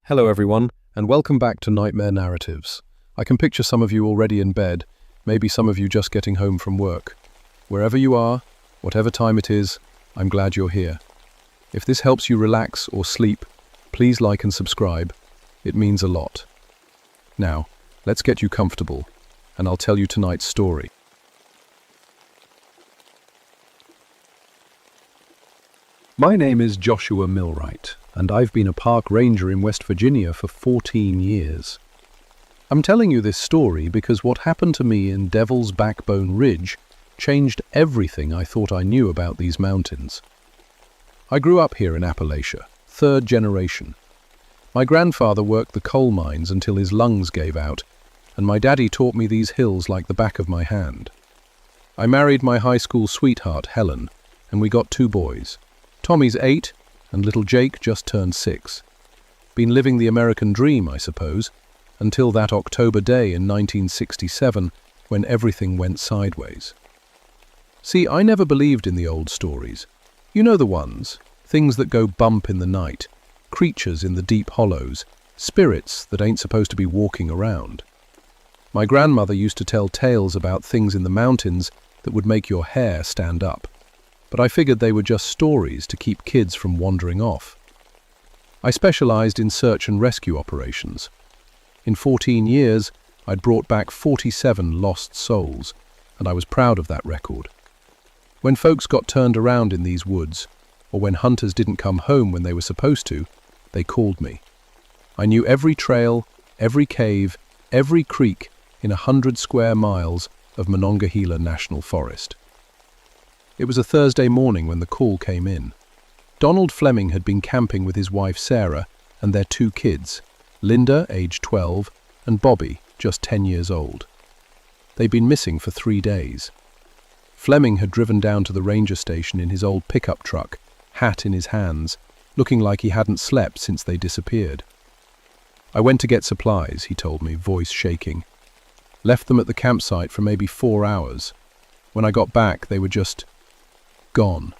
Hello everyone, and welcome back to Nightmare Narratives. I can picture some of you already in bed, maybe some of you just getting home from work. Wherever you are, whatever time it is, I'm glad you're here. If this helps you relax or sleep, please like and subscribe. It means a lot. Now, let's get you comfortable, and I'll tell you tonight's story. My name is Joshua Millwright, and I've been a park ranger in West Virginia for 14 years. I'm telling you this story because what happened to me in Devil's Backbone Ridge changed everything I thought I knew about these mountains. I grew up here in Appalachia, third generation. My grandfather worked the coal mines until his lungs gave out, and my daddy taught me these hills like the back of my hand. I married my high school sweetheart, Helen, and we got 2 boys. Tommy's 8, and little Jake just turned 6. Been living the American dream, I suppose, until that October day in 1967 when everything went sideways. See, I never believed in the old stories. You know the ones, things that go bump in the night, creatures in the deep hollows, spirits that ain't supposed to be walking around. My grandmother used to tell tales about things in the mountains that would make your hair stand up, but I figured they were just stories to keep kids from wandering off. I specialized in search and rescue operations. In 14 years, I'd brought back 47 lost souls, and I was proud of that record. When folks got turned around in these woods, or when hunters didn't come home when they were supposed to, they called me. I knew every trail, every cave, every creek in 100 square miles of Monongahela National Forest. It was a Thursday morning when the call came in. Donald Fleming had been camping with his wife Sarah and their 2 kids, Linda, age 12, and Bobby, just 10 years old. They'd been missing for 3 days. Fleming had driven down to the ranger station in his old pickup truck, hat in his hands, looking like he hadn't slept since they disappeared. I went to get supplies, he told me, voice shaking. Left them at the campsite for maybe 4 hours. When I got back, they were just gone.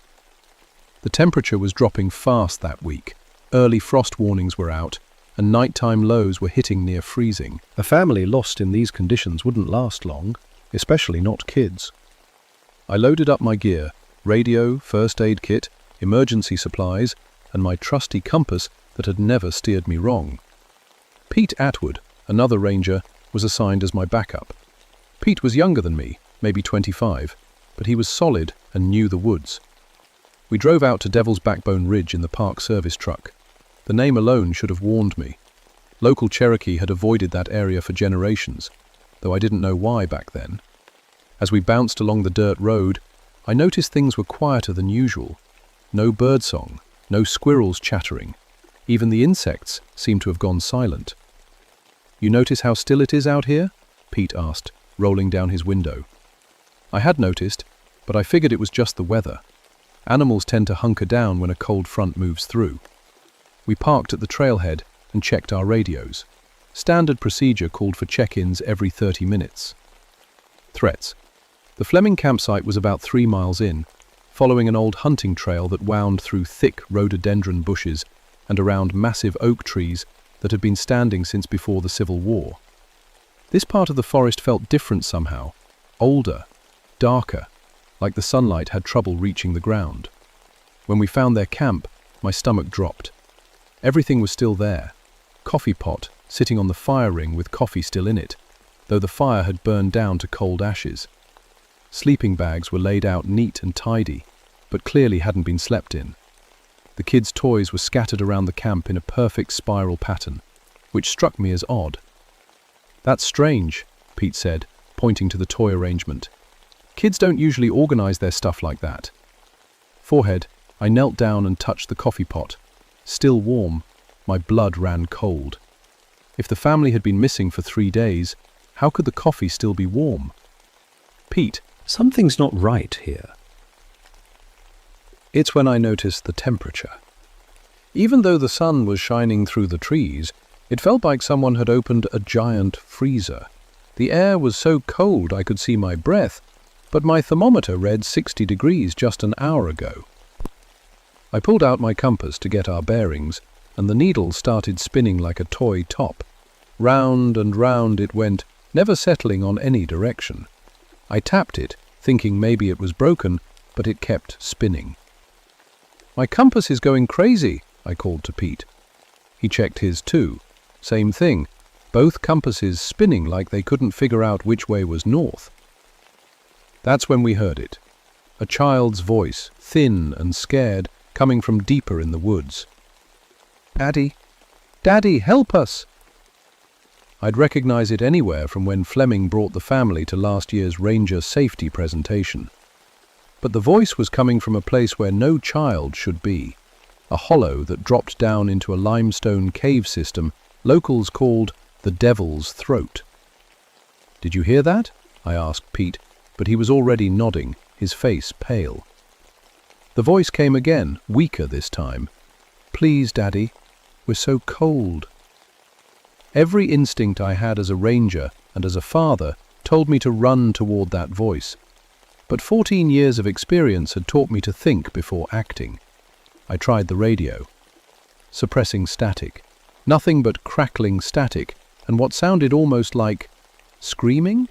The temperature was dropping fast that week. Early frost warnings were out, and nighttime lows were hitting near freezing. A family lost in these conditions wouldn't last long, especially not kids. I loaded up my gear, radio, first aid kit, emergency supplies, and my trusty compass that had never steered me wrong. Pete Atwood, another ranger, was assigned as my backup. Pete was younger than me, maybe 25, but he was solid and knew the woods. We drove out to Devil's Backbone Ridge in the Park Service truck. The name alone should have warned me. Local Cherokee had avoided that area for generations, though I didn't know why back then. As we bounced along the dirt road, I noticed things were quieter than usual. No birdsong, no squirrels chattering. Even the insects seemed to have gone silent. "You notice how still it is out here?" Pete asked, rolling down his window. I had noticed, but I figured it was just the weather. Animals tend to hunker down when a cold front moves through. We parked at the trailhead and checked our radios. Standard procedure called for check-ins every 30 minutes. Threats. The Fleming campsite was about 3 miles in, following an old hunting trail that wound through thick rhododendron bushes and around massive oak trees that had been standing since before the Civil War. This part of the forest felt different somehow, older, darker, like the sunlight had trouble reaching the ground. When we found their camp, my stomach dropped. Everything was still there. Coffee pot sitting on the fire ring with coffee still in it, though the fire had burned down to cold ashes. Sleeping bags were laid out neat and tidy, but clearly hadn't been slept in. The kids' toys were scattered around the camp in a perfect spiral pattern, which struck me as odd. "That's strange," Pete said, pointing to the toy arrangement. "Kids don't usually organize their stuff like that." Forehead, I knelt down and touched the coffee pot. Still warm, my blood ran cold. If the family had been missing for 3 days, how could the coffee still be warm? "Pete, something's not right here." It's when I noticed the temperature. Even though the sun was shining through the trees, it felt like someone had opened a giant freezer. The air was so cold I could see my breath, but my thermometer read 60 degrees just an hour ago. I pulled out my compass to get our bearings and the needle started spinning like a toy top. Round and round it went, never settling on any direction. I tapped it, thinking maybe it was broken, but it kept spinning. "My compass is going crazy," I called to Pete. He checked his too. Same thing, both compasses spinning like they couldn't figure out which way was north. That's when we heard it. A child's voice, thin and scared, coming from deeper in the woods. "Daddy! Daddy, help us!" I'd recognize it anywhere from when Fleming brought the family to last year's Ranger Safety presentation. But the voice was coming from a place where no child should be, a hollow that dropped down into a limestone cave system locals called the Devil's Throat. "Did you hear that?" I asked Pete, but he was already nodding, his face pale. The voice came again, weaker this time. "Please, Daddy, we're so cold." Every instinct I had as a ranger and as a father told me to run toward that voice. But 14 years of experience had taught me to think before acting. I tried the radio. Suppressing static. Nothing but crackling static, and what sounded almost like screaming?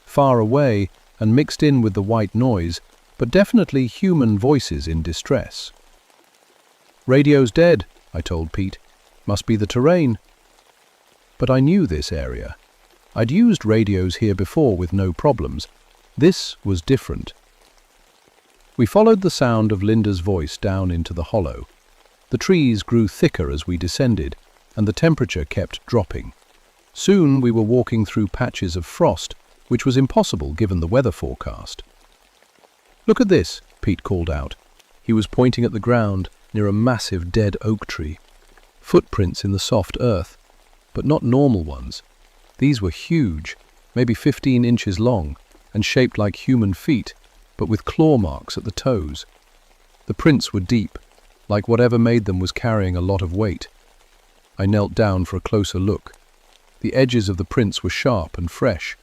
Far away and mixed in with the white noise, but definitely human voices in distress. "Radio's dead," I told Pete. "Must be the terrain." But I knew this area. I'd used radios here before with no problems. This was different. We followed the sound of Linda's voice down into the hollow. The trees grew thicker as we descended, and the temperature kept dropping. Soon we were walking through patches of frost, which was impossible given the weather forecast. "Look at this," Pete called out. He was pointing at the ground near a massive dead oak tree. Footprints in the soft earth, but not normal ones. These were huge, maybe 15 inches long, and shaped like human feet, but with claw marks at the toes. The prints were deep, like whatever made them was carrying a lot of weight. I knelt down for a closer look. The edges of the prints were sharp and fresh.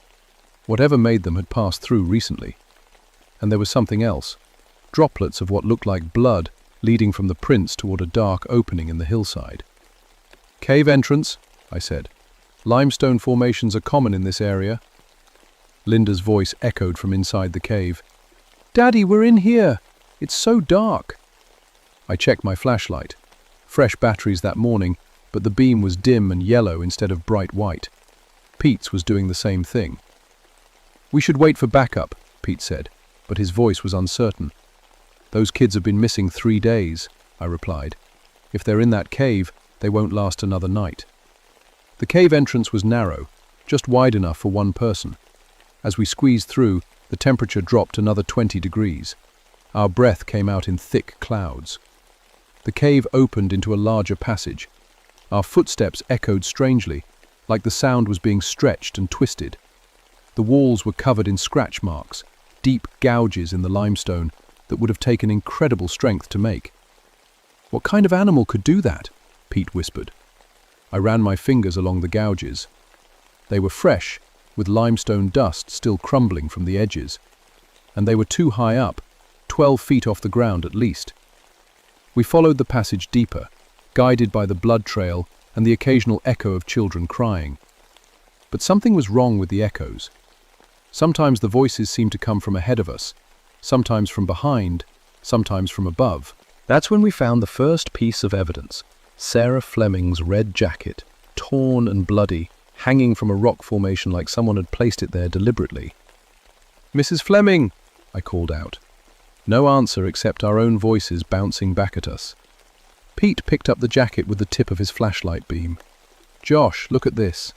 Whatever made them had passed through recently. And there was something else. Droplets of what looked like blood leading from the prints toward a dark opening in the hillside. "Cave entrance," I said. "Limestone formations are common in this area." Linda's voice echoed from inside the cave. "Daddy, we're in here. It's so dark." I checked my flashlight. Fresh batteries that morning, but the beam was dim and yellow instead of bright white. Pete's was doing the same thing. "We should wait for backup," Pete said, but his voice was uncertain. "Those kids have been missing 3 days," I replied. "If they're in that cave, they won't last another night." The cave entrance was narrow, just wide enough for one person. As we squeezed through, the temperature dropped another 20 degrees. Our breath came out in thick clouds. The cave opened into a larger passage. Our footsteps echoed strangely, like the sound was being stretched and twisted. The walls were covered in scratch marks, deep gouges in the limestone that would have taken incredible strength to make. "What kind of animal could do that?" Pete whispered. I ran my fingers along the gouges. They were fresh, with limestone dust still crumbling from the edges. And they were too high up, 12 feet off the ground at least. We followed the passage deeper, guided by the blood trail and the occasional echo of children crying. But something was wrong with the echoes. Sometimes the voices seemed to come from ahead of us, sometimes from behind, sometimes from above. That's when we found the first piece of evidence. Sarah Fleming's red jacket, torn and bloody, hanging from a rock formation like someone had placed it there deliberately. "Mrs. Fleming!" I called out. No answer except our own voices bouncing back at us. Pete picked up the jacket with the tip of his flashlight beam. "Josh, look at this."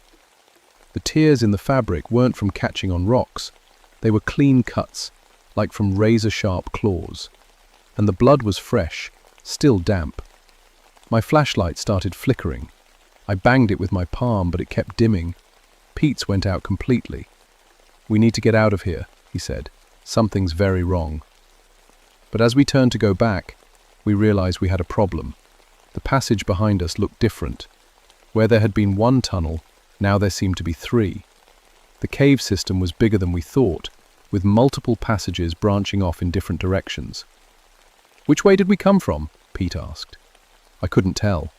The tears in the fabric weren't from catching on rocks. They were clean cuts, like from razor-sharp claws. And the blood was fresh, still damp. My flashlight started flickering. I banged it with my palm, but it kept dimming. Pete's went out completely. "We need to get out of here," he said. "Something's very wrong." But as we turned to go back, we realized we had a problem. The passage behind us looked different. Where there had been one tunnel, now there seemed to be 3. The cave system was bigger than we thought, with multiple passages branching off in different directions. "Which way did we come from?" Pete asked. I couldn't tell.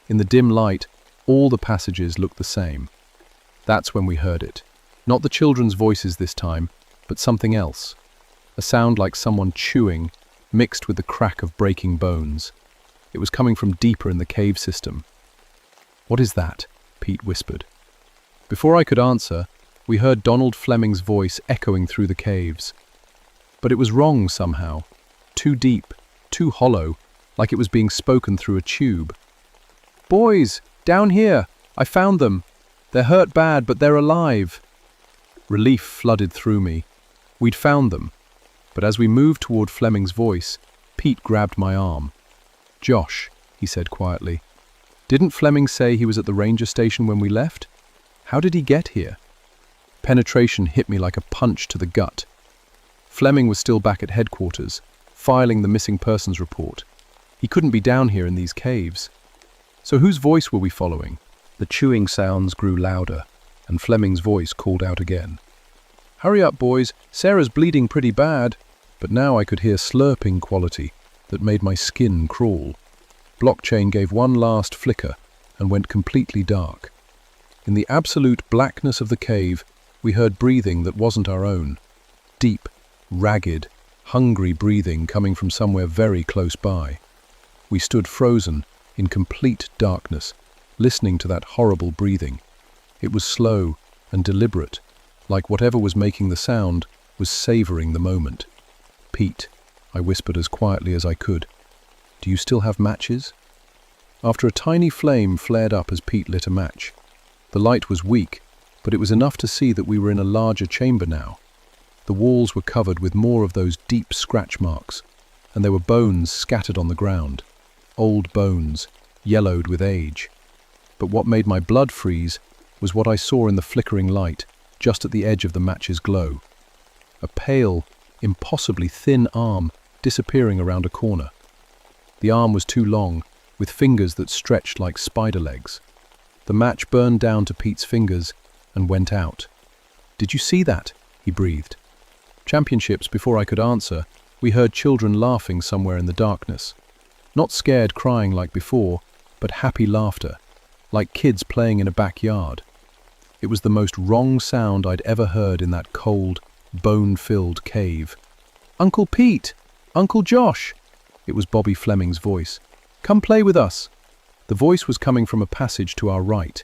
In the dim light, all the passages looked the same. That's when we heard it. Not the children's voices this time, but something else. A sound like someone chewing, mixed with the crack of breaking bones. It was coming from deeper in the cave system. "What is that?" Pete whispered. Before I could answer, we heard Donald Fleming's voice echoing through the caves. But it was wrong somehow. Too deep, too hollow, like it was being spoken through a tube. "Boys, down here! I found them! They're hurt bad, but they're alive!" Relief flooded through me. We'd found them. But as we moved toward Fleming's voice, Pete grabbed my arm. "Josh," he said quietly, "didn't Fleming say he was at the ranger station when we left? How did he get here?" Penetration hit me like a punch to the gut. Fleming was still back at headquarters, filing the missing persons report. He couldn't be down here in these caves. So whose voice were we following? The chewing sounds grew louder, and Fleming's voice called out again. "Hurry up, boys, Sarah's bleeding pretty bad." But now I could hear slurping quality that made my skin crawl. Blockchain gave one last flicker and went completely dark. In the absolute blackness of the cave, we heard breathing that wasn't our own. Deep, ragged, hungry breathing coming from somewhere very close by. We stood frozen, in complete darkness, listening to that horrible breathing. It was slow and deliberate, like whatever was making the sound was savoring the moment. "Pete," I whispered as quietly as I could, "do you still have matches?" After a tiny flame flared up as Pete lit a match. The light was weak, but it was enough to see that we were in a larger chamber now. The walls were covered with more of those deep scratch marks, and there were bones scattered on the ground. Old bones, yellowed with age. But what made my blood freeze was what I saw in the flickering light, just at the edge of the match's glow. A pale, impossibly thin arm disappearing around a corner. The arm was too long, with fingers that stretched like spider legs. The match burned down to Pete's fingers and went out. "Did you see that?" he breathed. Championships before I could answer, we heard children laughing somewhere in the darkness. Not scared crying like before, but happy laughter, like kids playing in a backyard. It was the most wrong sound I'd ever heard in that cold, bone-filled cave. "Uncle Pete! Uncle Josh!" It was Bobby Fleming's voice. "Come play with us!" The voice was coming from a passage to our right.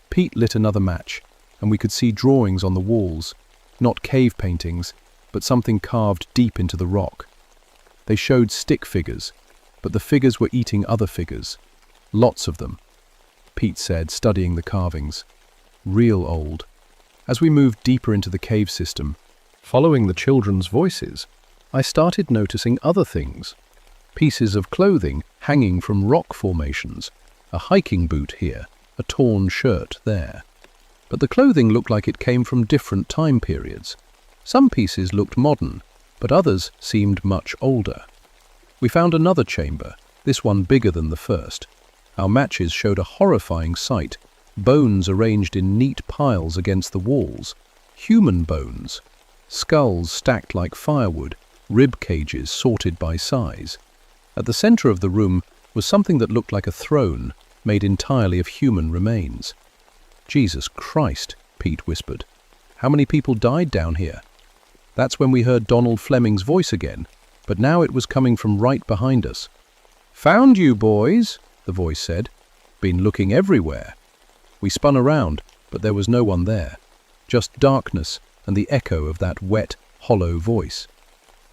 Pete lit another match, and we could see drawings on the walls, not cave paintings, but something carved deep into the rock. They showed stick figures, but the figures were eating other figures. Lots of them, Pete said, studying the carvings. Real old. As we moved deeper into the cave system, following the children's voices, I started noticing other things. Pieces of clothing hanging from rock formations, a hiking boot here, a torn shirt there. But the clothing looked like it came from different time periods. Some pieces looked modern, but others seemed much older. We found another chamber, this one bigger than the first. Our matches showed a horrifying sight, bones arranged in neat piles against the walls. Human bones. Skulls stacked like firewood, rib cages sorted by size. At the center of the room was something that looked like a throne, made entirely of human remains. "Jesus Christ," Pete whispered. "How many people died down here?" That's when we heard Donald Fleming's voice again, but now it was coming from right behind us. "Found you, boys," the voice said. "Been looking everywhere." We spun around, but there was no one there. Just darkness and the echo of that wet, hollow voice.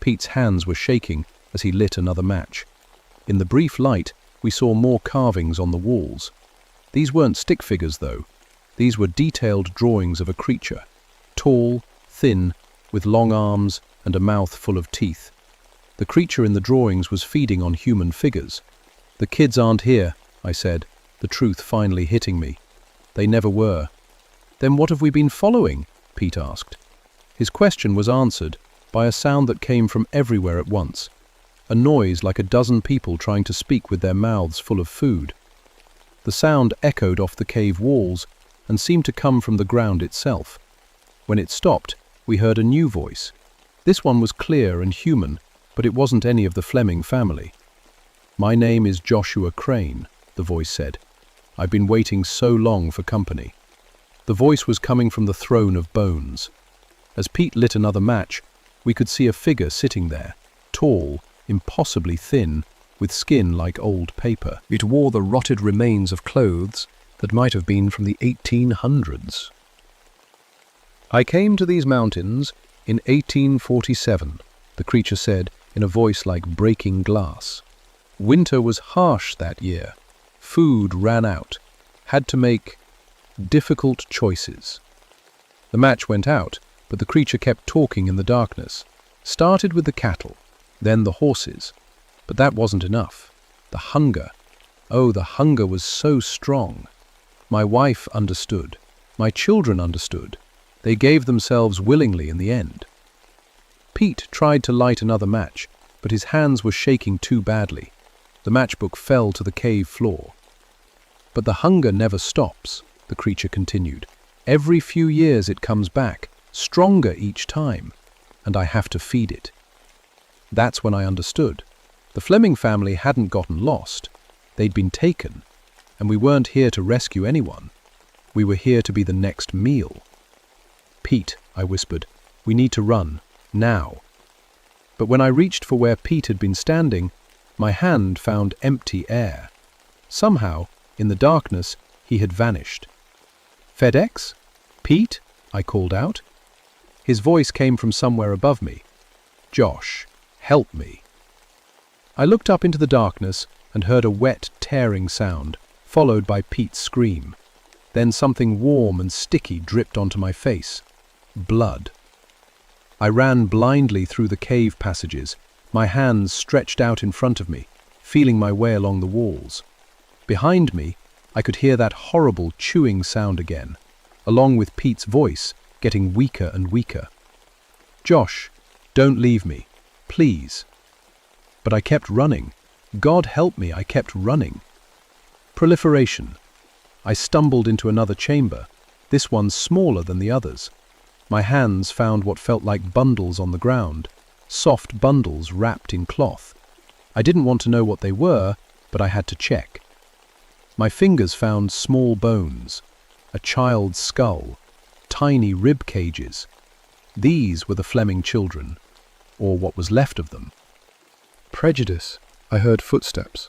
Pete's hands were shaking as he lit another match. In the brief light, we saw more carvings on the walls. These weren't stick figures, though. These were detailed drawings of a creature. Tall, thin, with long arms and a mouth full of teeth. The creature in the drawings was feeding on human figures. "The kids aren't here," I said, the truth finally hitting me. "They never were." "Then what have we been following?" Pete asked. His question was answered by a sound that came from everywhere at once. A noise like a dozen people trying to speak with their mouths full of food. The sound echoed off the cave walls and seemed to come from the ground itself. When it stopped, we heard a new voice. This one was clear and human, but it wasn't any of the Fleming family. "My name is Joshua Crane," the voice said. I've been waiting so long for company." The voice was coming from the throne of bones. As Pete lit another match, we could see a figure sitting there, tall, impossibly thin, with skin like old paper. It wore the rotted remains of clothes that might have been from the 1800s. "I came to these mountains in 1847, the creature said in a voice like breaking glass. "Winter was harsh that year. Food ran out. Had to make difficult choices." The match went out, but the creature kept talking in the darkness. Started with the cattle, then the horses. But that wasn't enough. The hunger. Oh, the hunger was so strong. My wife understood. My children understood. They gave themselves willingly in the end. Pete tried to light another match, but his hands were shaking too badly. The matchbook fell to the cave floor. "But the hunger never stops," the creature continued. "Every few years it comes back, stronger each time, and I have to feed it." That's when I understood. The Fleming family hadn't gotten lost. They'd been taken, and we weren't here to rescue anyone. We were here to be the next meal. "Pete," I whispered, "we need to run, now." But when I reached for where Pete had been standing, my hand found empty air. Somehow, in the darkness, he had vanished. "FedEx? Pete?" I called out. His voice came from somewhere above me. "Josh, help me." I looked up into the darkness and heard a wet, tearing sound, followed by Pete's scream. Then something warm and sticky dripped onto my face. Blood. I ran blindly through the cave passages, my hands stretched out in front of me, feeling my way along the walls. Behind me, I could hear that horrible chewing sound again, along with Pete's voice getting weaker and weaker. "Josh, don't leave me, please." But I kept running. God help me, I kept running. Proliferation. I stumbled into another chamber, this one smaller than the others. My hands found what felt like bundles on the ground, soft bundles wrapped in cloth. I didn't want to know what they were, but I had to check. My fingers found small bones, a child's skull, tiny rib cages. These were the Fleming children, or what was left of them. Prejudice. I heard footsteps,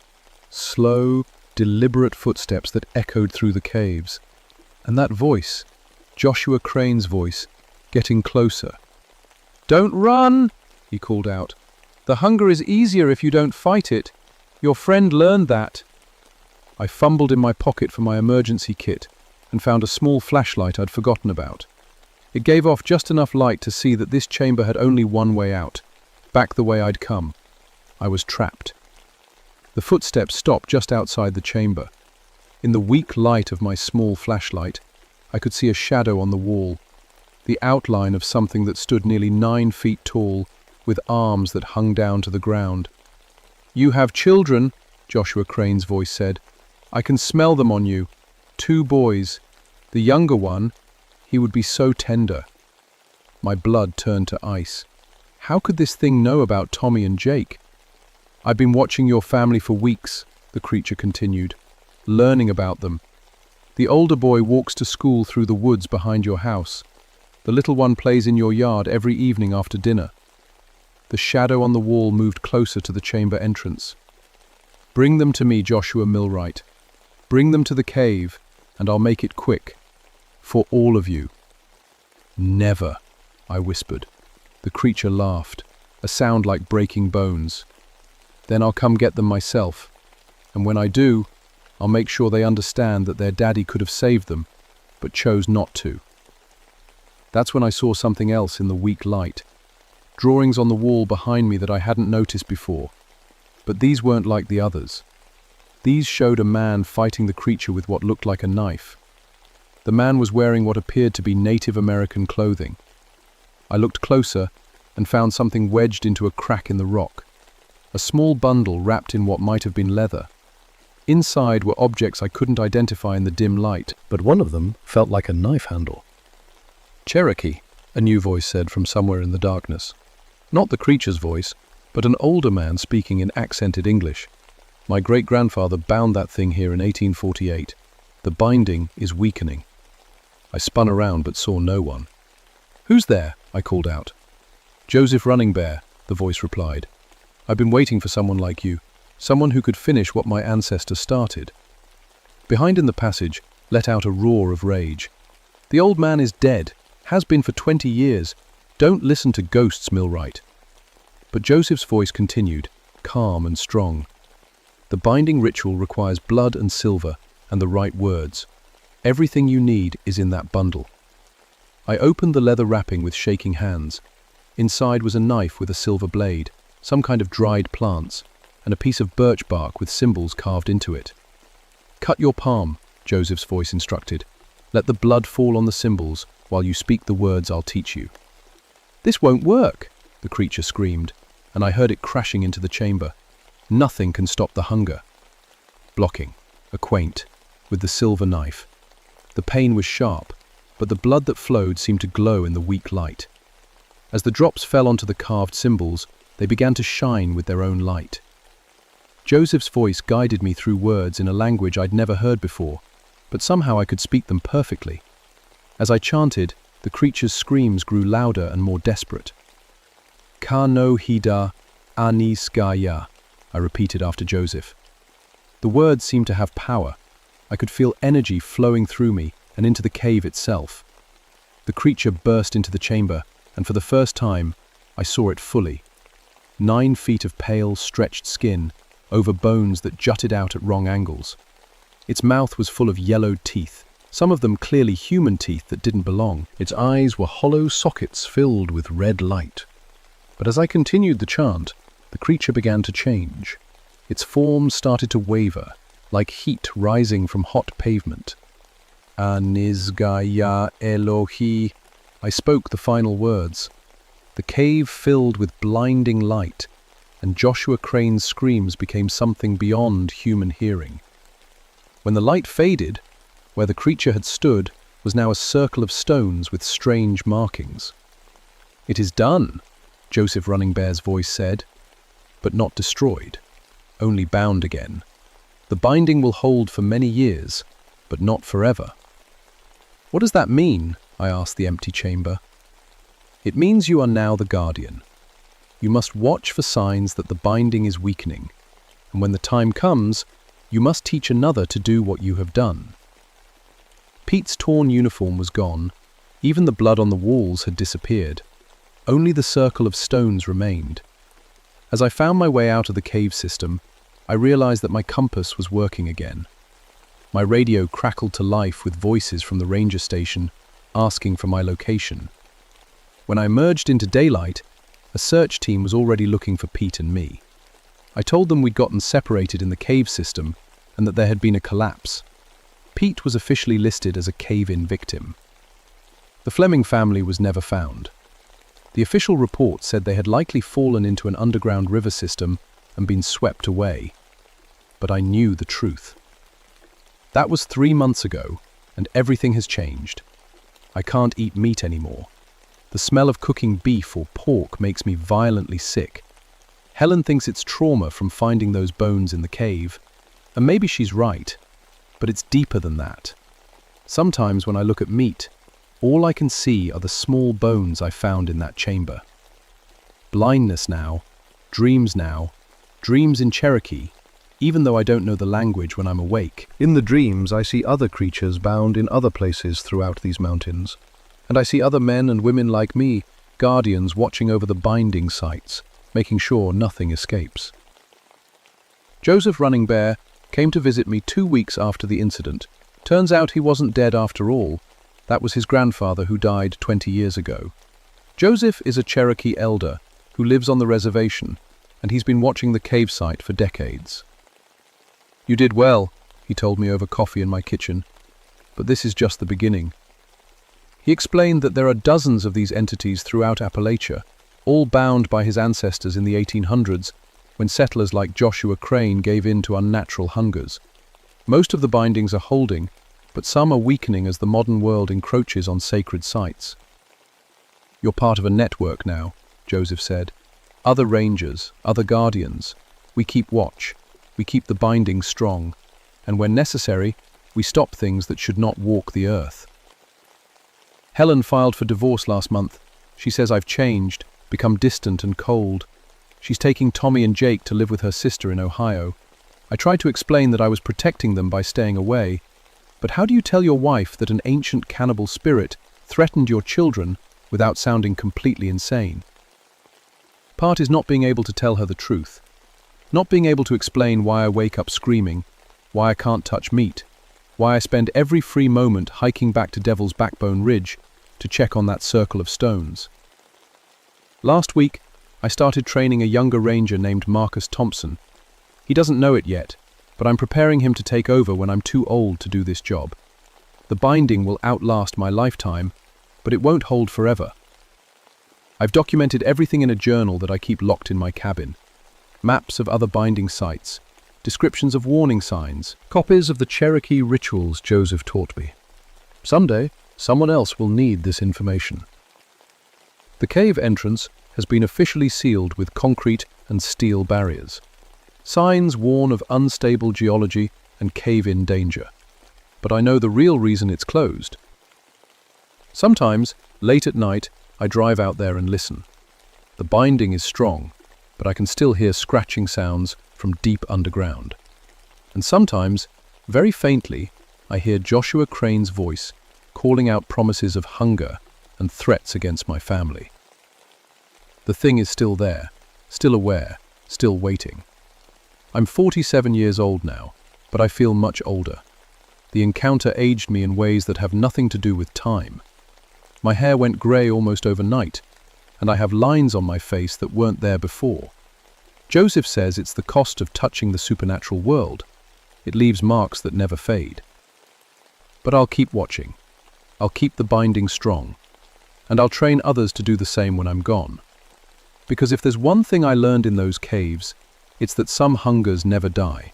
slow, deliberate footsteps that echoed through the caves. And that voice, Joshua Crane's voice, getting closer. "Don't run," he called out. "The hunger is easier if you don't fight it. Your friend learned that." I fumbled in my pocket for my emergency kit and found a small flashlight I'd forgotten about. It gave off just enough light to see that this chamber had only one way out, back the way I'd come. I was trapped. The footsteps stopped just outside the chamber. In the weak light of my small flashlight, I could see a shadow on the wall, the outline of something that stood nearly 9 feet tall, with arms that hung down to the ground. "You have children," Joshua Crane's voice said. "I can smell them on you. 2 boys. The younger one, he would be so tender." My blood turned to ice. How could this thing know about Tommy and Jake? "I've been watching your family for weeks," the creature continued, "learning about them. The older boy walks to school through the woods behind your house. The little one plays in your yard every evening after dinner." The shadow on the wall moved closer to the chamber entrance. "Bring them to me, Joshua Millwright. Bring them to the cave, and I'll make it quick. For all of you." "Never," I whispered. The creature laughed, a sound like breaking bones. "Then I'll come get them myself. And when I do, I'll make sure they understand that their daddy could have saved them, but chose not to." That's when I saw something else in the weak light. Drawings on the wall behind me that I hadn't noticed before. But these weren't like the others. These showed a man fighting the creature with what looked like a knife. The man was wearing what appeared to be Native American clothing. I looked closer and found something wedged into a crack in the rock. A small bundle wrapped in what might have been leather. Inside were objects I couldn't identify in the dim light, but one of them felt like a knife handle. "Cherokee," a new voice said from somewhere in the darkness. Not the creature's voice, but an older man speaking in accented English. "My great-grandfather bound that thing here in 1848. The binding is weakening. I spun around but saw no one. "Who's there?" I called out. "Joseph Running Bear," the voice replied. "I've been waiting for someone like you, someone who could finish what my ancestors started." Behind in the passage let out a roar of rage. "The old man is dead, has been for 20 years. Don't listen to ghosts, Millwright." But Joseph's voice continued, calm and strong. "The binding ritual requires blood and silver and the right words. Everything you need is in that bundle." I opened the leather wrapping with shaking hands. Inside was a knife with a silver blade, some kind of dried plants, and a piece of birch bark with symbols carved into it. "Cut your palm," Joseph's voice instructed. "Let the blood fall on the symbols while you speak the words I'll teach you." "This won't work," the creature screamed, and I heard it crashing into the chamber. "Nothing can stop the hunger." Blocking, a quaint, with the silver knife. The pain was sharp, but the blood that flowed seemed to glow in the weak light. As the drops fell onto the carved symbols, they began to shine with their own light. Joseph's voice guided me through words in a language I'd never heard before, but somehow I could speak them perfectly. As I chanted, the creature's screams grew louder and more desperate. "Ka no hida ani skaya," I repeated after Joseph. The words seemed to have power. I could feel energy flowing through me and into the cave itself. The creature burst into the chamber, and for the first time, I saw it fully. 9 feet of pale, stretched skin, over bones that jutted out at wrong angles. Its mouth was full of yellowed teeth, some of them clearly human teeth that didn't belong. Its eyes were hollow sockets filled with red light. But as I continued the chant, the creature began to change. Its form started to waver, like heat rising from hot pavement. "Anizgaya Elohi," I spoke the final words. The cave filled with blinding light, and Joshua Crane's screams became something beyond human hearing. When the light faded, where the creature had stood was now a circle of stones with strange markings. "It is done," Joseph Running Bear's voice said, "but not destroyed, only bound again. The binding will hold for many years, but not forever." "What does that mean?" I asked the empty chamber. "It means you are now the guardian. You must watch for signs that the binding is weakening, and when the time comes, you must teach another to do what you have done." Pete's torn uniform was gone. Even the blood on the walls had disappeared. Only the circle of stones remained. As I found my way out of the cave system, I realized that my compass was working again. My radio crackled to life with voices from the ranger station asking for my location. When I emerged into daylight, a search team was already looking for Pete and me. I told them we'd gotten separated in the cave system and that there had been a collapse. Pete was officially listed as a cave-in victim. The Fleming family was never found. The official report said they had likely fallen into an underground river system and been swept away. But I knew the truth. That was 3 months ago, and everything has changed. I can't eat meat anymore. The smell of cooking beef or pork makes me violently sick. Helen thinks it's trauma from finding those bones in the cave, and maybe she's right, but it's deeper than that. Sometimes when I look at meat, all I can see are the small bones I found in that chamber. Blindness now, dreams in Cherokee, even though I don't know the language when I'm awake. In the dreams, I see other creatures bound in other places throughout these mountains, and I see other men and women like me, guardians watching over the binding sites, making sure nothing escapes. Joseph Running Bear came to visit me 2 weeks after the incident. Turns out he wasn't dead after all. That was his grandfather who died 20 years ago. Joseph is a Cherokee elder who lives on the reservation, and he's been watching the cave site for decades. "You did well," he told me over coffee in my kitchen, "but this is just the beginning." He explained that there are dozens of these entities throughout Appalachia, all bound by his ancestors in the 1800s, when settlers like Joshua Crane gave in to unnatural hungers. Most of the bindings are holding, but some are weakening as the modern world encroaches on sacred sites. "You're part of a network now," Joseph said. "Other rangers, other guardians. We keep watch. We keep the binding strong. And when necessary, We stop things that should not walk the earth. Helen filed for divorce last month. She says I've changed, become distant and cold. She's taking Tommy and Jake to live with her sister in Ohio. I tried to explain that I was protecting them by staying away. But how do you tell your wife that an ancient cannibal spirit threatened your children without sounding completely insane? Part is not being able to tell her the truth. Not being able to explain why I wake up screaming, why I can't touch meat, why I spend every free moment hiking back to Devil's Backbone Ridge to check on that circle of stones. Last week, I started training a younger ranger named Marcus Thompson. He doesn't know it yet, but I'm preparing him to take over when I'm too old to do this job. The binding will outlast my lifetime, but it won't hold forever. I've documented everything in a journal that I keep locked in my cabin. Maps of other binding sites, descriptions of warning signs, copies of the Cherokee rituals Joseph taught me. Someday, someone else will need this information. The cave entrance has been officially sealed with concrete and steel barriers. Signs warn of unstable geology and cave-in danger. But I know the real reason it's closed. Sometimes, late at night, I drive out there and listen. The binding is strong, but I can still hear scratching sounds from deep underground. And sometimes, very faintly, I hear Joshua Crane's voice calling out promises of hunger and threats against my family. The thing is still there, still aware, still waiting. I'm 47 years old now, but I feel much older. The encounter aged me in ways that have nothing to do with time. My hair went grey almost overnight, and I have lines on my face that weren't there before. Joseph says it's the cost of touching the supernatural world. It leaves marks that never fade. But I'll keep watching. I'll keep the binding strong. And I'll train others to do the same when I'm gone. Because if there's one thing I learned in those caves, it's that some hungers never die.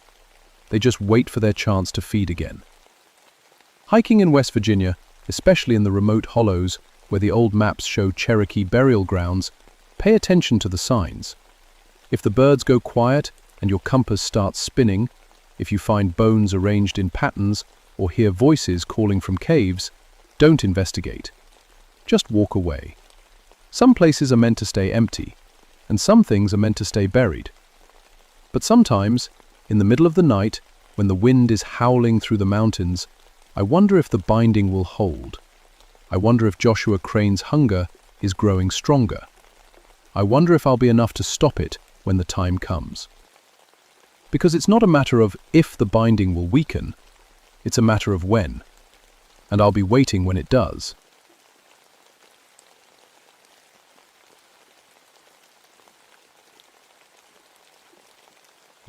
They just wait for their chance to feed again. Hiking in West Virginia, especially in the remote hollows where the old maps show Cherokee burial grounds, pay attention to the signs. If the birds go quiet and your compass starts spinning, if you find bones arranged in patterns or hear voices calling from caves, don't investigate. Just walk away. Some places are meant to stay empty, and some things are meant to stay buried. But sometimes, in the middle of the night, when the wind is howling through the mountains, I wonder if the binding will hold. I wonder if Joshua Crane's hunger is growing stronger. I wonder if I'll be enough to stop it when the time comes. Because it's not a matter of if the binding will weaken, it's a matter of when. And I'll be waiting when it does.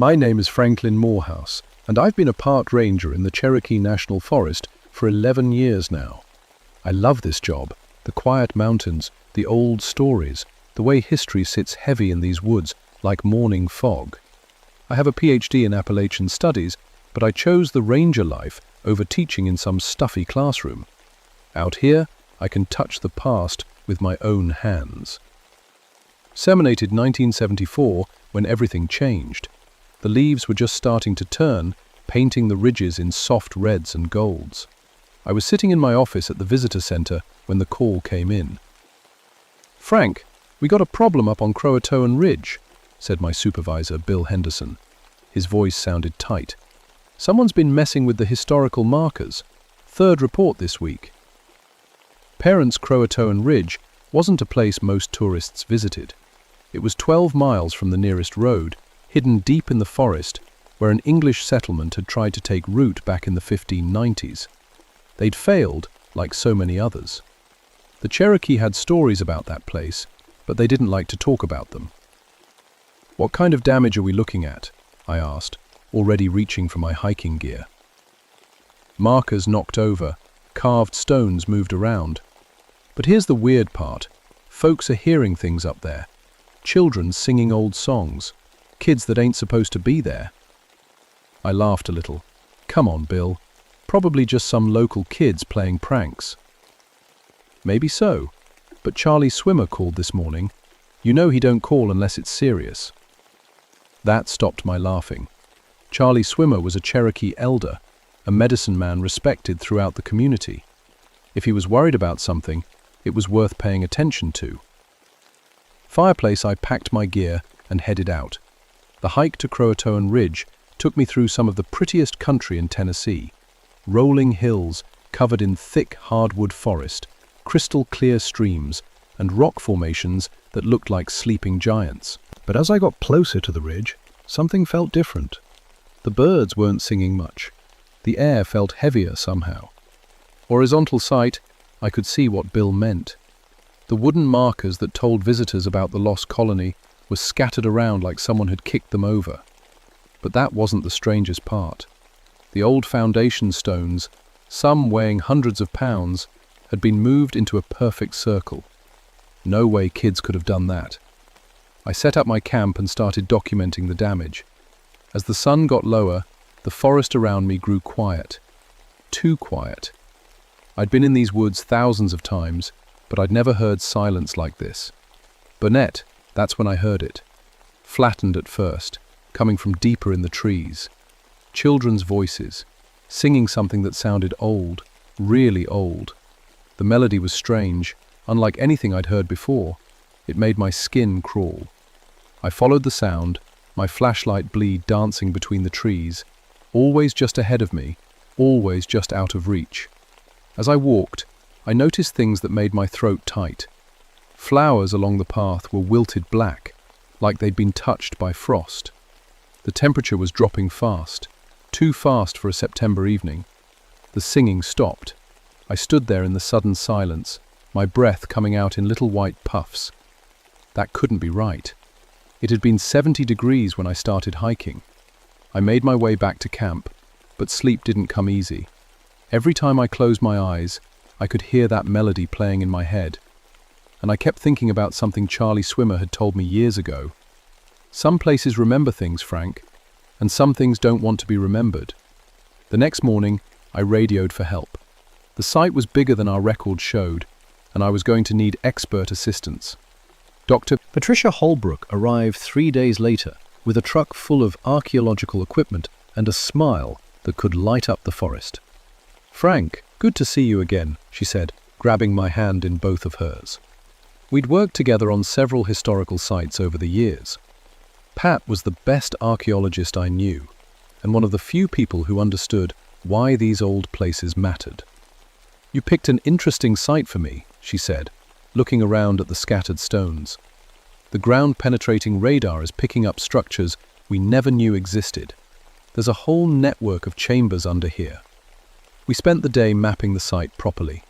My name is Franklin Morehouse, and I've been a park ranger in the Cherokee National Forest for 11 years now. I love this job, the quiet mountains, the old stories, the way history sits heavy in these woods like morning fog. I have a PhD in Appalachian studies, but I chose the ranger life over teaching in some stuffy classroom. Out here, I can touch the past with my own hands. Seminated 1974, when everything changed. The leaves were just starting to turn, painting the ridges in soft reds and golds. I was sitting in my office at the visitor center when the call came in. "Frank, we got a problem up on Croatoan Ridge," said my supervisor, Bill Henderson. His voice sounded tight. "Someone's been messing with the historical markers. Third report this week." Parents Croatoan Ridge wasn't a place most tourists visited. It was 12 miles from the nearest road, hidden deep in the forest, where an English settlement had tried to take root back in the 1590s. They'd failed, like so many others. The Cherokee had stories about that place, but they didn't like to talk about them. "What kind of damage are we looking at?" I asked, already reaching for my hiking gear. Markers knocked over, carved stones moved around. But here's the weird part. Folks are hearing things up there. Children singing old songs. Kids that ain't supposed to be there. I laughed a little. "Come on, Bill. Probably just some local kids playing pranks." "Maybe so. But Charlie Swimmer called this morning. You know he don't call unless it's serious." That stopped my laughing. Charlie Swimmer was a Cherokee elder, a medicine man respected throughout the community. If he was worried about something, it was worth paying attention to. Fireplace, I packed my gear and headed out. The hike to Croatoan Ridge took me through some of the prettiest country in Tennessee. Rolling hills covered in thick hardwood forest, crystal clear streams, and rock formations that looked like sleeping giants. But as I got closer to the ridge, something felt different. The birds weren't singing much. The air felt heavier somehow. Horizontal sight, I could see what Bill meant. The wooden markers that told visitors about the lost colony were scattered around like someone had kicked them over. But that wasn't the strangest part. The old foundation stones, some weighing hundreds of pounds, had been moved into a perfect circle. No way kids could have done that. I set up my camp and started documenting the damage. As the sun got lower, the forest around me grew quiet. Too quiet. I'd been in these woods thousands of times, but I'd never heard silence like this. Burnett, that's when I heard it. Flattened at first, coming from deeper in the trees. Children's voices, singing something that sounded old, really old. The melody was strange, unlike anything I'd heard before. It made my skin crawl. I followed the sound, my flashlight bleed dancing between the trees, always just ahead of me, always just out of reach. As I walked, I noticed things that made my throat tight. Flowers along the path were wilted black, like they'd been touched by frost. The temperature was dropping fast, too fast for a September evening. The singing stopped. I stood there in the sudden silence, my breath coming out in little white puffs. That couldn't be right. It had been 70 degrees when I started hiking. I made my way back to camp, but sleep didn't come easy. Every time I closed my eyes, I could hear that melody playing in my head. And I kept thinking about something Charlie Swimmer had told me years ago. Some places remember things, Frank, and some things don't want to be remembered. The next morning, I radioed for help. The site was bigger than our record showed, and I was going to need expert assistance. Dr. Patricia Holbrook arrived 3 days later with a truck full of archaeological equipment and a smile that could light up the forest. "Frank, good to see you again," she said, grabbing my hand in both of hers. We'd worked together on several historical sites over the years. Pat was the best archaeologist I knew, and one of the few people who understood why these old places mattered. "You picked an interesting site for me," she said, looking around at the scattered stones. "The ground-penetrating radar is picking up structures we never knew existed. There's a whole network of chambers under here." We spent the day mapping the site properly.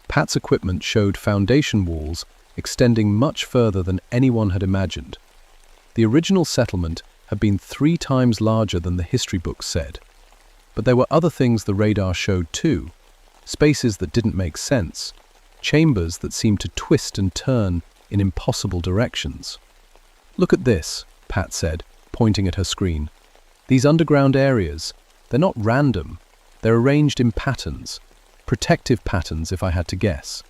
Pat's equipment showed foundation walls extending much further than anyone had imagined. The original settlement had been 3 times larger than the history books said. But there were other things the radar showed too. Spaces that didn't make sense. Chambers that seemed to twist and turn in impossible directions. "Look at this," Pat said, pointing at her screen. "These underground areas, they're not random. They're arranged in patterns. Protective patterns, if I had to guess."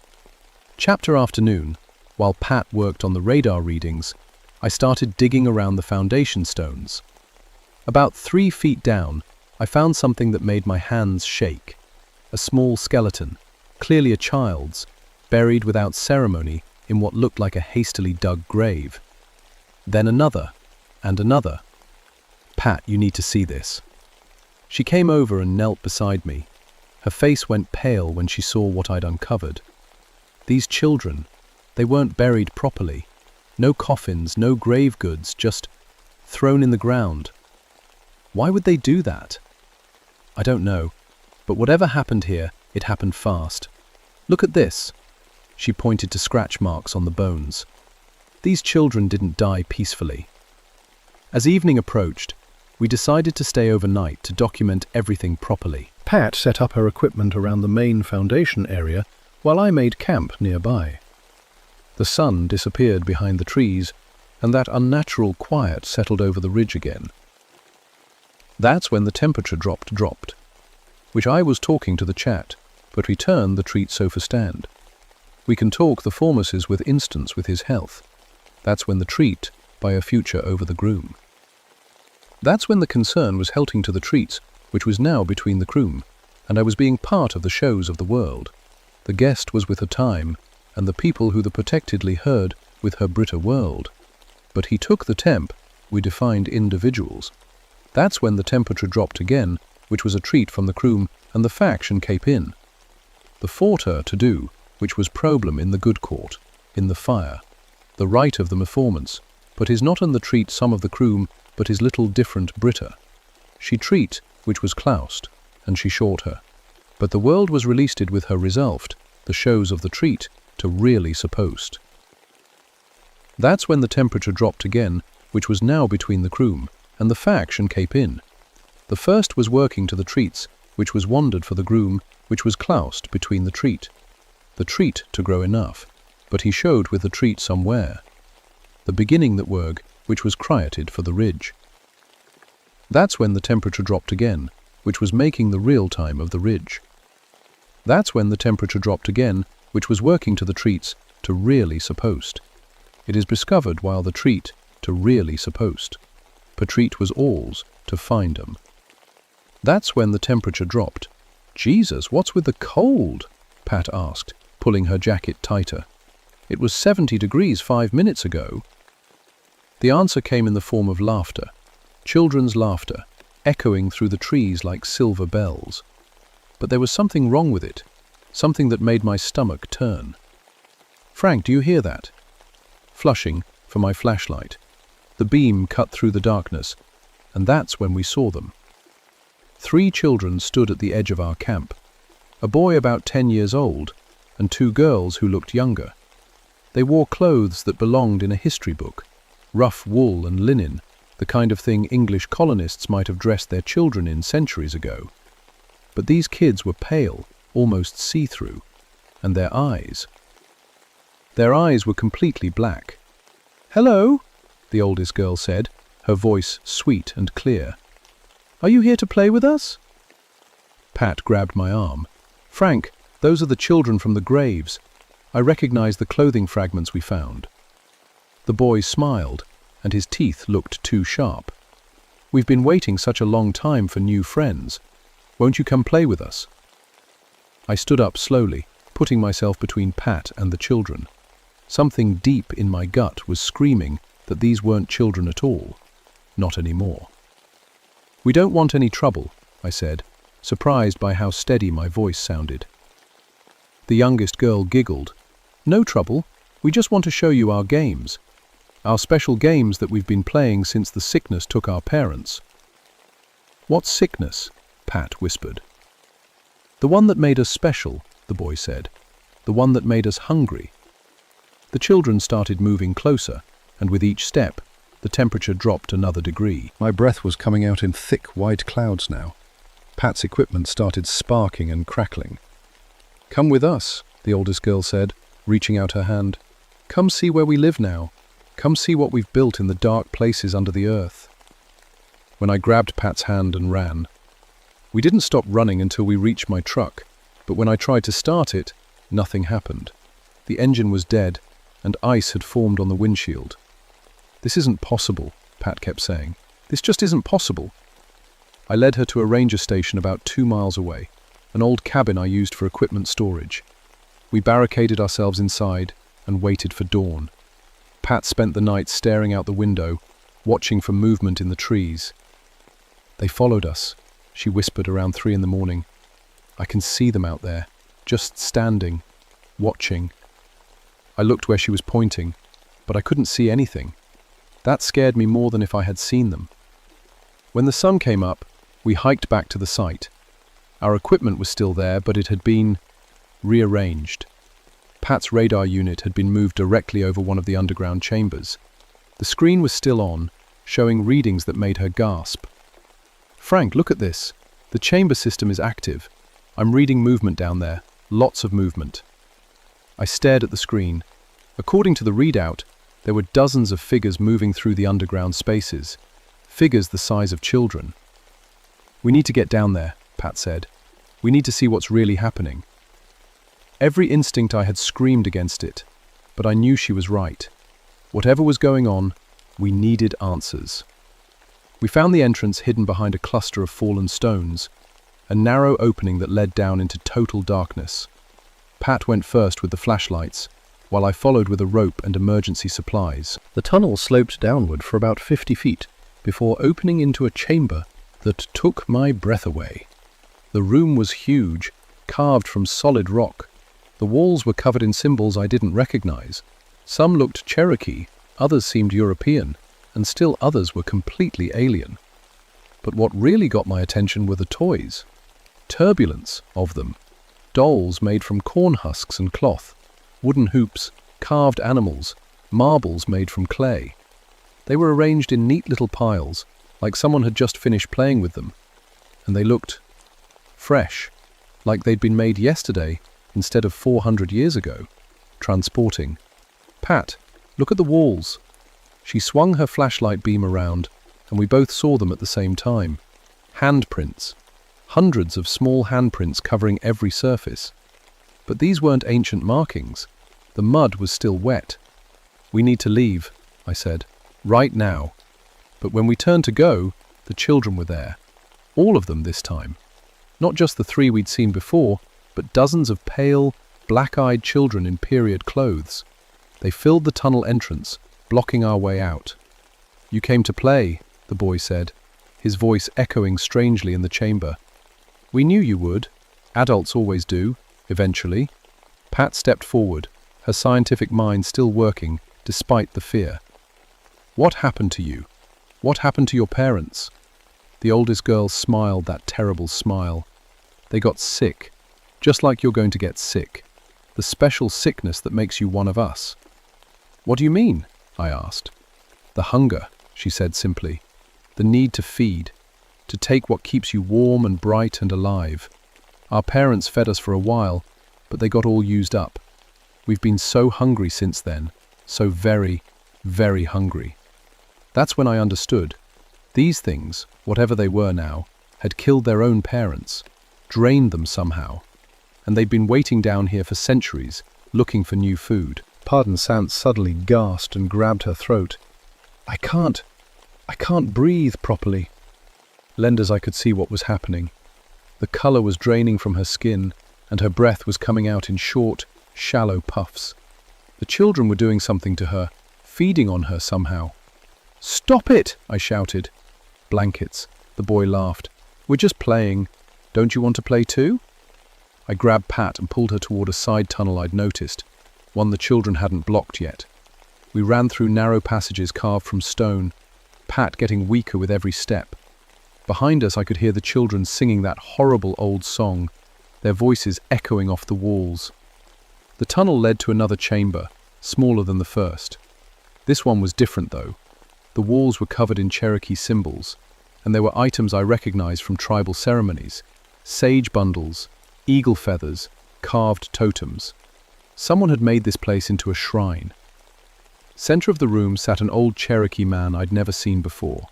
Chapter afternoon, while Pat worked on the radar readings, I started digging around the foundation stones. About 3 feet down, I found something that made my hands shake. A small skeleton, clearly a child's, buried without ceremony in what looked like a hastily dug grave. Then another, and another. "Pat, you need to see this." She came over and knelt beside me. Her face went pale when she saw what I'd uncovered. These children, they weren't buried properly. No coffins, no grave goods, just thrown in the ground. Why would they do that? I don't know, but whatever happened here, it happened fast. "Look at this." She pointed to scratch marks on the bones. These children didn't die peacefully. As evening approached, we decided to stay overnight to document everything properly. Pat set up her equipment around the main foundation area while I made camp nearby. The sun disappeared behind the trees, and that unnatural quiet settled over the ridge again. That's when the temperature dropped, which I was talking to the chat, but returned the treat sofa stand. We can talk the formases with instance with his health. That's when the treat, by a future over the groom. That's when the concern was helping to the treats which was now between the croom, and I was being part of the shows of the world. The guest was with her time, and the people who the protectedly heard with her Britta world. But he took the temp, we defined individuals. That's when the temperature dropped again, which was a treat from the croom, and the faction cape in. The fought her to do, which was problem in the good court, in the fire. The right of the performance, but is not in the treat some of the croom, but is little different Britta. She treat, which was cloused, and she short her. But the world was released with her resolved, the shows of the treat, to really supposed. That's when the temperature dropped again, which was now between the croom, and the faction cape in. The first was working to the treats, which was wandered for the groom, which was cloused between the treat. The treat to grow enough, but he showed with the treat somewhere. The beginning that worg, which was crieted for the ridge. That's when the temperature dropped again, which was making the real time of the ridge. That's when the temperature dropped again, which was working to the treats, to really supposed. It is discovered while the treat, to really supposed. Per treat was alls, to find 'em. That's when the temperature dropped. Jesus, what's with the cold? Pat asked, pulling her jacket tighter. It was 70 degrees 5 minutes ago. The answer came in the form of laughter, children's laughter, echoing through the trees like silver bells. But there was something wrong with it, something that made my stomach turn. Frank, do you hear that? Flushing for my flashlight. The beam cut through the darkness, and that's when we saw them. 3 children stood at the edge of our camp, a boy about 10 years old, and 2 girls who looked younger. They wore clothes that belonged in a history book, rough wool and linen, the kind of thing English colonists might have dressed their children in centuries ago. But these kids were pale, almost see-through, and their eyes were completely black. "Hello," the oldest girl said, her voice sweet and clear. "Are you here to play with us?" Pat grabbed my arm. "Frank, those are the children from the graves. I recognize the clothing fragments we found." The boy smiled, and his teeth looked too sharp. "We've been waiting such a long time for new friends. Won't you come play with us?" I stood up slowly, putting myself between Pat and the children. Something deep in my gut was screaming that these weren't children at all. Not anymore. "We don't want any trouble," I said, surprised by how steady my voice sounded. The youngest girl giggled. "No trouble. We just want to show you our games. Our special games that we've been playing since the sickness took our parents." "What sickness?" Pat whispered. "The one that made us special," the boy said. "The one that made us hungry." The children started moving closer, and with each step, the temperature dropped another degree. My breath was coming out in thick, white clouds now. Pat's equipment started sparking and crackling. "Come with us," the oldest girl said, reaching out her hand. "Come see where we live now. Come see what we've built in the dark places under the earth." When I grabbed Pat's hand and ran. We didn't stop running until we reached my truck, but when I tried to start it, nothing happened. The engine was dead, and ice had formed on the windshield. "This isn't possible," Pat kept saying. "This just isn't possible." I led her to a ranger station about 2 miles away, an old cabin I used for equipment storage. We barricaded ourselves inside and waited for dawn. Pat spent the night staring out the window, watching for movement in the trees. "They followed us," she whispered around 3 in the morning. "I can see them out there, just standing, watching." I looked where she was pointing, but I couldn't see anything. That scared me more than if I had seen them. When the sun came up, we hiked back to the site. Our equipment was still there, but it had been rearranged. Pat's radar unit had been moved directly over one of the underground chambers. The screen was still on, showing readings that made her gasp. "Frank, look at this. The chamber system is active. I'm reading movement down there, lots of movement." I stared at the screen. According to the readout, there were dozens of figures moving through the underground spaces, figures the size of children. "We need to get down there," Pat said. "We need to see what's really happening." Every instinct I had screamed against it, but I knew she was right. Whatever was going on, we needed answers. We found the entrance hidden behind a cluster of fallen stones, a narrow opening that led down into total darkness. Pat went first with the flashlights, while I followed with a rope and emergency supplies. The tunnel sloped downward for about 50 feet before opening into a chamber that took my breath away. The room was huge, carved from solid rock. The walls were covered in symbols I didn't recognize. Some looked Cherokee, others seemed European, and still others were completely alien. But what really got my attention were the toys. Turbulence of them. Dolls made from corn husks and cloth, wooden hoops, carved animals, marbles made from clay. They were arranged in neat little piles, like someone had just finished playing with them, and they looked fresh, like they'd been made yesterday instead of 400 years ago. Transporting. Pat, look at the walls. She swung her flashlight beam around, and we both saw them at the same time. Handprints. Hundreds of small handprints covering every surface. But these weren't ancient markings. The mud was still wet. "We need to leave," I said. "Right now." But when we turned to go, the children were there. All of them this time. Not just the 3 we'd seen before, but dozens of pale, black-eyed children in period clothes. They filled the tunnel entrance, blocking our way out. "You came to play," the boy said, his voice echoing strangely in the chamber. "We knew you would. Adults always do, eventually." Pat stepped forward, her scientific mind still working, despite the fear. "What happened to you? What happened to your parents?" The oldest girl smiled that terrible smile. "They got sick, just like you're going to get sick. The special sickness that makes you one of us." "What do you mean?" I asked. "The hunger," she said simply. "The need to feed, to take what keeps you warm and bright and alive. Our parents fed us for a while, but they got all used up. We've been so hungry since then, so very, very hungry." That's when I understood. These things, whatever they were now, had killed their own parents, drained them somehow, and they'd been waiting down here for centuries, looking for new food. Pardon Sant suddenly gasped and grabbed her throat. I can't breathe properly." Lend as I could see what was happening. The color was draining from her skin, and her breath was coming out in short, shallow puffs. The children were doing something to her, feeding on her somehow. "Stop it!" I shouted. "Blankets," the boy laughed. "We're just playing. Don't you want to play too?" I grabbed Pat and pulled her toward a side tunnel I'd noticed, one the children hadn't blocked yet. We ran through narrow passages carved from stone, Pat getting weaker with every step. Behind us I could hear the children singing that horrible old song, their voices echoing off the walls. The tunnel led to another chamber, smaller than the first. This one was different though. The walls were covered in Cherokee symbols, and there were items I recognized from tribal ceremonies: sage bundles, eagle feathers, carved totems. Someone had made this place into a shrine. Center of the room sat an old Cherokee man I'd never seen before.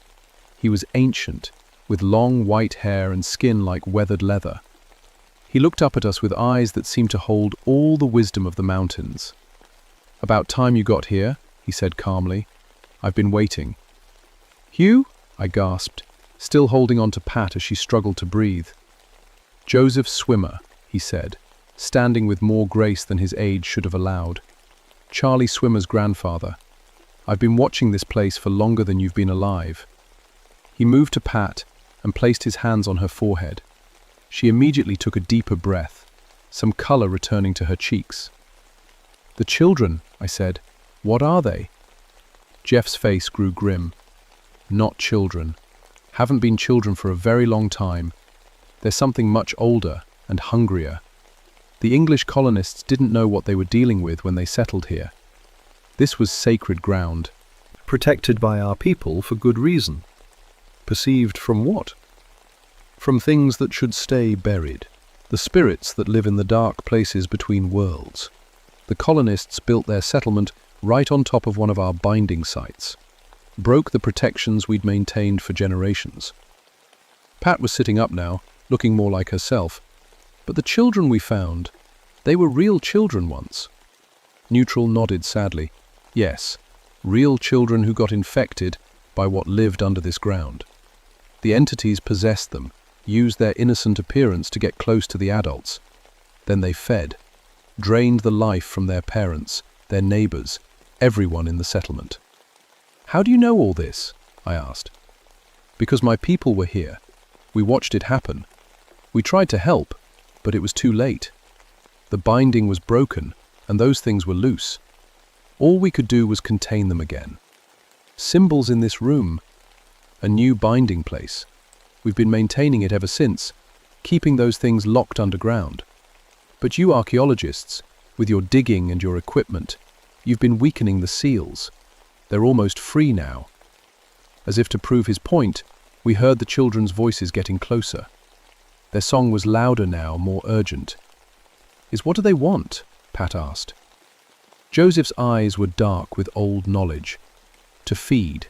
He was ancient, with long white hair and skin like weathered leather. He looked up at us with eyes that seemed to hold all the wisdom of the mountains. "About time you got here," he said calmly. "I've been waiting." "Hugh?" I gasped, still holding on to Pat as she struggled to breathe. "Joseph Swimmer," he said, standing with more grace than his age should have allowed. "Charlie Swimmer's grandfather. I've been watching this place for longer than you've been alive." He moved to Pat and placed his hands on her forehead. She immediately took a deeper breath, some color returning to her cheeks. "The children," I said. "What are they?" Jeff's face grew grim. "Not children. Haven't been children for a very long time. They're something much older and hungrier. The English colonists didn't know what they were dealing with when they settled here. This was sacred ground, protected by our people for good reason. Perceived from what? From things that should stay buried, the spirits that live in the dark places between worlds. The colonists built their settlement right on top of one of our binding sites, broke the protections we'd maintained for generations. Pat was sitting up now, looking more like herself. But the children we found, they were real children once. Neutral nodded sadly. Yes, real children who got infected by what lived under this ground. The entities possessed them, used their innocent appearance to get close to the adults. Then they fed, drained the life from their parents, their neighbors, everyone in the settlement. "How do you know all this?" I asked. "Because my people were here. We watched it happen. We tried to help, but it was too late. The binding was broken, and those things were loose. All we could do was contain them again. Symbols in this room, a new binding place. We've been maintaining it ever since, keeping those things locked underground. But you archaeologists, with your digging and your equipment, you've been weakening the seals. They're almost free now." As if to prove his point, we heard the children's voices getting closer. Their song was louder now, more urgent. "What do they want?" Pat asked. Joseph's eyes were dark with old knowledge. To feed,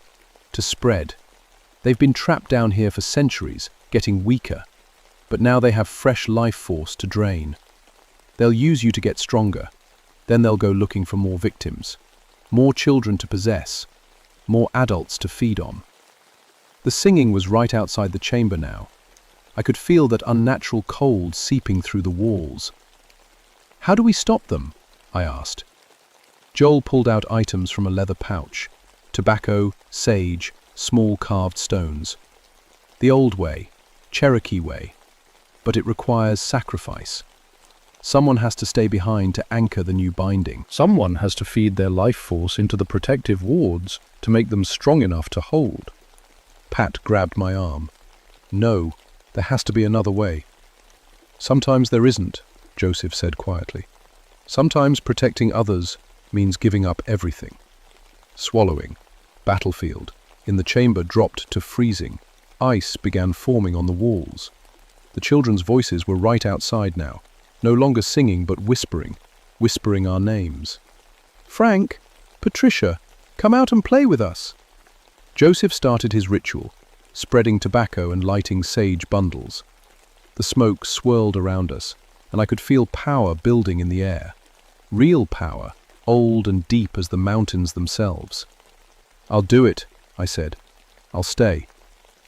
to spread. They've been trapped down here for centuries, getting weaker. But now they have fresh life force to drain. They'll use you to get stronger. Then they'll go looking for more victims. More children to possess. More adults to feed on. The singing was right outside the chamber now. I could feel that unnatural cold seeping through the walls. "How do we stop them?" I asked. Joel pulled out items from a leather pouch. Tobacco, sage, small carved stones. The old way, Cherokee way. But it requires sacrifice. Someone has to stay behind to anchor the new binding. Someone has to feed their life force into the protective wards to make them strong enough to hold. Pat grabbed my arm. "No, there has to be another way." "Sometimes there isn't," Joseph said quietly. "Sometimes protecting others means giving up everything." Swallowing. Battlefield. In the chamber dropped to freezing. Ice began forming on the walls. The children's voices were right outside now, no longer singing but whispering our names. "Frank, Patricia, come out and play with us." Joseph started his ritual, spreading tobacco and lighting sage bundles. The smoke swirled around us, and I could feel power building in the air. Real power, old and deep as the mountains themselves. "I'll do it," I said. "I'll stay."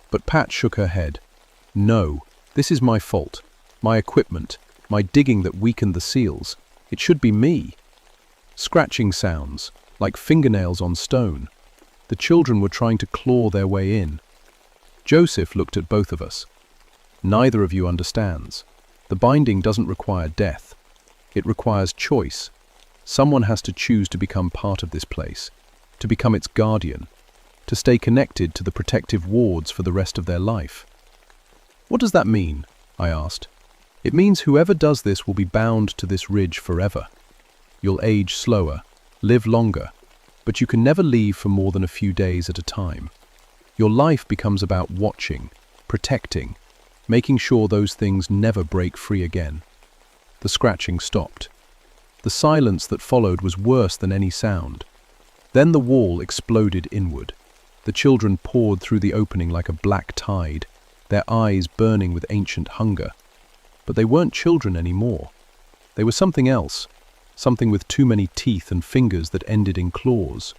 But Pat shook her head. "No, this is my fault. My equipment, my digging that weakened the seals. It should be me." Scratching sounds, like fingernails on stone. The children were trying to claw their way in. Joseph looked at both of us. "Neither of you understands. The binding doesn't require death. It requires choice. Someone has to choose to become part of this place, to become its guardian, to stay connected to the protective wards for the rest of their life." "What does that mean?" I asked. "It means whoever does this will be bound to this ridge forever. You'll age slower, live longer, but you can never leave for more than a few days at a time. Your life becomes about watching, protecting, making sure those things never break free again." The scratching stopped. The silence that followed was worse than any sound. Then the wall exploded inward. The children poured through the opening like a black tide, their eyes burning with ancient hunger. But they weren't children anymore. They were something else, something with too many teeth and fingers that ended in claws.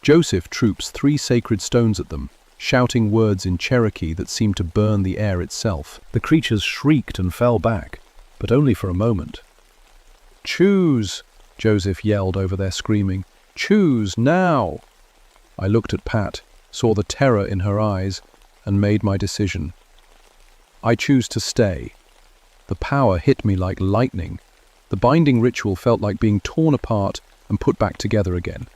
Joseph troops 3 sacred stones at them, shouting words in Cherokee that seemed to burn the air itself. The creatures shrieked and fell back, but only for a moment. "Choose!" Joseph yelled over their screaming. "Choose now!" I looked at Pat, saw the terror in her eyes, and made my decision. I choose to stay. The power hit me like lightning. The binding ritual felt like being torn apart and put back together again.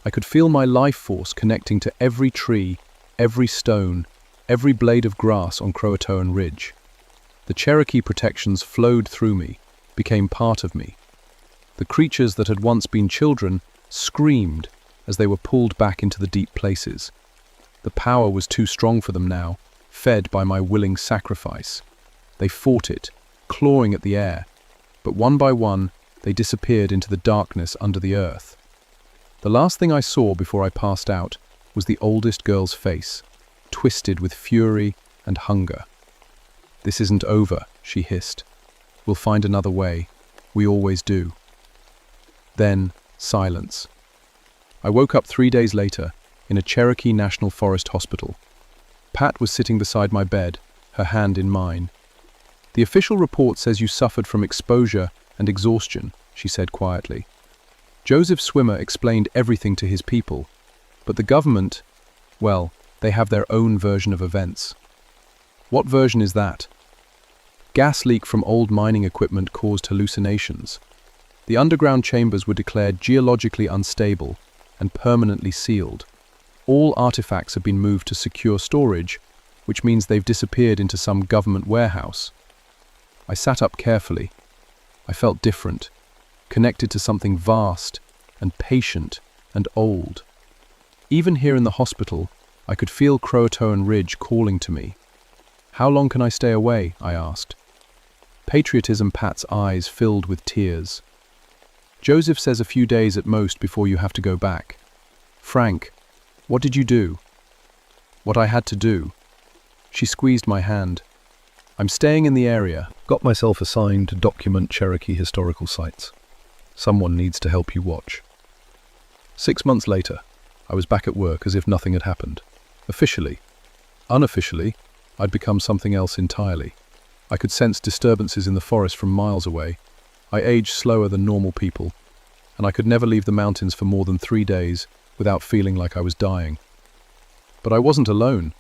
I could feel my life force connecting to every tree, every stone, every blade of grass on Croatoan Ridge. The Cherokee protections flowed through me, became part of me. The creatures that had once been children screamed as they were pulled back into the deep places. The power was too strong for them now, fed by my willing sacrifice. They fought it, clawing at the air, but one by one they disappeared into the darkness under the earth. The last thing I saw before I passed out was the oldest girl's face, twisted with fury and hunger. "This isn't over," she hissed. "We'll find another way. We always do." Then, silence. I woke up 3 days later in a Cherokee National Forest hospital. Pat was sitting beside my bed, her hand in mine. "The official report says you suffered from exposure and exhaustion," she said quietly. "Joseph Swimmer explained everything to his people, but the government, well, they have their own version of events." "What version is that?" "Gas leak from old mining equipment caused hallucinations. The underground chambers were declared geologically unstable and permanently sealed. All artifacts have been moved to secure storage, which means they've disappeared into some government warehouse." I sat up carefully. I felt different, connected to something vast and patient and old. Even here in the hospital, I could feel Croatoan Ridge calling to me. "How long can I stay away?" I asked. Patriotism Pat's eyes filled with tears. "Joseph says a few days at most before you have to go back." "Frank, what did you do?" "What I had to do." She squeezed my hand. "I'm staying in the area. Got myself assigned to document Cherokee historical sites. Someone needs to help you watch." 6 months later, I was back at work as if nothing had happened. Officially. Unofficially, I'd become something else entirely. I could sense disturbances in the forest from miles away. I aged slower than normal people, and I could never leave the mountains for more than 3 days without feeling like I was dying. But I wasn't alone.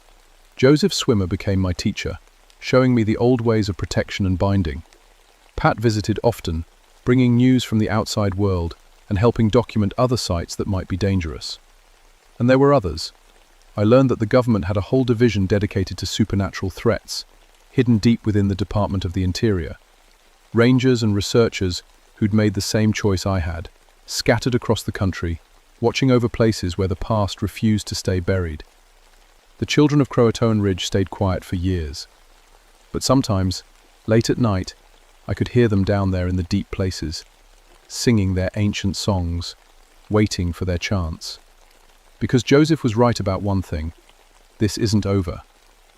Joseph Swimmer became my teacher, showing me the old ways of protection and binding. Pat visited often, bringing news from the outside world and helping document other sites that might be dangerous. And there were others. I learned that the government had a whole division dedicated to supernatural threats, hidden deep within the Department of the Interior. Rangers and researchers who'd made the same choice I had, scattered across the country, watching over places where the past refused to stay buried. The children of Croatoan Ridge stayed quiet for years. But sometimes, late at night, I could hear them down there in the deep places, singing their ancient songs, waiting for their chance. Because Joseph was right about one thing: this isn't over.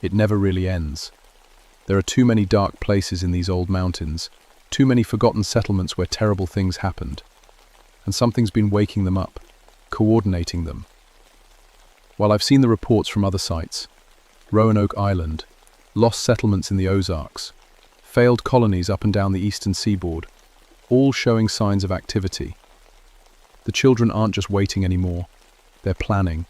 It never really ends. There are too many dark places in these old mountains, too many forgotten settlements where terrible things happened. And something's been waking them up, coordinating them. While I've seen the reports from other sites, Roanoke Island, lost settlements in the Ozarks, failed colonies up and down the eastern seaboard, all showing signs of activity. The children aren't just waiting anymore, they're planning.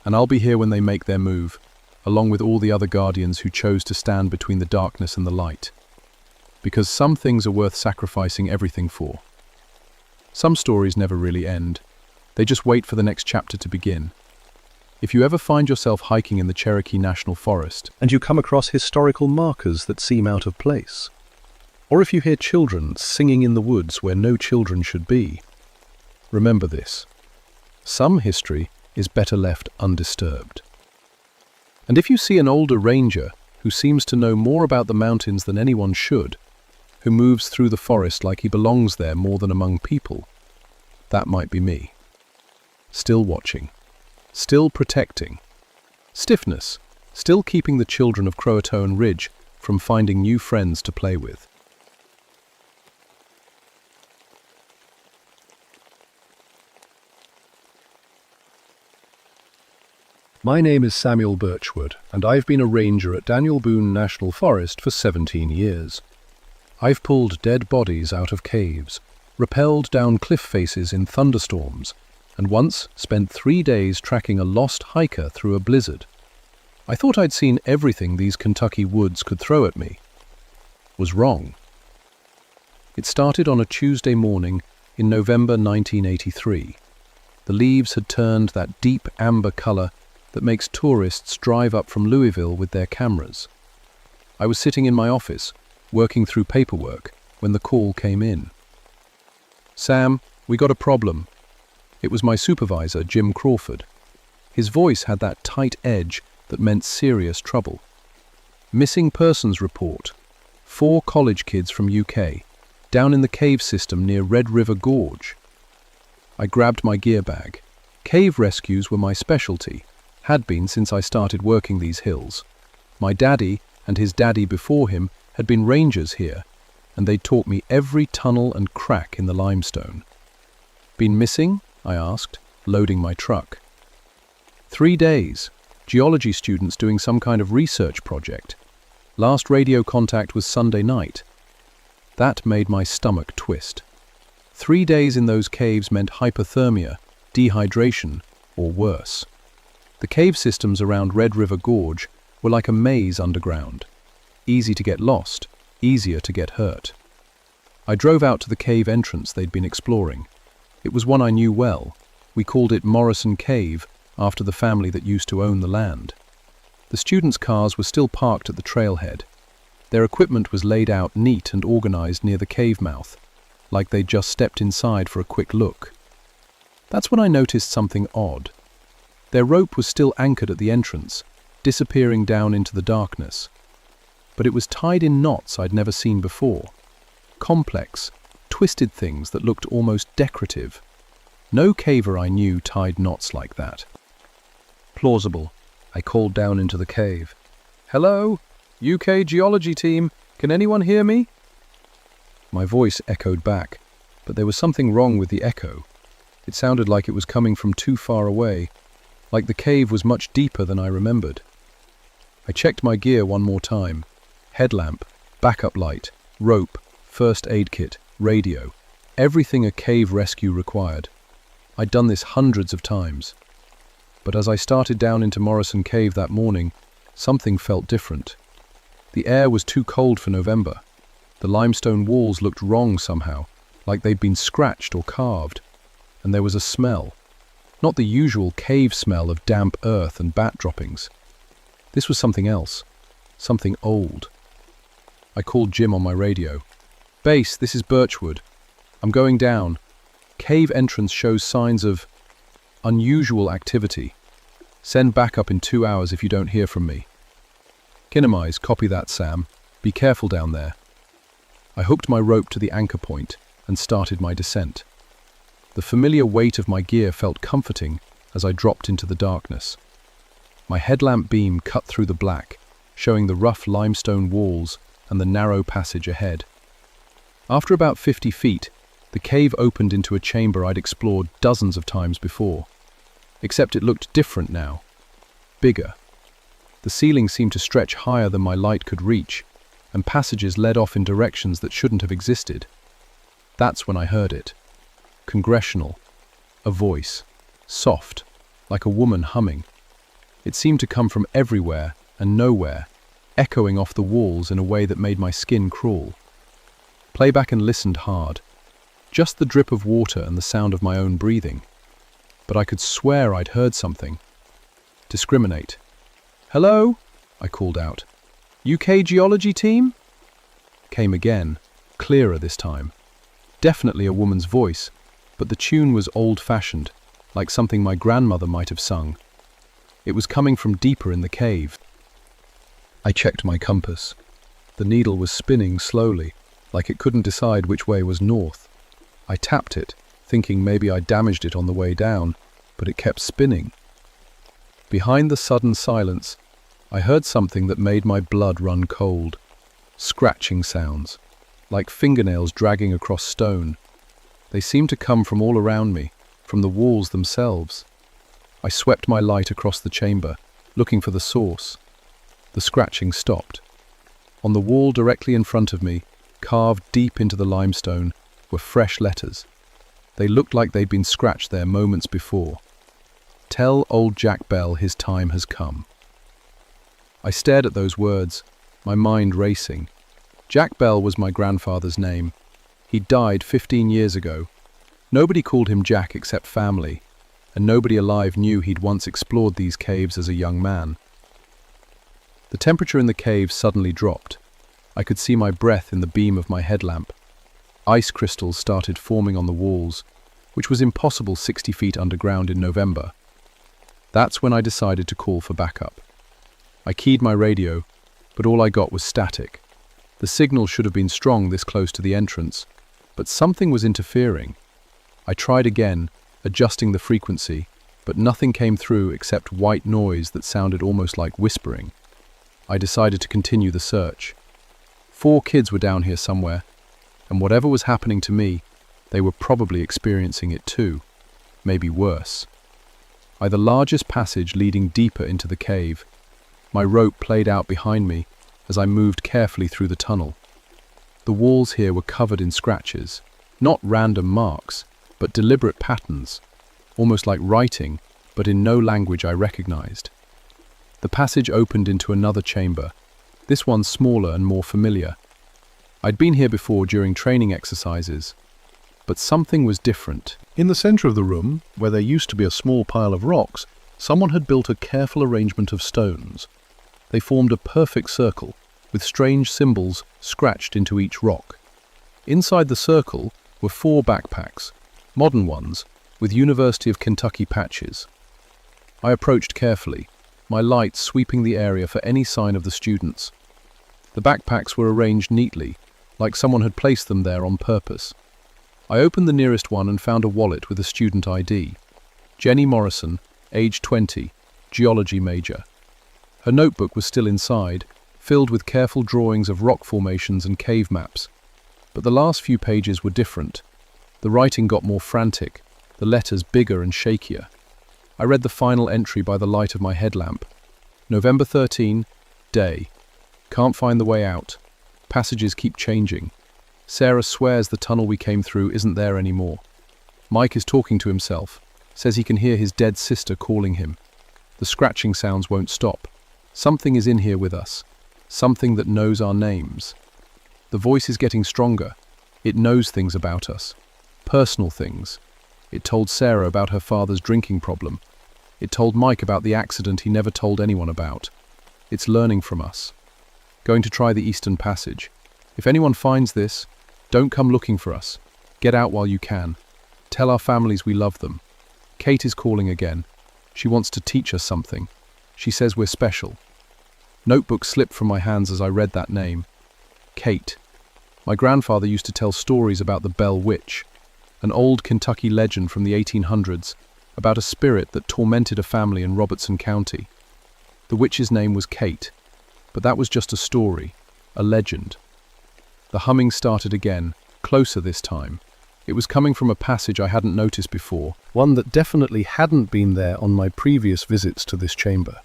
And I'll be here when they make their move, along with all the other guardians who chose to stand between the darkness and the light. Because some things are worth sacrificing everything for. Some stories never really end. They just wait for the next chapter to begin. If you ever find yourself hiking in the Cherokee National Forest, and you come across historical markers that seem out of place, or if you hear children singing in the woods where no children should be, remember this: some history is better left undisturbed. And if you see an older ranger who seems to know more about the mountains than anyone should, who moves through the forest like he belongs there more than among people, that might be me. Still watching, still protecting. Stiffness, still keeping the children of Croatoan Ridge from finding new friends to play with. My name is Samuel Birchwood, and I've been a ranger at Daniel Boone National Forest for 17 years. I've pulled dead bodies out of caves, rappelled down cliff faces in thunderstorms, and once spent 3 days tracking a lost hiker through a blizzard. I thought I'd seen everything these Kentucky woods could throw at me. Was wrong. It started on a Tuesday morning in November 1983. The leaves had turned that deep amber color that makes tourists drive up from Louisville with their cameras. I was sitting in my office, working through paperwork, when the call came in. "Sam, we got a problem." It was my supervisor, Jim Crawford. His voice had that tight edge that meant serious trouble. "Missing persons report. 4 college kids from UK, down in the cave system near Red River Gorge." I grabbed my gear bag. Cave rescues were my specialty, had been since I started working these hills. My daddy and his daddy before him had been rangers here, and they'd taught me every tunnel and crack in the limestone. "Been missing?" I asked, loading my truck. 3 days. geology students doing some kind of research project. Last radio contact was Sunday night. That made my stomach twist. 3 days in those caves meant hypothermia, dehydration, or worse. The cave systems around Red River Gorge were like a maze underground. Easy to get lost, easier to get hurt. I drove out to the cave entrance they'd been exploring. It was one I knew well. We called it Morrison Cave, after the family that used to own the land. The students' cars were still parked at the trailhead. Their equipment was laid out neat and organized near the cave mouth, like they'd just stepped inside for a quick look. That's when I noticed something odd. Their rope was still anchored at the entrance, disappearing down into the darkness. But it was tied in knots I'd never seen before. Complex, twisted things that looked almost decorative. No caver I knew tied knots like that. Plausible. I called down into the cave. "Hello? UK geology team, can anyone hear me?" My voice echoed back, but there was something wrong with the echo. It sounded like it was coming from too far away, like the cave was much deeper than I remembered. I checked my gear one more time. Headlamp, backup light, rope, first aid kit, radio, everything a cave rescue required. I'd done this hundreds of times. But as I started down into Morrison Cave that morning, something felt different. The air was too cold for November. The limestone walls looked wrong somehow, like they'd been scratched or carved. And there was a smell. Not the usual cave smell of damp earth and bat droppings. This was something else. Something old. I called Jim on my radio. "Base, this is Birchwood. I'm going down. Cave entrance shows signs of unusual activity. Send backup in 2 hours if you don't hear from me." "Kinemise, copy that, Sam. Be careful down there." I hooked my rope to the anchor point and started my descent. The familiar weight of my gear felt comforting as I dropped into the darkness. My headlamp beam cut through the black, showing the rough limestone walls and the narrow passage ahead. After about 50 feet, the cave opened into a chamber I'd explored dozens of times before. Except it looked different now. Bigger. The ceiling seemed to stretch higher than my light could reach, and passages led off in directions that shouldn't have existed. That's when I heard it. Congressional. A voice. Soft, like a woman humming. It seemed to come from everywhere and nowhere, echoing off the walls in a way that made my skin crawl. Play back and listened hard. Just the drip of water and the sound of my own breathing. But I could swear I'd heard something. Discriminate. "Hello?" I called out. "UK geology team?" Came again, clearer this time. Definitely a woman's voice, but the tune was old-fashioned, like something my grandmother might have sung. It was coming from deeper in the cave. I checked my compass. The needle was spinning slowly, like it couldn't decide which way was north. I tapped it, thinking maybe I damaged it on the way down, but it kept spinning. Behind the sudden silence, I heard something that made my blood run cold. Scratching sounds, like fingernails dragging across stone. They seemed to come from all around me, from the walls themselves. I swept my light across the chamber, looking for the source. The scratching stopped. On the wall directly in front of me, carved deep into the limestone, were fresh letters. They looked like they'd been scratched there moments before. "Tell old Jack Bell his time has come." I stared at those words, my mind racing. Jack Bell was my grandfather's name. He died 15 years ago. Nobody called him Jack except family, and nobody alive knew he'd once explored these caves as a young man. The temperature in the cave suddenly dropped. I could see my breath in the beam of my headlamp. Ice crystals started forming on the walls, which was impossible 60 feet underground in November. That's when I decided to call for backup. I keyed my radio, but all I got was static. The signal should have been strong this close to the entrance, but something was interfering. I tried again, adjusting the frequency, but nothing came through except white noise that sounded almost like whispering. I decided to continue the search. 4 kids were down here somewhere, and whatever was happening to me, they were probably experiencing it too, maybe worse. the largest passage leading deeper into the cave. My rope played out behind me as I moved carefully through the tunnel. The walls here were covered in scratches, not random marks, but deliberate patterns, almost like writing, but in no language I recognized. The passage opened into another chamber, this one smaller and more familiar. I'd been here before during training exercises, but something was different. In the center of the room, where there used to be a small pile of rocks, someone had built a careful arrangement of stones. They formed a perfect circle, with strange symbols scratched into each rock. Inside the circle were 4 backpacks, modern ones, with University of Kentucky patches. I approached carefully, my light sweeping the area for any sign of the students. The backpacks were arranged neatly, like someone had placed them there on purpose. I opened the nearest one and found a wallet with a student ID. Jenny Morrison, age 20, geology major. Her notebook was still inside, filled with careful drawings of rock formations and cave maps. But the last few pages were different. The writing got more frantic, the letters bigger and shakier. I read the final entry by the light of my headlamp. November 13, day. Can't find the way out. Passages keep changing. Sarah swears the tunnel we came through isn't there anymore. Mike is talking to himself, says he can hear his dead sister calling him. The scratching sounds won't stop. Something is in here with us. Something that knows our names. The voice is getting stronger. It knows things about us. Personal things. It told Sarah about her father's drinking problem. It told Mike about the accident he never told anyone about. It's learning from us. Going to try the Eastern Passage. If anyone finds this, don't come looking for us. Get out while you can. Tell our families we love them. Kate is calling again. She wants to teach us something. She says we're special. Notebook slipped from my hands as I read that name. Kate. My grandfather used to tell stories about the Bell Witch, an old Kentucky legend from the 1800s about a spirit that tormented a family in Robertson County. The witch's name was Kate, but that was just a story, a legend. The humming started again, closer this time. It was coming from a passage I hadn't noticed before, one that definitely hadn't been there on my previous visits to this chamber.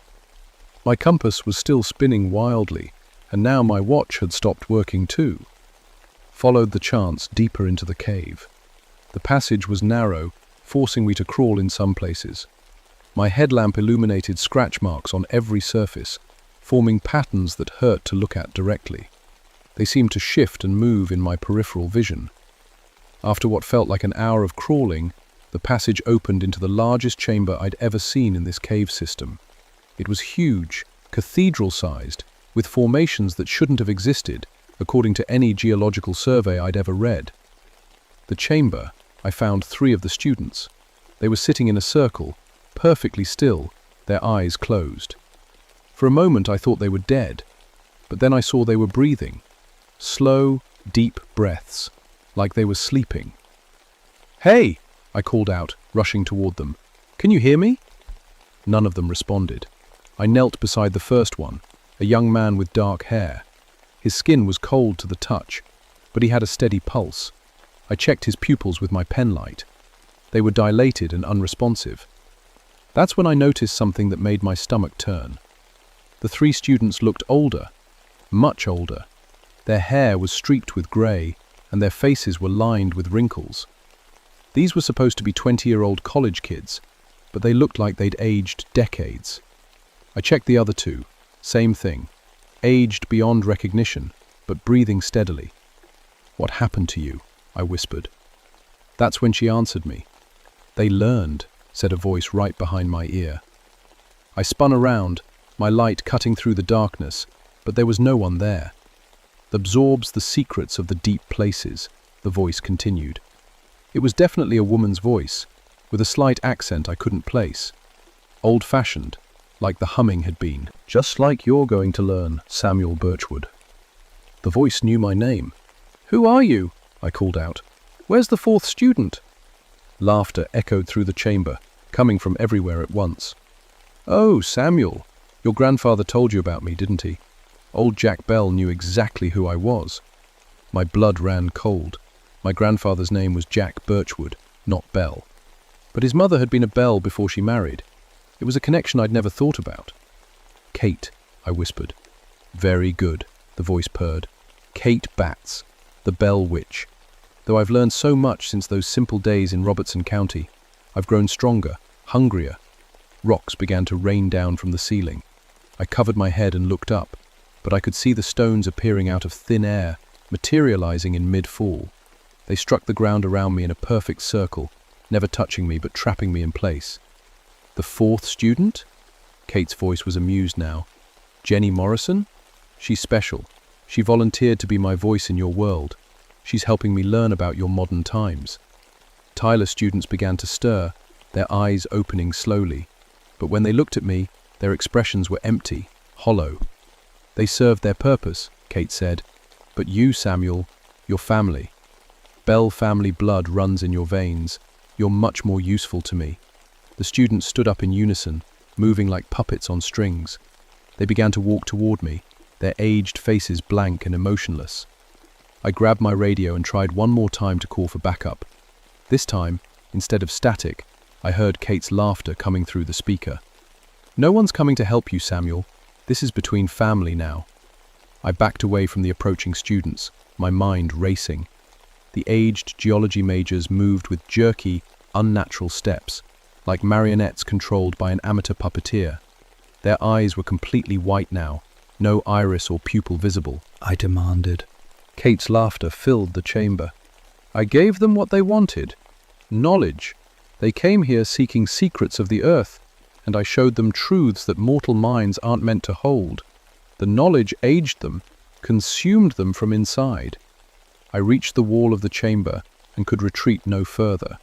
My compass was still spinning wildly, and now my watch had stopped working too. Followed the chants deeper into the cave. The passage was narrow, forcing me to crawl in some places. My headlamp illuminated scratch marks on every surface, forming patterns that hurt to look at directly. They seemed to shift and move in my peripheral vision. After what felt like an hour of crawling, the passage opened into the largest chamber I'd ever seen in this cave system. It was huge, cathedral-sized, with formations that shouldn't have existed, according to any geological survey I'd ever read. The chamber, I found 3 of the students. They were sitting in a circle, perfectly still, their eyes closed. For a moment I thought they were dead, but then I saw they were breathing. Slow, deep breaths, like they were sleeping. "Hey!" I called out, rushing toward them. "Can you hear me?" None of them responded. I knelt beside the first one, a young man with dark hair. His skin was cold to the touch, but he had a steady pulse. I checked his pupils with my penlight. They were dilated and unresponsive. That's when I noticed something that made my stomach turn. The 3 students looked older, much older. Their hair was streaked with grey, and their faces were lined with wrinkles. These were supposed to be 20-year-old college kids, but they looked like they'd aged decades. I checked the other 2. Same thing. Aged beyond recognition, but breathing steadily. "What happened to you?" I whispered. That's when she answered me. "They learned," said a voice right behind my ear. I spun around, my light cutting through the darkness, but there was no one there. "Absorbs the secrets of the deep places," the voice continued. It was definitely a woman's voice, with a slight accent I couldn't place. Old-fashioned, like the humming had been. "Just like you're going to learn, Samuel Birchwood." The voice knew my name. "Who are you?" I called out. "Where's the 4th student?" Laughter echoed through the chamber, coming from everywhere at once. "Oh, Samuel, your grandfather told you about me, didn't he? Old Jack Bell knew exactly who I was." My blood ran cold. My grandfather's name was Jack Birchwood, not Bell. But his mother had been a Bell before she married. It was a connection I'd never thought about. "Kate," I whispered. "Very good," the voice purred. "Kate Batts, the Bell Witch. Though I've learned so much since those simple days in Robertson County, I've grown stronger, hungrier." Rocks began to rain down from the ceiling. I covered my head and looked up, but I could see the stones appearing out of thin air, materializing in mid-fall. They struck the ground around me in a perfect circle, never touching me but trapping me in place. "The fourth student?" Kate's voice was amused now. "Jenny Morrison? She's special. She volunteered to be my voice in your world. She's helping me learn about your modern times." Tyler students began to stir, their eyes opening slowly. But when they looked at me, their expressions were empty, hollow. "They served their purpose," Kate said. "But you, Samuel, your family. Bell family blood runs in your veins. You're much more useful to me." The students stood up in unison, moving like puppets on strings. They began to walk toward me, their aged faces blank and emotionless. I grabbed my radio and tried one more time to call for backup. This time, instead of static, I heard Kate's laughter coming through the speaker. "No one's coming to help you, Samuel. This is between family now." I backed away from the approaching students, my mind racing. The aged geology majors moved with jerky, unnatural steps, like marionettes controlled by an amateur puppeteer. Their eyes were completely white now, no iris or pupil visible. I demanded. Kate's laughter filled the chamber. "I gave them what they wanted. Knowledge. They came here seeking secrets of the earth, and I showed them truths that mortal minds aren't meant to hold. The knowledge aged them, consumed them from inside." I reached the wall of the chamber and could retreat no further.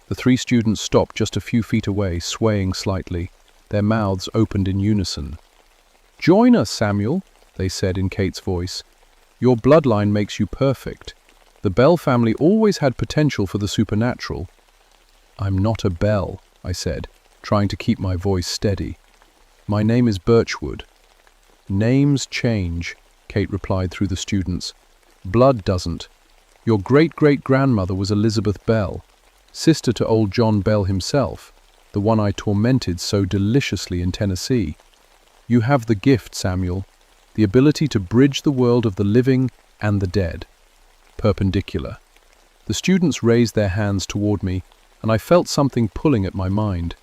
The three students stopped just a few feet away, swaying slightly, their mouths opened in unison. "Join us, Samuel," they said in Kate's voice. "Your bloodline makes you perfect. The Bell family always had potential for the supernatural." "I'm not a Bell," I said, trying to keep my voice steady. "My name is Birchwood." "Names change," Kate replied through the students. "Blood doesn't. Your great-great-grandmother was Elizabeth Bell, sister to old John Bell himself, the one I tormented so deliciously in Tennessee. You have the gift, Samuel, the ability to bridge the world of the living and the dead." Perpendicular. The students raised their hands toward me, and I felt something pulling at my mind.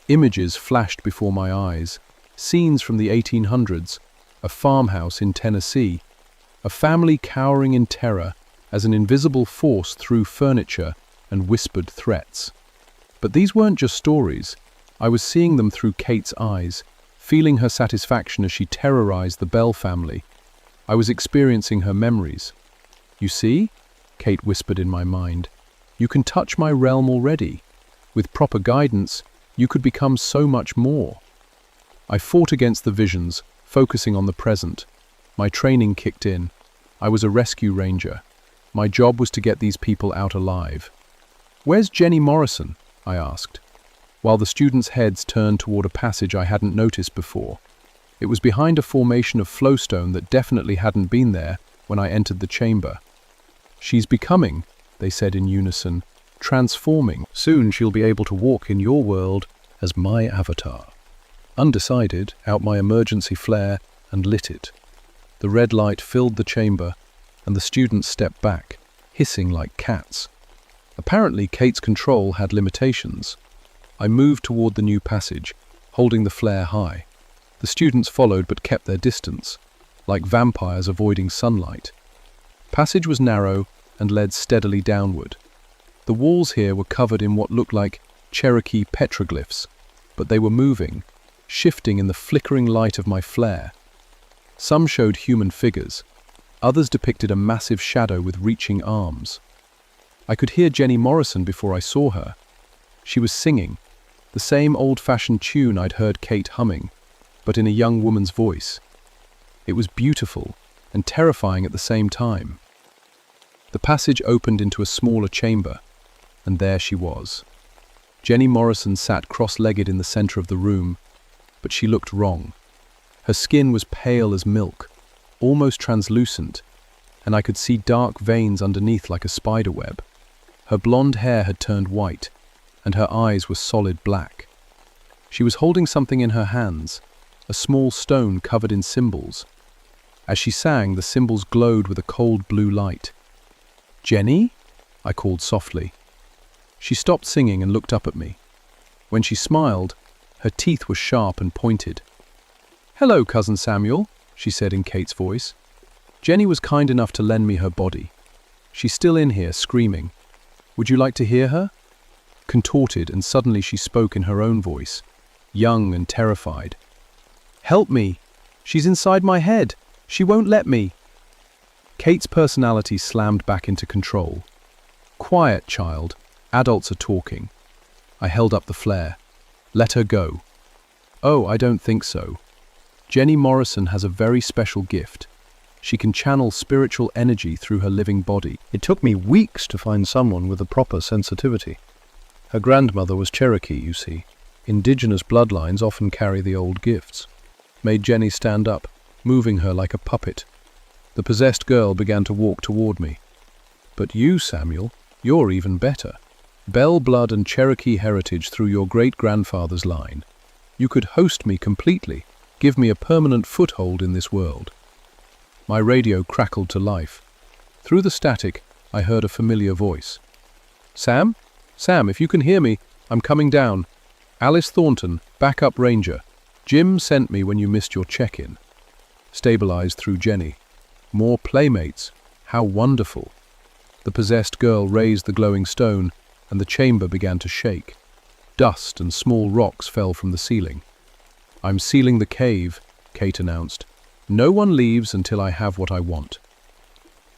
Images flashed before my eyes, scenes from the 1800s, a farmhouse in Tennessee, a family cowering in terror as an invisible force threw furniture and whispered threats. But these weren't just stories. I was seeing them through Kate's eyes, feeling her satisfaction as she terrorized the Bell family. I was experiencing her memories. "You see?" Kate whispered in my mind. "You can touch my realm already. With proper guidance, you could become so much more." I fought against the visions, focusing on the present. My training kicked in. I was a rescue ranger. My job was to get these people out alive. "Where's Jenny Morrison?" I asked, while the students' heads turned toward a passage I hadn't noticed before. It was behind a formation of flowstone that definitely hadn't been there when I entered the chamber. "She's becoming," they said in unison, "transforming. Soon she'll be able to walk in your world as my avatar." Undecided, out my emergency flare and lit it. The red light filled the chamber, and the students stepped back, hissing like cats. Apparently, Kate's control had limitations. I moved toward the new passage, holding the flare high. The students followed but kept their distance, like vampires avoiding sunlight. Passage was narrow and led steadily downward. The walls here were covered in what looked like Cherokee petroglyphs, but they were moving, shifting in the flickering light of my flare. Some showed human figures. Others depicted a massive shadow with reaching arms. I could hear Jenny Morrison before I saw her. She was singing, the same old-fashioned tune I'd heard Kate humming, but in a young woman's voice. It was beautiful and terrifying at the same time. The passage opened into a smaller chamber, and there she was. Jenny Morrison sat cross-legged in the center of the room, but she looked wrong. Her skin was pale as milk, almost translucent, and I could see dark veins underneath like a spider web. Her blonde hair had turned white, and her eyes were solid black. She was holding something in her hands, a small stone covered in symbols. As she sang, the symbols glowed with a cold blue light. "Jenny?" I called softly. She stopped singing and looked up at me. When she smiled, her teeth were sharp and pointed. "Hello, Cousin Samuel," she said in Kate's voice. Jenny was kind enough to lend me her body. She's still in here, screaming. Would you like to hear her? Contorted, and suddenly she spoke in her own voice, young and terrified. "Help me! She's inside my head! She won't let me!" Kate's personality slammed back into control. "Quiet, child. Adults are talking." I held up the flare. "Let her go." "Oh, I don't think so. Jenny Morrison has a very special gift. She can channel spiritual energy through her living body." It took me weeks to find someone with a proper sensitivity. Her grandmother was Cherokee, you see. Indigenous bloodlines often carry the old gifts. Made Jenny stand up, moving her like a puppet. The possessed girl began to walk toward me. "But you, Samuel, you're even better. Bell blood and Cherokee heritage through your great-grandfather's line. You could host me completely, give me a permanent foothold in this world." My radio crackled to life. Through the static, I heard a familiar voice. "Sam? Sam, if you can hear me, I'm coming down. Alice Thornton, backup ranger. Jim sent me when you missed your check-in." Stabilized through Jenny. More playmates. How wonderful. The possessed girl raised the glowing stone, and the chamber began to shake. Dust and small rocks fell from the ceiling. "I'm sealing the cave," Kate announced. "No one leaves until I have what I want."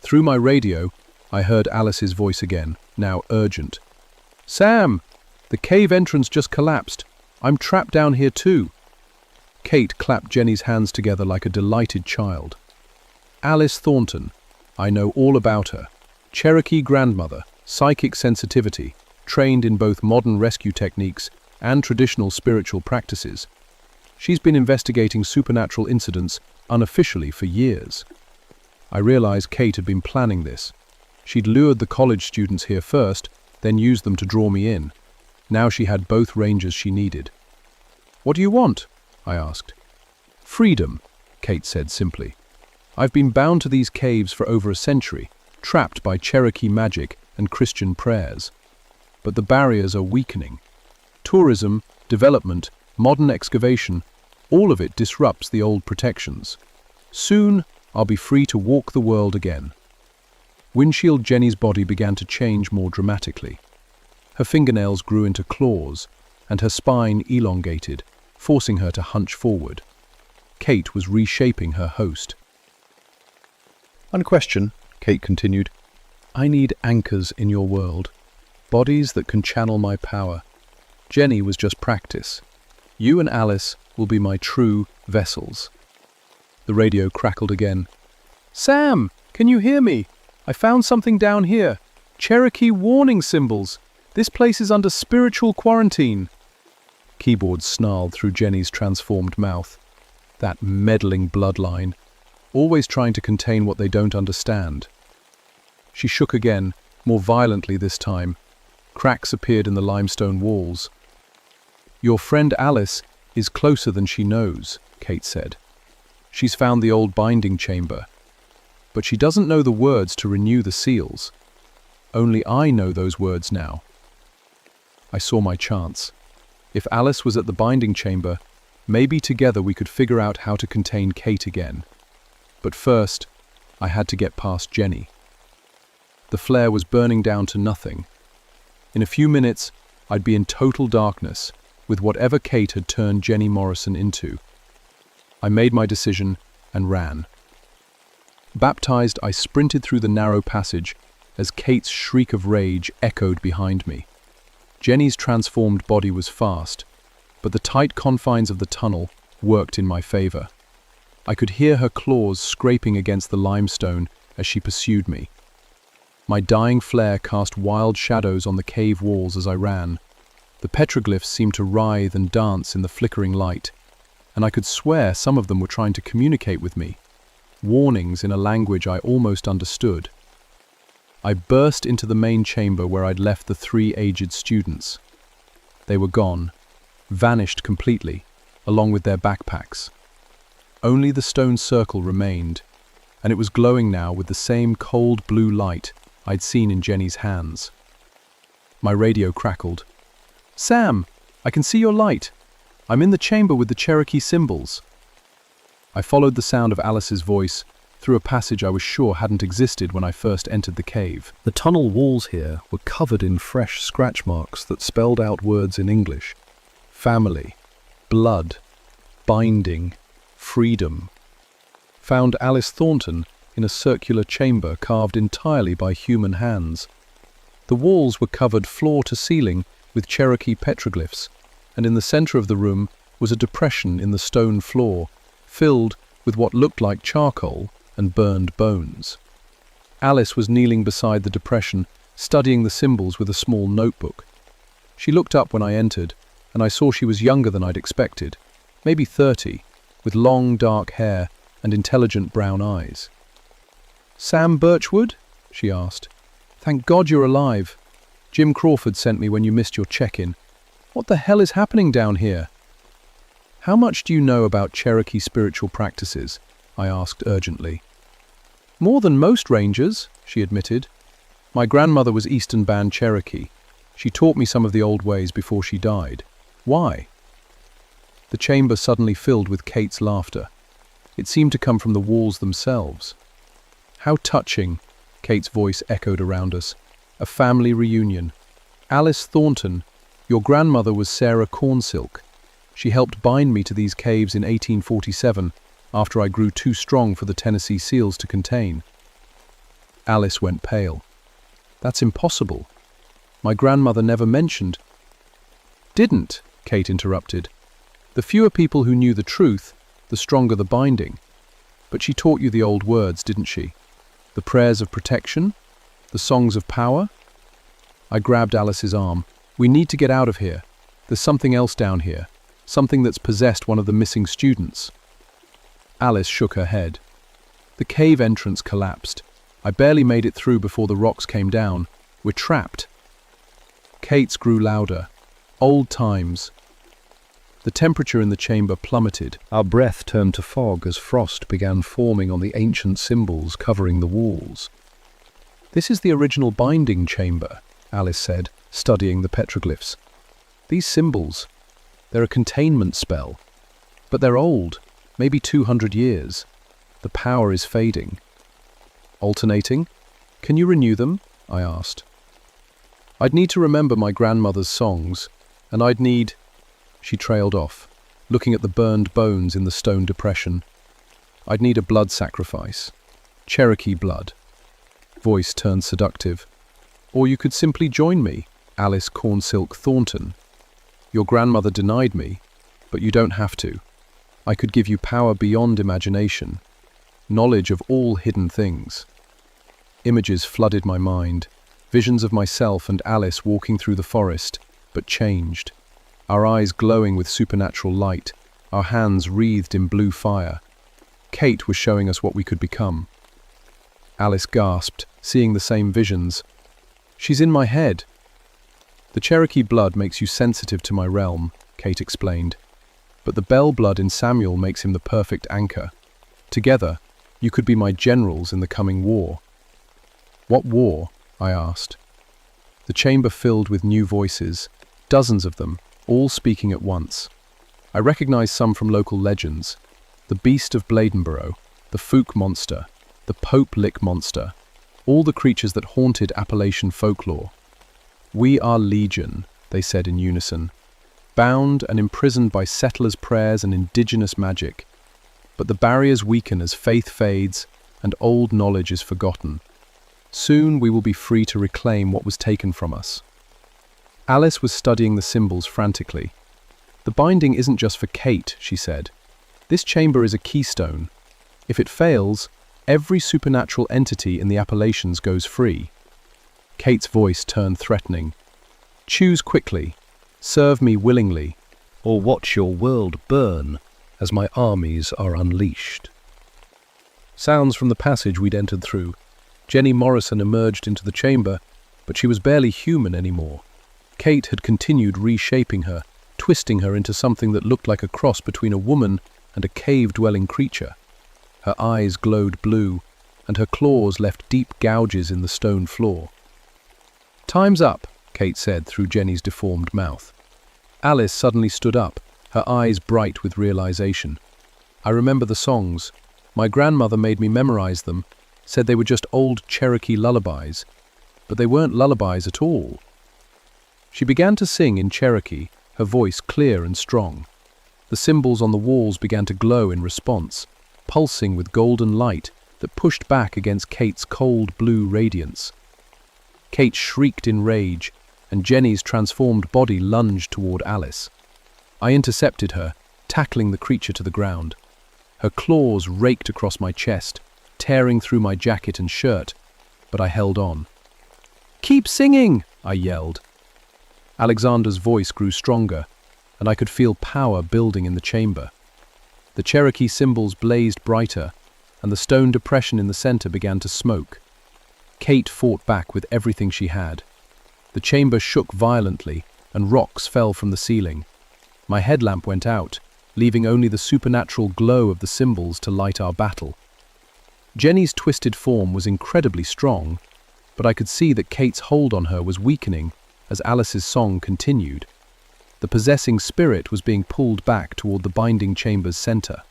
Through my radio, I heard Alice's voice again, now urgent. "Sam, the cave entrance just collapsed. I'm trapped down here too." Kate clapped Jenny's hands together like a delighted child. "Alice Thornton. I know all about her. Cherokee grandmother, psychic sensitivity, trained in both modern rescue techniques and traditional spiritual practices. She's been investigating supernatural incidents unofficially for years." I realized Kate had been planning this. She'd lured the college students here first, then used them to draw me in. Now she had both rangers she needed. "What do you want?" I asked. "Freedom," Kate said simply. "I've been bound to these caves for over a century, trapped by Cherokee magic and Christian prayers. But the barriers are weakening. Tourism, development, modern excavation, all of it disrupts the old protections. Soon, I'll be free to walk the world again." Windshield Jenny's body began to change more dramatically. Her fingernails grew into claws, and her spine elongated, forcing her to hunch forward. Kate was reshaping her host. "Unquestioned," Kate continued, "I need anchors in your world, bodies that can channel my power. Jenny was just practice. You and Alice will be my true vessels." The radio crackled again. "Sam, can you hear me? I found something down here. Cherokee warning symbols. This place is under spiritual quarantine." Keyboards snarled through Jenny's transformed mouth. That meddling bloodline, always trying to contain what they don't understand. She shook again, more violently this time. Cracks appeared in the limestone walls. "Your friend Alice is closer than she knows," Kate said. "She's found the old binding chamber. But she doesn't know the words to renew the seals. Only I know those words now." I saw my chance. If Alice was at the binding chamber, maybe together we could figure out how to contain Kate again. But first, I had to get past Jenny. The flare was burning down to nothing. In a few minutes, I'd be in total darkness, with whatever Kate had turned Jenny Morrison into. I made my decision and ran. Baptized, I sprinted through the narrow passage as Kate's shriek of rage echoed behind me. Jenny's transformed body was fast, but the tight confines of the tunnel worked in my favor. I could hear her claws scraping against the limestone as she pursued me. My dying flare cast wild shadows on the cave walls as I ran. The petroglyphs seemed to writhe and dance in the flickering light, and I could swear some of them were trying to communicate with me, warnings in a language I almost understood. I burst into the main chamber where I'd left the 3 aged students. They were gone. vanished completely, along with their backpacks. Only the stone circle remained, and it was glowing now with the same cold blue light I'd seen in Jenny's hands. My radio crackled. "Sam, I can see your light. I'm in the chamber with the Cherokee symbols." I followed the sound of Alice's voice through a passage I was sure hadn't existed when I first entered the cave. The tunnel walls here were covered in fresh scratch marks that spelled out words in English. Family, blood, binding, freedom. Found Alice Thornton in a circular chamber carved entirely by human hands. The walls were covered floor to ceiling with Cherokee petroglyphs, and in the center of the room was a depression in the stone floor, filled with what looked like charcoal and burned bones. Alice was kneeling beside the depression, studying the symbols with a small notebook. She looked up when I entered, and I saw she was younger than I'd expected, maybe 30, with long dark hair and intelligent brown eyes. "Sam Birchwood?" she asked. "Thank God you're alive. Jim Crawford sent me when you missed your check-in. What the hell is happening down here?" "How much do you know about Cherokee spiritual practices?" I asked urgently. "More than most rangers," she admitted. "My grandmother was Eastern Band Cherokee. She taught me some of the old ways before she died. Why?" The chamber suddenly filled with Kate's laughter. It seemed to come from the walls themselves. "How touching," Kate's voice echoed around us. "A family reunion. Alice Thornton, your grandmother was Sarah Cornsilk. She helped bind me to these caves in 1847 after I grew too strong for the Tennessee seals to contain." Alice went pale. "That's impossible. My grandmother never mentioned—" "Didn't," Kate interrupted. "The fewer people who knew the truth, the stronger the binding. But she taught you the old words, didn't she? The prayers of protection? The songs of power?" I grabbed Alice's arm. "We need to get out of here. There's something else down here. Something that's possessed one of the missing students." Alice shook her head. "The cave entrance collapsed. I barely made it through before the rocks came down. We're trapped." Kate's grew louder. "Old times." The temperature in the chamber plummeted. Our breath turned to fog as frost began forming on the ancient symbols covering the walls. "This is the original binding chamber," Alice said, studying the petroglyphs. "These symbols, they're a containment spell. But they're old, maybe 200 years. The power is fading." "Alternating? Can you renew them?" I asked. "I'd need to remember my grandmother's songs, and I'd need—" She trailed off, looking at the burned bones in the stone depression. "I'd need a blood sacrifice. Cherokee blood." Voice turned seductive. "Or you could simply join me, Alice Cornsilk Thornton. Your grandmother denied me, but you don't have to. I could give you power beyond imagination, knowledge of all hidden things." Images flooded my mind, visions of myself and Alice walking through the forest, but changed. Our eyes glowing with supernatural light, our hands wreathed in blue fire. Kate was showing us what we could become. Alice gasped, seeing the same visions. "She's in my head." "The Cherokee blood makes you sensitive to my realm," Kate explained. "But the Bell blood in Samuel makes him the perfect anchor. Together, you could be my generals in the coming war." "What war?" I asked. The chamber filled with new voices, dozens of them, all speaking at once. I recognized some from local legends. The Beast of Bladenborough, the Fook Monster, the Pope Lick Monster, all the creatures that haunted Appalachian folklore. "We are legion," they said in unison, "bound and imprisoned by settlers' prayers and indigenous magic. But the barriers weaken as faith fades and old knowledge is forgotten. Soon we will be free to reclaim what was taken from us." Alice was studying the symbols frantically. "The binding isn't just for Kate," she said. "This chamber is a keystone. If it fails, every supernatural entity in the Appalachians goes free." Kate's voice turned threatening. "Choose quickly. Serve me willingly. Or watch your world burn as my armies are unleashed." Sounds from the passage we'd entered through. Jenny Morrison emerged into the chamber, but she was barely human anymore. Kate had continued reshaping her, twisting her into something that looked like a cross between a woman and a cave-dwelling creature. Her eyes glowed blue, and her claws left deep gouges in the stone floor. "Time's up," Kate said through Jenny's deformed mouth. Alice suddenly stood up, her eyes bright with realization. "I remember the songs. My grandmother made me memorize them, said they were just old Cherokee lullabies. But they weren't lullabies at all." She began to sing in Cherokee, her voice clear and strong. The symbols on the walls began to glow in response, pulsing with golden light that pushed back against Kate's cold blue radiance. Kate shrieked in rage, and Jenny's transformed body lunged toward Alice. I intercepted her, tackling the creature to the ground. Her claws raked across my chest, tearing through my jacket and shirt, but I held on. "Keep singing!" I yelled. Alexander's voice grew stronger, and I could feel power building in the chamber. The Cherokee symbols blazed brighter, and the stone depression in the center began to smoke. Kate fought back with everything she had. The chamber shook violently, and rocks fell from the ceiling. My headlamp went out, leaving only the supernatural glow of the symbols to light our battle. Jenny's twisted form was incredibly strong, but I could see that Kate's hold on her was weakening as Alice's song continued. The possessing spirit was being pulled back toward the binding chamber's center.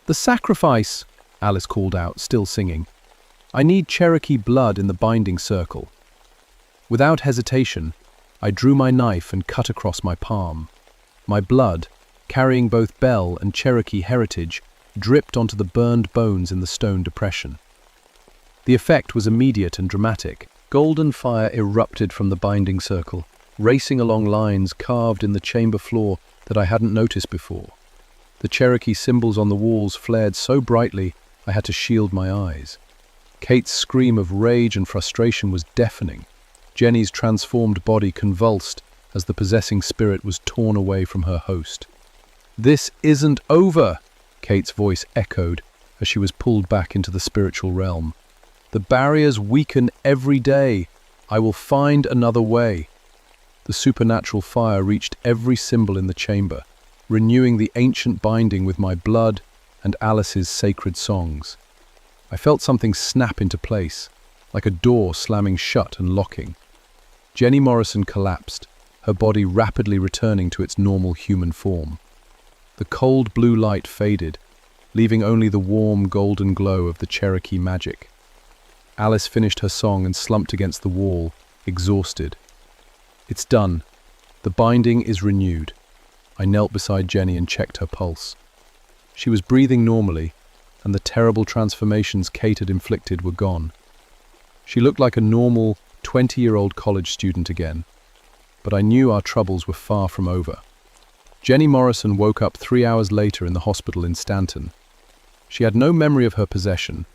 "The sacrifice!" Alice called out, still singing. "I need Cherokee blood in the binding circle." Without hesitation, I drew my knife and cut across my palm. My blood, carrying both Bell and Cherokee heritage, dripped onto the burned bones in the stone depression. The effect was immediate and dramatic. Golden fire erupted from the binding circle, racing along lines carved in the chamber floor that I hadn't noticed before. The Cherokee symbols on the walls flared so brightly I had to shield my eyes. Kate's scream of rage and frustration was deafening. Jenny's transformed body convulsed as the possessing spirit was torn away from her host. "This isn't over," Kate's voice echoed as she was pulled back into the spiritual realm. "The barriers weaken every day. I will find another way." The supernatural fire reached every symbol in the chamber, renewing the ancient binding with my blood and Alice's sacred songs. I felt something snap into place, like a door slamming shut and locking. Jenny Morrison collapsed, her body rapidly returning to its normal human form. The cold blue light faded, leaving only the warm golden glow of the Cherokee magic. Alice finished her song and slumped against the wall, exhausted. "It's done. The binding is renewed." I knelt beside Jenny and checked her pulse. She was breathing normally, and the terrible transformations Kate had inflicted were gone. She looked like a normal, 20-year-old college student again, but I knew our troubles were far from over. Jenny Morrison woke up 3 hours later in the hospital in Stanton. She had no memory of her possession,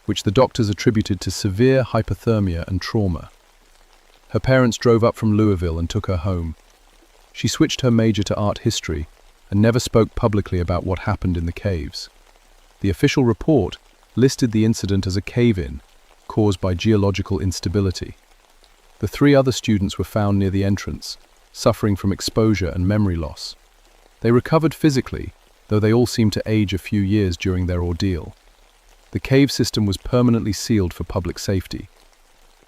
which the doctors attributed to severe hypothermia and trauma. Her parents drove up from Louisville and took her home. She switched her major to art history and never spoke publicly about what happened in the caves. The official report listed the incident as a cave-in caused by geological instability. The 3 other students were found near the entrance, suffering from exposure and memory loss. They recovered physically, though they all seemed to age a few years during their ordeal. The cave system was permanently sealed for public safety.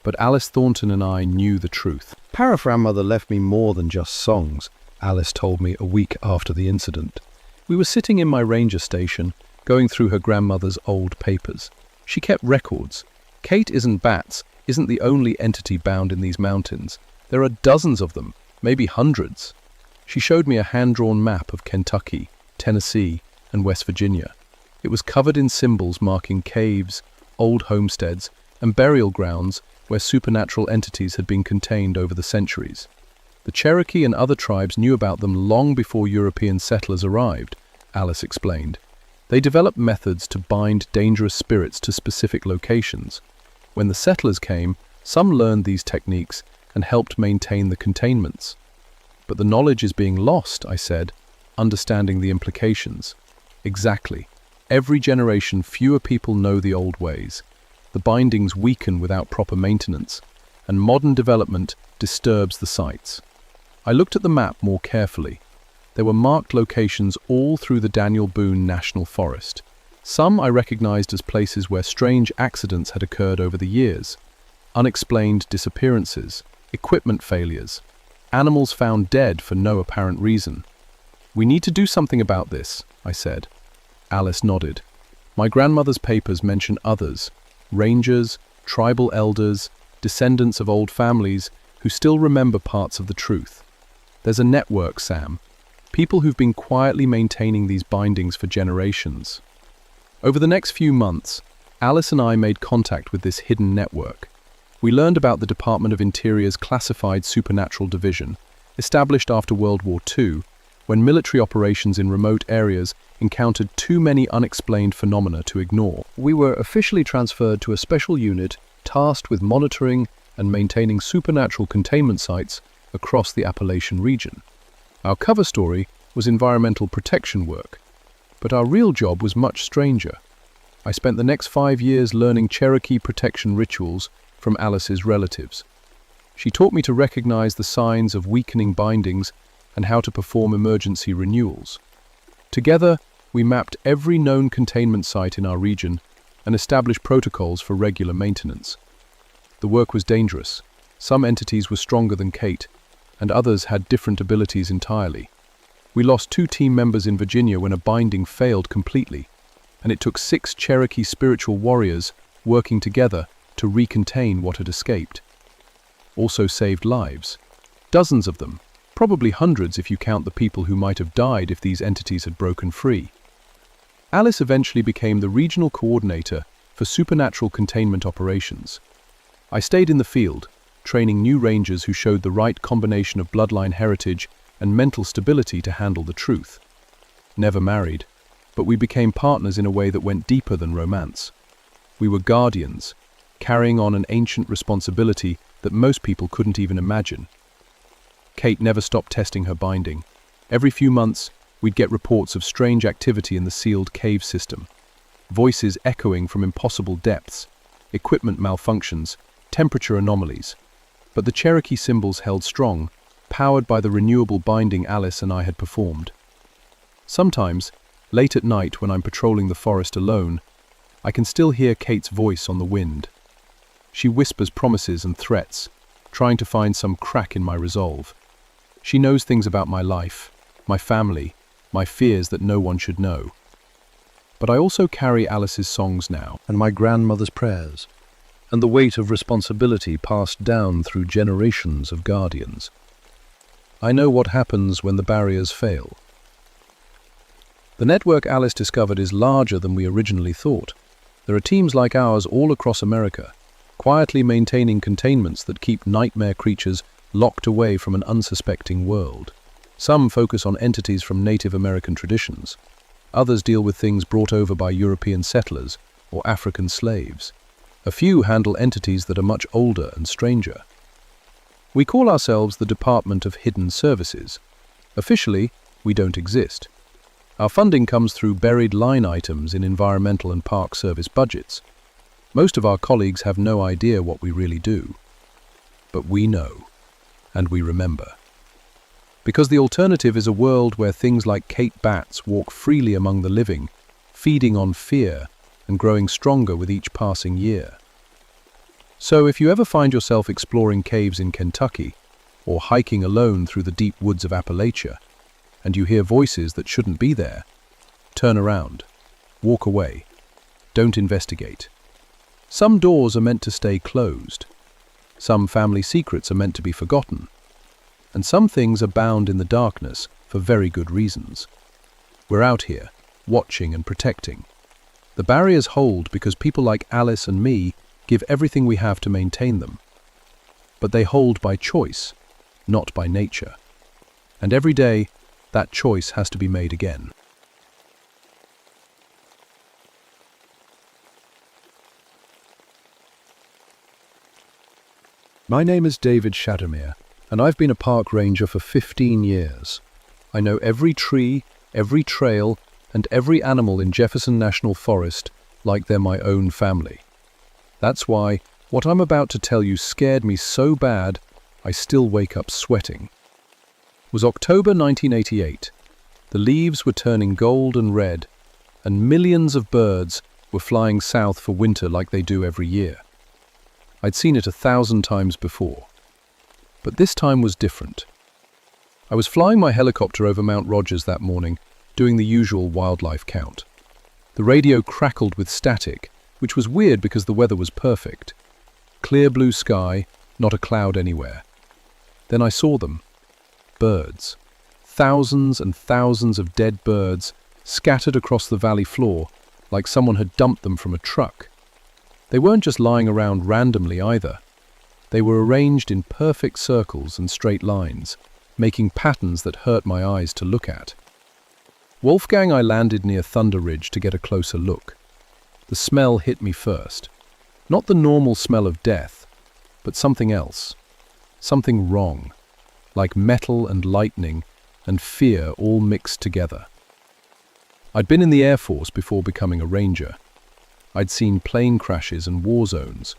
But Alice Thornton and I knew the truth. Grandmother left me more than just songs, Alice told me a week after the incident. We were sitting in my ranger station, going through her grandmother's old papers. She kept records. Kate isn't the only entity bound in these mountains. There are dozens of them, maybe hundreds. She showed me a hand-drawn map of Kentucky, Tennessee, and West Virginia. It was covered in symbols marking caves, old homesteads, and burial grounds where supernatural entities had been contained over the centuries. The Cherokee and other tribes knew about them long before European settlers arrived, Alice explained. They developed methods to bind dangerous spirits to specific locations. When the settlers came, some learned these techniques and helped maintain the containments. But the knowledge is being lost, I said, understanding the implications. Exactly. Every generation, fewer people know the old ways. The bindings weaken without proper maintenance, and modern development disturbs the sites. I looked at the map more carefully. There were marked locations all through the Daniel Boone National Forest. Some I recognized as places where strange accidents had occurred over the years. Unexplained disappearances, equipment failures, animals found dead for no apparent reason. "We need to do something about this," I said. Alice nodded. "My grandmother's papers mention others, rangers, tribal elders, descendants of old families who still remember parts of the truth. There's a network, Sam. People who've been quietly maintaining these bindings for generations." Over the next few months, Alice and I made contact with this hidden network. We learned about the Department of Interior's classified supernatural division, established after World War II, when military operations in remote areas encountered too many unexplained phenomena to ignore. We were officially transferred to a special unit tasked with monitoring and maintaining supernatural containment sites across the Appalachian region. Our cover story was environmental protection work, but our real job was much stranger. I spent the next 5 years learning Cherokee protection rituals from Alice's relatives. She taught me to recognize the signs of weakening bindings and how to perform emergency renewals. Together, we mapped every known containment site in our region and established protocols for regular maintenance. The work was dangerous. Some entities were stronger than Kate, and others had different abilities entirely. We lost 2 team members in Virginia when a binding failed completely, and it took 6 Cherokee spiritual warriors working together to recontain what had escaped. Also saved lives. Dozens of them, probably hundreds if you count the people who might have died if these entities had broken free. Alice eventually became the regional coordinator for supernatural containment operations. I stayed in the field, training new rangers who showed the right combination of bloodline heritage and mental stability to handle the truth. Never married, but we became partners in a way that went deeper than romance. We were guardians, carrying on an ancient responsibility that most people couldn't even imagine. Kate never stopped testing her binding. Every few months, we'd get reports of strange activity in the sealed cave system. Voices echoing from impossible depths, equipment malfunctions, temperature anomalies. But the Cherokee symbols held strong, powered by the renewable binding Alice and I had performed. Sometimes, late at night when I'm patrolling the forest alone, I can still hear Kate's voice on the wind. She whispers promises and threats, trying to find some crack in my resolve. She knows things about my life, my family, my fears that no one should know. But I also carry Alice's songs now, and my grandmother's prayers, and the weight of responsibility passed down through generations of guardians. I know what happens when the barriers fail. The network Alice discovered is larger than we originally thought. There are teams like ours all across America, quietly maintaining containments that keep nightmare creatures locked away from an unsuspecting world. Some focus on entities from Native American traditions. Others deal with things brought over by European settlers or African slaves. A few handle entities that are much older and stranger. We call ourselves the Department of Hidden Services. Officially, we don't exist. Our funding comes through buried line items in environmental and park service budgets. Most of our colleagues have no idea what we really do. But we know, and we remember. Because the alternative is a world where things like Kate bats walk freely among the living, feeding on fear and growing stronger with each passing year. So if you ever find yourself exploring caves in Kentucky or hiking alone through the deep woods of Appalachia, and you hear voices that shouldn't be there, turn around, walk away, don't investigate. Some doors are meant to stay closed. Some family secrets are meant to be forgotten. And some things are bound in the darkness for very good reasons. We're out here, watching and protecting. The barriers hold because people like Alice and me give everything we have to maintain them. But they hold by choice, not by nature. And every day, that choice has to be made again. My name is David Shadowmere, and I've been a park ranger for 15 years. I know every tree, every trail, and every animal in Jefferson National Forest like they're my own family. That's why what I'm about to tell you scared me so bad, I still wake up sweating. It was October 1988, The leaves were turning gold and red, and millions of birds were flying south for winter like they do every year. I'd seen it 1,000 times before. But this time was different. I was flying my helicopter over Mount Rogers that morning, doing the usual wildlife count. The radio crackled with static, which was weird because the weather was perfect. Clear blue sky, not a cloud anywhere. Then I saw them. Birds. Thousands and thousands of dead birds scattered across the valley floor like someone had dumped them from a truck. They weren't just lying around randomly either. They were arranged in perfect circles and straight lines, making patterns that hurt my eyes to look at. Wolfgang, I landed near Thunder Ridge to get a closer look. The smell hit me first. Not the normal smell of death, but something else. Something wrong, like metal and lightning and fear all mixed together. I'd been in the Air Force before becoming a ranger. I'd seen plane crashes and war zones.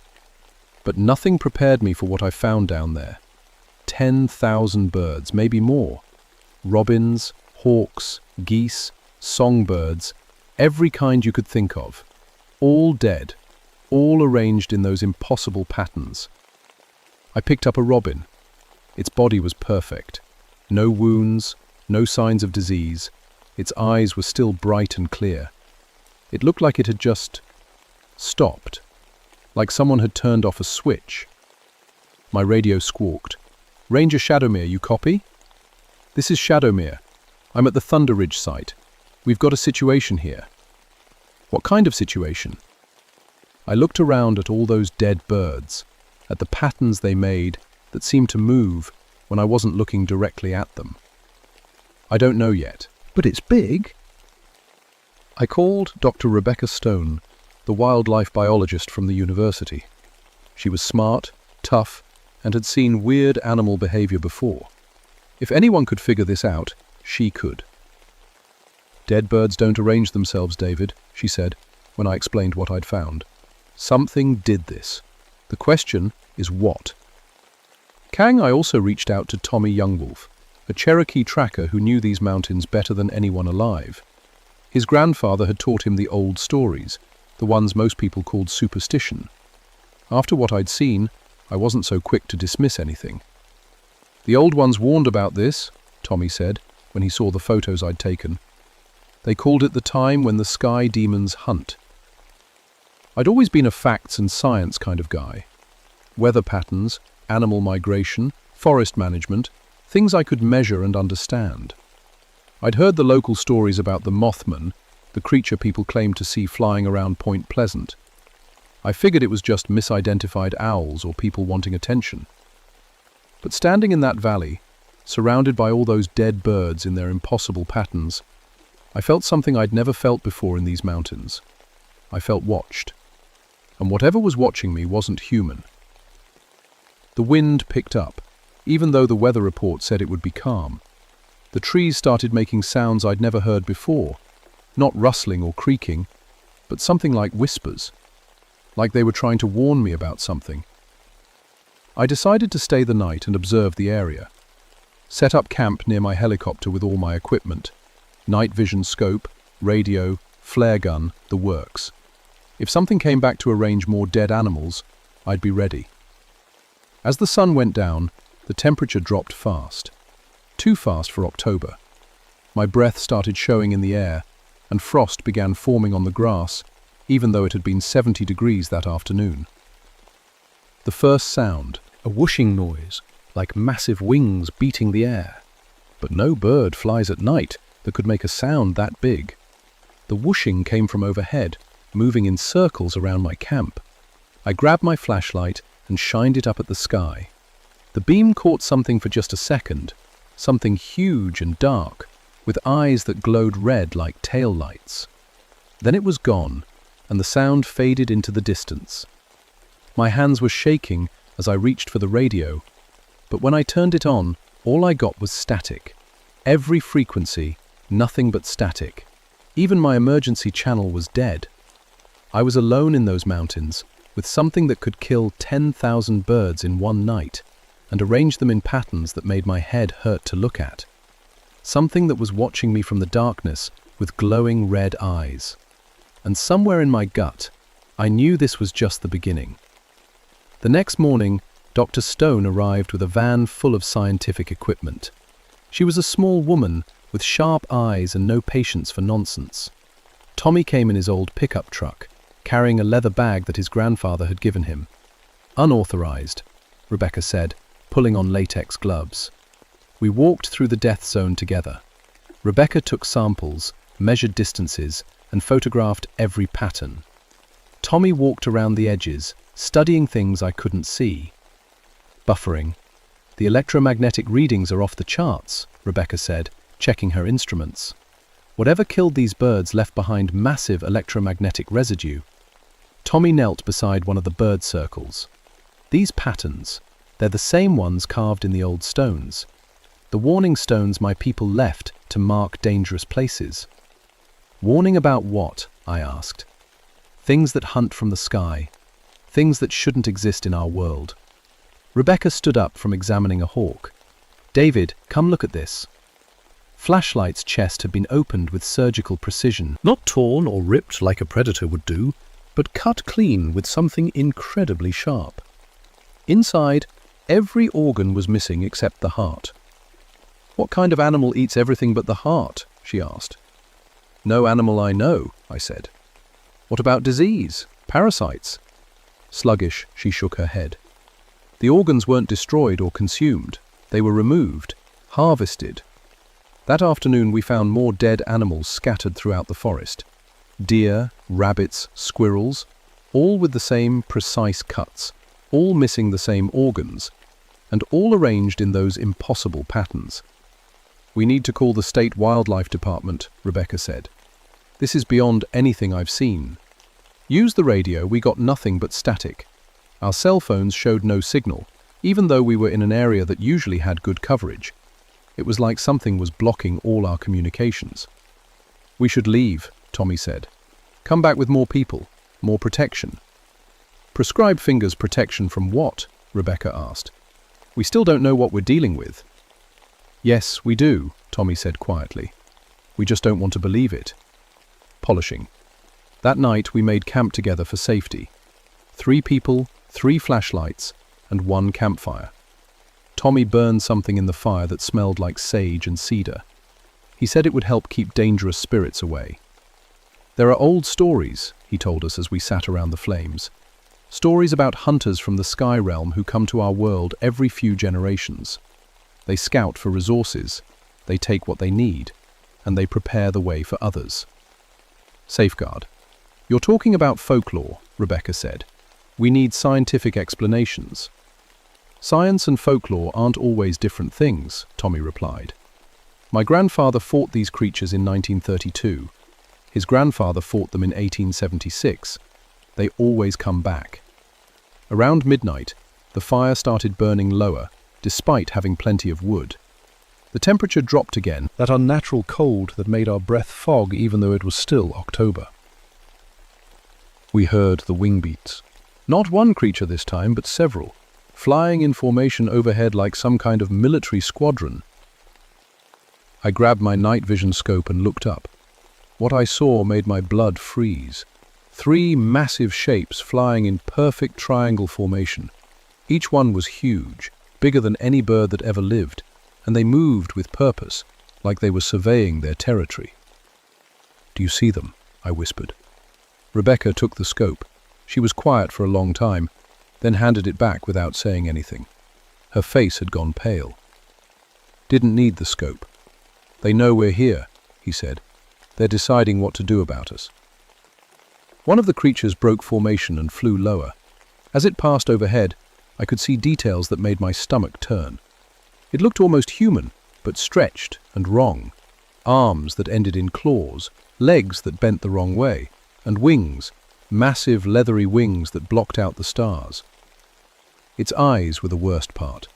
But nothing prepared me for what I found down there. 10,000 birds, maybe more. Robins, hawks, geese, songbirds, every kind you could think of. All dead, all arranged in those impossible patterns. I picked up a robin. Its body was perfect. No wounds, no signs of disease. Its eyes were still bright and clear. It looked like it had just stopped, like someone had turned off a switch. My radio squawked. "Ranger Shadowmere, you copy?" "This is Shadowmere. I'm at the Thunder Ridge site. We've got a situation here." "What kind of situation?" I looked around at all those dead birds, at the patterns they made that seemed to move when I wasn't looking directly at them. "I don't know yet." But it's big. I called Dr. Rebecca Stone, the wildlife biologist from the university. She was smart, tough, and had seen weird animal behavior before. If anyone could figure this out, she could. "Dead birds don't arrange themselves, David," she said, when I explained what I'd found. "Something did this. The question is what?" Kang, I also reached out to Tommy Youngwolf, a Cherokee tracker who knew these mountains better than anyone alive. His grandfather had taught him the old stories, the ones most people called superstition. After what I'd seen, I wasn't so quick to dismiss anything. "The old ones warned about this," Tommy said, when he saw the photos I'd taken. "They called it the time when the sky demons hunt." I'd always been a facts and science kind of guy. Weather patterns, animal migration, forest management, things I could measure and understand. I'd heard the local stories about the Mothman, the creature people claimed to see flying around Point Pleasant. I figured it was just misidentified owls or people wanting attention. But standing in that valley, surrounded by all those dead birds in their impossible patterns, I felt something I'd never felt before in these mountains. I felt watched. And whatever was watching me wasn't human. The wind picked up, even though the weather report said it would be calm. The trees started making sounds I'd never heard before, not rustling or creaking, but something like whispers, like they were trying to warn me about something. I decided to stay the night and observe the area. Set up camp near my helicopter with all my equipment, night vision scope, radio, flare gun, the works. If something came back to arrange more dead animals, I'd be ready. As the sun went down, the temperature dropped fast. Too fast for October. My breath started showing in the air, and frost began forming on the grass, even though it had been 70 degrees that afternoon. The first sound, a whooshing noise, like massive wings beating the air. But no bird flies at night that could make a sound that big. The whooshing came from overhead, moving in circles around my camp. I grabbed my flashlight and shined it up at the sky. The beam caught something for just a second, something huge and dark, with eyes that glowed red like tail lights. Then it was gone, and the sound faded into the distance. My hands were shaking as I reached for the radio, but when I turned it on, all I got was static. Every frequency, nothing but static. Even my emergency channel was dead. I was alone in those mountains, with something that could kill 10,000 birds in one night, and arrange them in patterns that made my head hurt to look at. something that was watching me from the darkness with glowing red eyes. And somewhere in my gut, I knew this was just the beginning. The next morning, Dr. Stone arrived with a van full of scientific equipment. She was a small woman with sharp eyes and no patience for nonsense. Tommy came in his old pickup truck, carrying a leather bag that his grandfather had given him. Unauthorized, Rebecca said, pulling on latex gloves. We walked through the death zone together. Rebecca took samples, measured distances, and photographed every pattern. Tommy walked around the edges, studying things I couldn't see. Buffering. The electromagnetic readings are off the charts, Rebecca said, checking her instruments. Whatever killed these birds left behind massive electromagnetic residue. Tommy knelt beside one of the bird circles. These patterns, they're the same ones carved in the old stones. The warning stones my people left to mark dangerous places. Warning about what? I asked. Things that hunt from the sky. Things that shouldn't exist in our world. Rebecca stood up from examining a hawk. David, come look at this. Flashlight's chest had been opened with surgical precision. Not torn or ripped like a predator would do, but cut clean with something incredibly sharp. Inside, every organ was missing except the heart. What kind of animal eats everything but the heart? She asked. No animal I know, I said. What about disease? Parasites? Sluggish, she shook her head. The organs weren't destroyed or consumed. They were removed, harvested. That afternoon we found more dead animals scattered throughout the forest. Deer, rabbits, squirrels, all with the same precise cuts, all missing the same organs, and all arranged in those impossible patterns. We need to call the State Wildlife Department, Rebecca said. This is beyond anything I've seen. Use the radio, we got nothing but static. Our cell phones showed no signal, even though we were in an area that usually had good coverage. It was like something was blocking all our communications. We should leave, Tommy said. Come back with more people, more protection. Prescribe fingers protection from what? Rebecca asked. We still don't know what we're dealing with. Yes, we do, Tommy said quietly. We just don't want to believe it. Polishing. That night we made camp together for safety. 3 people, 3 flashlights, and 1 campfire. Tommy burned something in the fire that smelled like sage and cedar. He said it would help keep dangerous spirits away. There are old stories, he told us as we sat around the flames. Stories about hunters from the sky realm who come to our world every few generations. They scout for resources, they take what they need, and they prepare the way for others. Safeguard. You're talking about folklore, Rebecca said. We need scientific explanations. Science and folklore aren't always different things, Tommy replied. My grandfather fought these creatures in 1932. His grandfather fought them in 1876. They always come back. Around midnight, the fire started burning lower, despite having plenty of wood. The temperature dropped again, that unnatural cold that made our breath fog even though it was still October. We heard the wing beats. Not one creature this time, but several, flying in formation overhead like some kind of military squadron. I grabbed my night vision scope and looked up. What I saw made my blood freeze. 3 massive shapes flying in perfect triangle formation. Each one was huge, bigger than any bird that ever lived, and they moved with purpose, like they were surveying their territory. Do you see them? I whispered. Rebecca took the scope. She was quiet for a long time, then handed it back without saying anything. Her face had gone pale. Didn't need the scope. They know we're here, he said. They're deciding what to do about us. One of the creatures broke formation and flew lower. As it passed overhead, I could see details that made my stomach turn. It looked almost human, but stretched and wrong. Arms that ended in claws, legs that bent the wrong way, and wings, massive leathery wings that blocked out the stars. Its eyes were the worst part.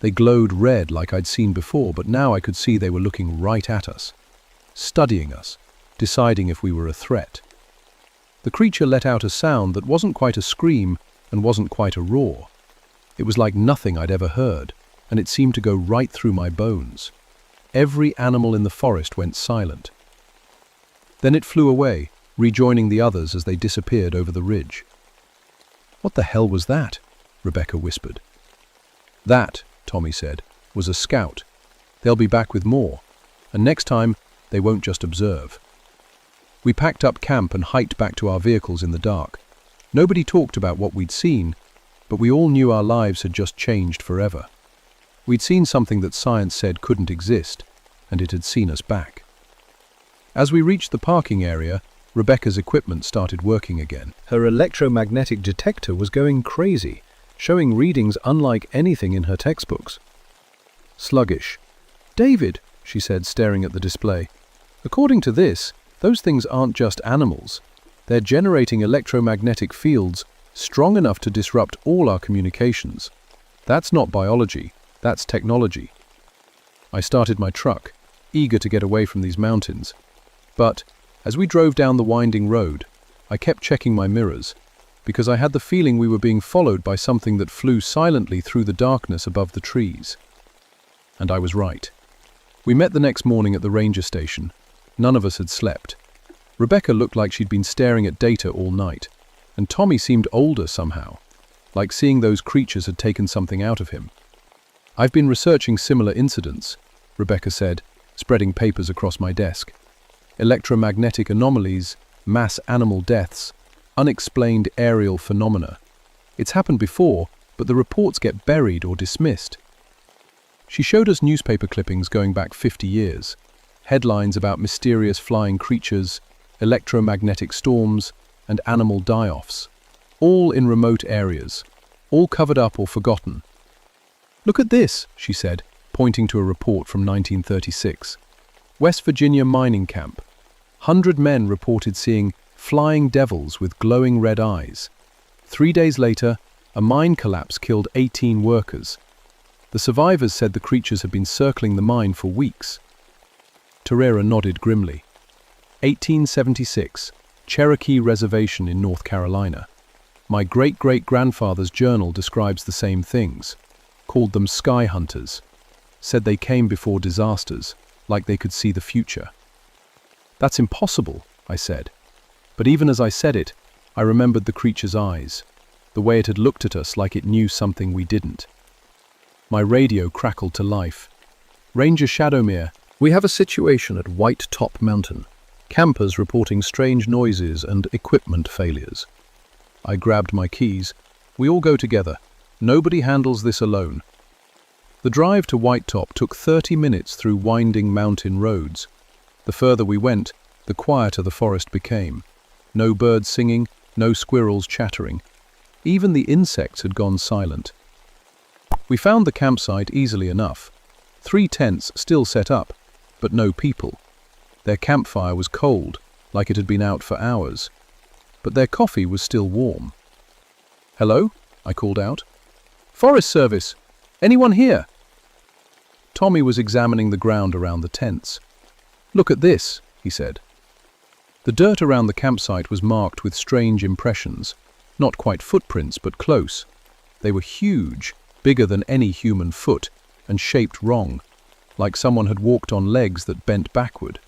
They glowed red like I'd seen before, but now I could see they were looking right at us, studying us, deciding if we were a threat. The creature let out a sound that wasn't quite a scream and wasn't quite a roar. It was like nothing I'd ever heard, and it seemed to go right through my bones. Every animal in the forest went silent. Then it flew away, rejoining the others as they disappeared over the ridge. "What the hell was that?" Rebecca whispered. "That," Tommy said, "was a scout. They'll be back with more, and next time they won't just observe." We packed up camp and hiked back to our vehicles in the dark. Nobody talked about what we'd seen, but we all knew our lives had just changed forever. We'd seen something that science said couldn't exist, and it had seen us back. As we reached the parking area, Rebecca's equipment started working again. Her electromagnetic detector was going crazy, showing readings unlike anything in her textbooks. Sluggish. "David," she said, staring at the display, "according to this, those things aren't just animals. They're generating electromagnetic fields strong enough to disrupt all our communications. That's not biology, that's technology." I started my truck, eager to get away from these mountains. But as we drove down the winding road, I kept checking my mirrors, because I had the feeling we were being followed by something that flew silently through the darkness above the trees. And I was right. We met the next morning at the ranger station. None of us had slept. Rebecca looked like she'd been staring at data all night, and Tommy seemed older somehow, like seeing those creatures had taken something out of him. "I've been researching similar incidents," Rebecca said, spreading papers across my desk. "Electromagnetic anomalies, mass animal deaths, unexplained aerial phenomena. It's happened before, but the reports get buried or dismissed." She showed us newspaper clippings going back 50 years, headlines about mysterious flying creatures, electromagnetic storms, and animal die-offs, all in remote areas, all covered up or forgotten. "Look at this," she said, pointing to a report from 1936. "West Virginia mining camp. 100 men reported seeing flying devils with glowing red eyes. 3 days later, a mine collapse killed 18 workers. The survivors said the creatures had been circling the mine for weeks." Terrera nodded grimly. 1876, Cherokee Reservation in North Carolina. My great-great-grandfather's journal describes the same things, called them sky hunters, said they came before disasters, like they could see the future. "That's impossible," I said. But even as I said it, I remembered the creature's eyes, the way it had looked at us like it knew something we didn't. My radio crackled to life. "Ranger Shadowmere, we have a situation at White Top Mountain. Campers reporting strange noises and equipment failures." I grabbed my keys. "We all go together. Nobody handles this alone." The drive to White Top took 30 minutes through winding mountain roads. The further we went, the quieter the forest became. No birds singing, no squirrels chattering. Even the insects had gone silent. We found the campsite easily enough. 3 tents still set up, but no people. Their campfire was cold, like it had been out for hours. But their coffee was still warm. "Hello?" I called out. "Forest Service! Anyone here?" Tommy was examining the ground around the tents. "Look at this," he said. The dirt around the campsite was marked with strange impressions, not quite footprints, but close. They were huge, bigger than any human foot, and shaped wrong, like someone had walked on legs that bent backward.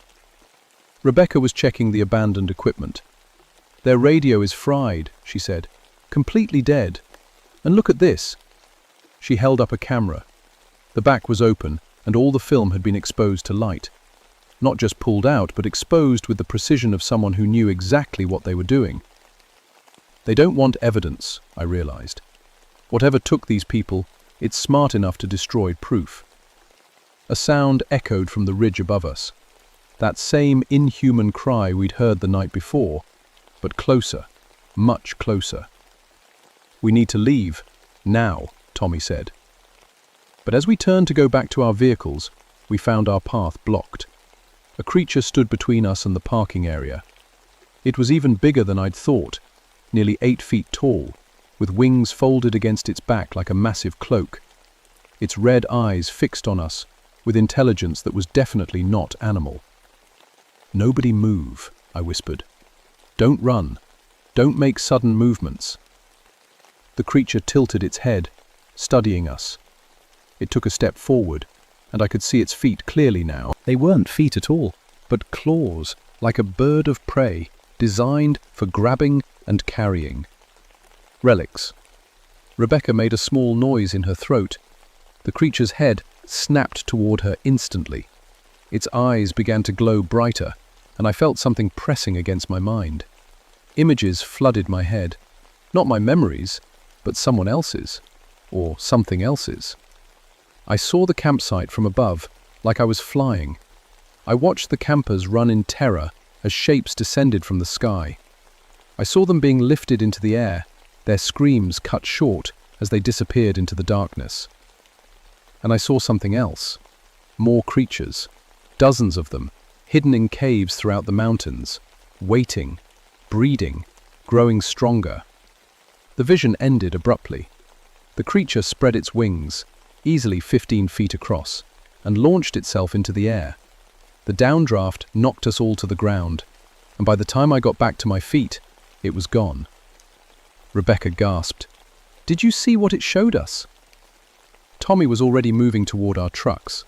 Rebecca was checking the abandoned equipment. "Their radio is fried," she said, "completely dead. And look at this." She held up a camera. The back was open, and all the film had been exposed to light. Not just pulled out, but exposed with the precision of someone who knew exactly what they were doing. They don't want evidence, I realized. Whatever took these people, it's smart enough to destroy proof. A sound echoed from the ridge above us. That same inhuman cry we'd heard the night before, but closer, much closer. "We need to leave, now," Tommy said. But as we turned to go back to our vehicles, we found our path blocked. A creature stood between us and the parking area. It was even bigger than I'd thought, nearly 8 feet tall, with wings folded against its back like a massive cloak. Its red eyes fixed on us, with intelligence that was definitely not animal. "Nobody move," I whispered. "Don't run. Don't make sudden movements." The creature tilted its head, studying us. It took a step forward, and I could see its feet clearly now. They weren't feet at all, but claws, like a bird of prey, designed for grabbing and carrying. Relics. Rebecca made a small noise in her throat. The creature's head snapped toward her instantly. Its eyes began to glow brighter, and I felt something pressing against my mind. Images flooded my head. Not my memories, but someone else's, or something else's. I saw the campsite from above, like I was flying. I watched the campers run in terror as shapes descended from the sky. I saw them being lifted into the air, their screams cut short as they disappeared into the darkness. And I saw something else. More creatures, dozens of them, hidden in caves throughout the mountains, waiting, breeding, growing stronger. The vision ended abruptly. The creature spread its wings, easily 15 feet across, and launched itself into the air. The downdraft knocked us all to the ground, and by the time I got back to my feet, it was gone. Rebecca gasped. "Did you see what it showed us?" Tommy was already moving toward our trucks.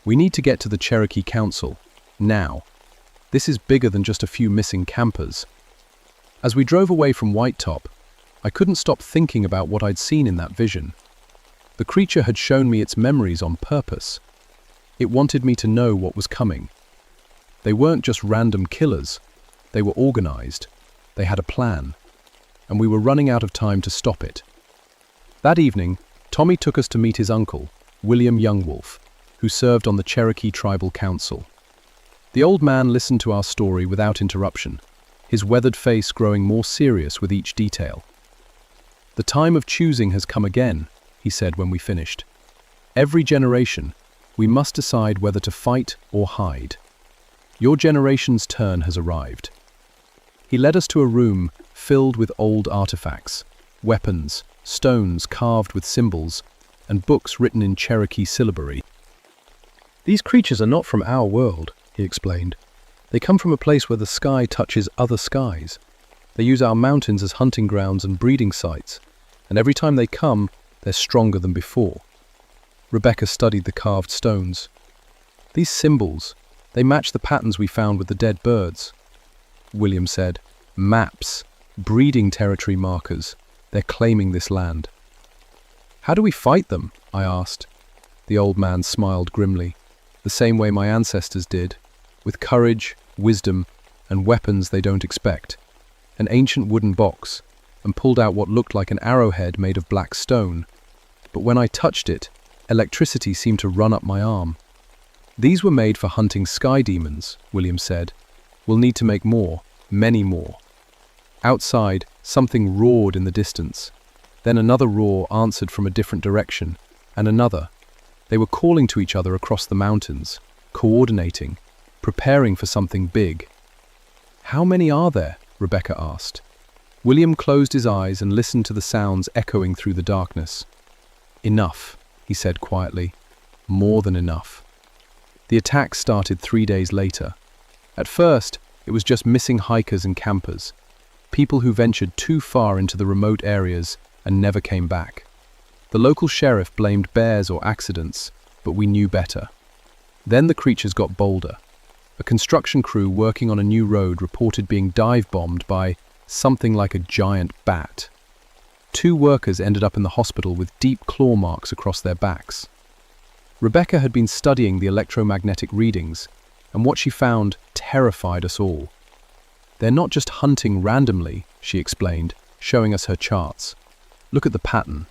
"We need to get to the Cherokee Council, now. This is bigger than just a few missing campers." As we drove away from White Top, I couldn't stop thinking about what I'd seen in that vision. The creature had shown me its memories on purpose. It wanted me to know what was coming. They weren't just random killers. They were organized. They had a plan. And we were running out of time to stop it. That evening, Tommy took us to meet his uncle, William Youngwolf, who served on the Cherokee Tribal Council. The old man listened to our story without interruption, his weathered face growing more serious with each detail. "The time of choosing has come again," he said when we finished. "Every generation, we must decide whether to fight or hide. Your generation's turn has arrived." He led us to a room filled with old artifacts, weapons, stones carved with symbols, and books written in Cherokee syllabary. "These creatures are not from our world," he explained. "They come from a place where the sky touches other skies. They use our mountains as hunting grounds and breeding sites, and every time they come, they're stronger than before." Rebecca studied the carved stones. "These symbols, they match the patterns we found with the dead birds." William said, "Maps, breeding territory markers. They're claiming this land." "How do we fight them?" I asked. The old man smiled grimly, the same way my ancestors did, with courage, wisdom, and weapons they don't expect. An ancient wooden box, and pulled out what looked like an arrowhead made of black stone. But when I touched it, electricity seemed to run up my arm. "These were made for hunting sky demons," William said. "We'll need to make more, many more." Outside, something roared in the distance. Then another roar answered from a different direction, and another. They were calling to each other across the mountains, coordinating, preparing for something big. "How many are there?" Rebecca asked. William closed his eyes and listened to the sounds echoing through the darkness. "Enough," he said quietly. "More than enough." The attack started 3 days later. At first, it was just missing hikers and campers, people who ventured too far into the remote areas and never came back. The local sheriff blamed bears or accidents, but we knew better. Then the creatures got bolder. A construction crew working on a new road reported being dive-bombed by something like a giant bat. 2 workers ended up in the hospital with deep claw marks across their backs. Rebecca had been studying the electromagnetic readings, and what she found terrified us all. "They're not just hunting randomly," she explained, showing us her charts. "Look at the pattern.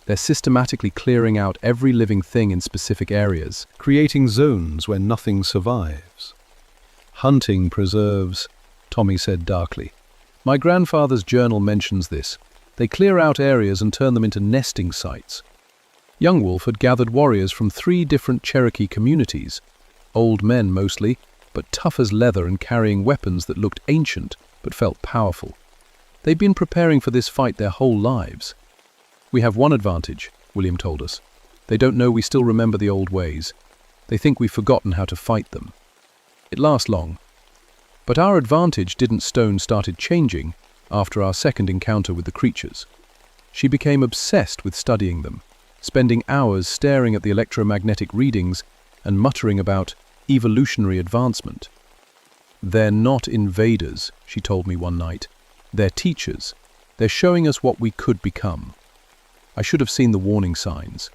They're systematically clearing out every living thing in specific areas, Creating zones where nothing survives. Hunting preserves," Tommy said darkly. My grandfather's journal mentions this. They clear out areas and turn them into nesting sites. Youngwolf had gathered warriors from 3 different Cherokee communities, old men mostly, but tough as leather and carrying weapons that looked ancient but felt powerful. They'd been preparing for this fight their whole lives. "We have one advantage," William told us. "They don't know we still remember the old ways. They think we've forgotten how to fight them. It lasts long." But our advantage didn't. Stone started changing after our second encounter with the creatures. She became obsessed with studying them. spending hours staring at the electromagnetic readings and muttering about evolutionary advancement. "They're not invaders," she told me one night. "They're teachers. They're showing us what we could become." I should have seen the warning signs.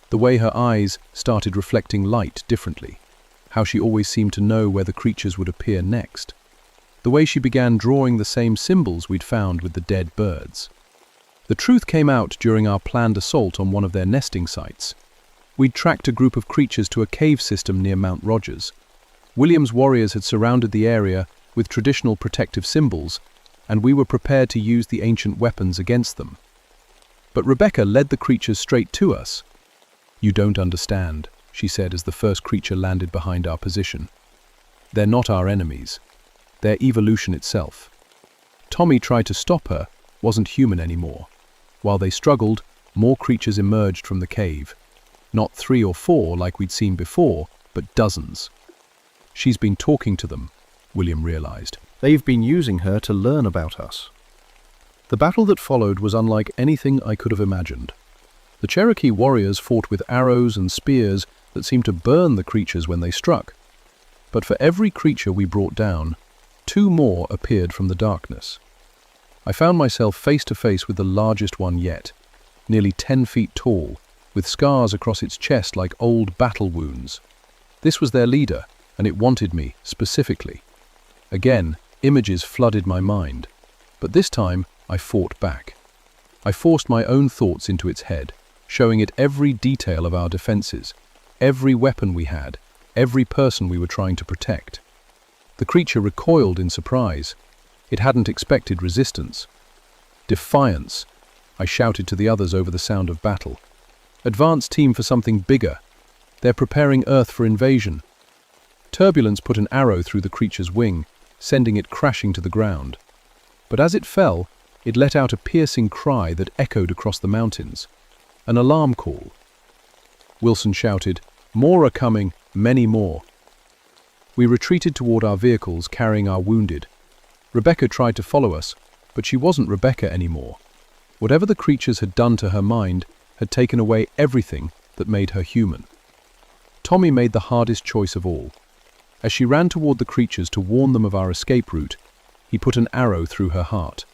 The way her eyes started reflecting light differently. How she always seemed to know where the creatures would appear next. The way she began drawing the same symbols we'd found with the dead birds. The truth came out during our planned assault on one of their nesting sites. We'd tracked a group of creatures to a cave system near Mount Rogers. William's warriors had surrounded the area with traditional protective symbols, and we were prepared to use the ancient weapons against them. But Rebecca led the creatures straight to us. "You don't understand," she said as the first creature landed behind our position. "They're not our enemies. They're evolution itself." Tommy tried to stop her, wasn't human anymore. While they struggled, more creatures emerged from the cave. Not 3 or 4 like we'd seen before, but dozens. "She's been talking to them," William realized. They've been using her to learn about us. The battle that followed was unlike anything I could have imagined. The Cherokee warriors fought with arrows and spears that seemed to burn the creatures when they struck. But for every creature we brought down, 2 more appeared from the darkness. I found myself face to face with the largest one yet, nearly 10 feet tall, with scars across its chest like old battle wounds. This was their leader, and it wanted me, specifically. Again, images flooded my mind, but this time I fought back. I forced my own thoughts into its head, showing it every detail of our defenses, every weapon we had, every person we were trying to protect. The creature recoiled in surprise. It hadn't expected resistance. "Defiance," I shouted to the others over the sound of battle. "Advance team for something bigger. They're preparing Earth for invasion." Turbulence put an arrow through the creature's wing, sending it crashing to the ground. But as it fell, it let out a piercing cry that echoed across the mountains. An alarm call. Wilson shouted, "More are coming, many more." We retreated toward our vehicles, carrying our wounded. Rebecca tried to follow us, but she wasn't Rebecca anymore. Whatever the creatures had done to her mind had taken away everything that made her human. Tommy made the hardest choice of all. As she ran toward the creatures to warn them of our escape route, he put an arrow through her heart.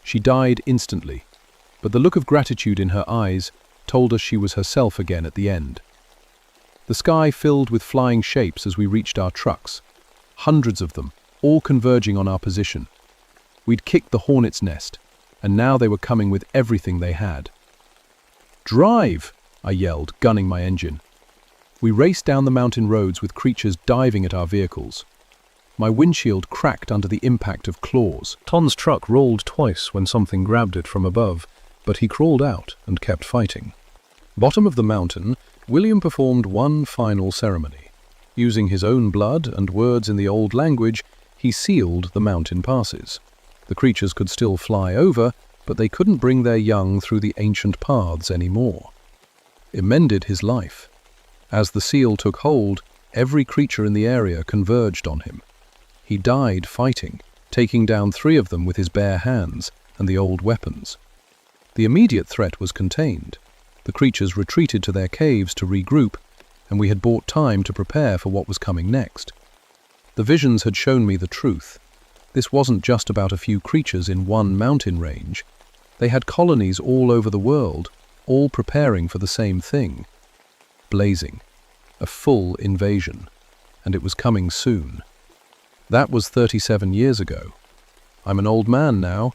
She died instantly, but the look of gratitude in her eyes told us she was herself again at the end. The sky filled with flying shapes as we reached our trucks, hundreds of them, all converging on our position. We'd kicked the hornet's nest, and now they were coming with everything they had. "Drive!" I yelled, gunning my engine. We raced down the mountain roads with creatures diving at our vehicles. My windshield cracked under the impact of claws. Ton's truck rolled twice when something grabbed it from above, but he crawled out and kept fighting. Bottom of the mountain, William performed one final ceremony. Using his own blood and words in the old language, he sealed the mountain passes. The creatures could still fly over, but they couldn't bring their young through the ancient paths anymore. It mended his life. As the seal took hold, every creature in the area converged on him. He died fighting, taking down 3 of them with his bare hands and the old weapons. The immediate threat was contained. The creatures retreated to their caves to regroup, and we had bought time to prepare for what was coming next. The visions had shown me the truth. This wasn't just about a few creatures in one mountain range. They had colonies all over the world, all preparing for the same thing. Blazing. A full invasion. And it was coming soon. That was 37 years ago. I'm an old man now,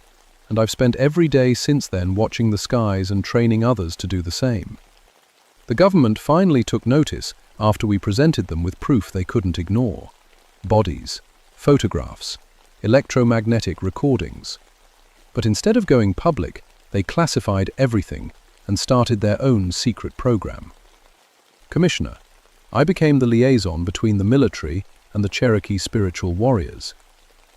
and I've spent every day since then watching the skies and training others to do the same. The government finally took notice after we presented them with proof they couldn't ignore. Bodies, photographs, electromagnetic recordings. But instead of going public, they classified everything and started their own secret program. Commissioner, I became the liaison between the military and the Cherokee spiritual warriors.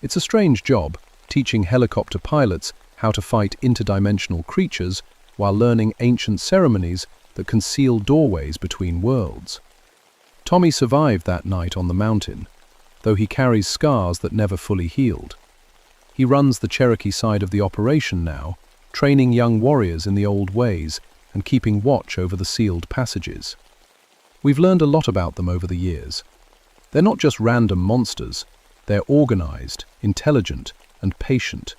It's a strange job, teaching helicopter pilots how to fight interdimensional creatures while learning ancient ceremonies that conceal doorways between worlds. Tommy survived that night on the mountain, though he carries scars that never fully healed. He runs the Cherokee side of the operation now, training young warriors in the old ways and keeping watch over the sealed passages. We've learned a lot about them over the years. They're not just random monsters, they're organized, intelligent, and patient.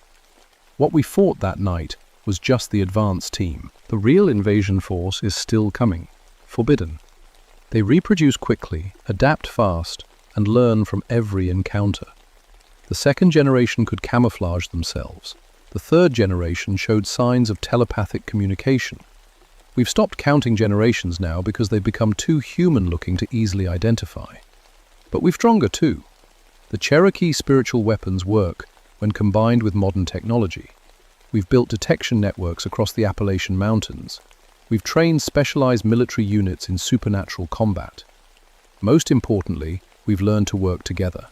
What we fought that night was just the advance team. The real invasion force is still coming, forbidden. They reproduce quickly, adapt fast, and learn from every encounter. The second generation could camouflage themselves. The third generation showed signs of telepathic communication. We've stopped counting generations now because they've become too human-looking to easily identify. But we're stronger too. The Cherokee spiritual weapons work when combined with modern technology. We've built detection networks across the Appalachian Mountains. We've trained specialized military units in supernatural combat. Most importantly, we've learned to work together.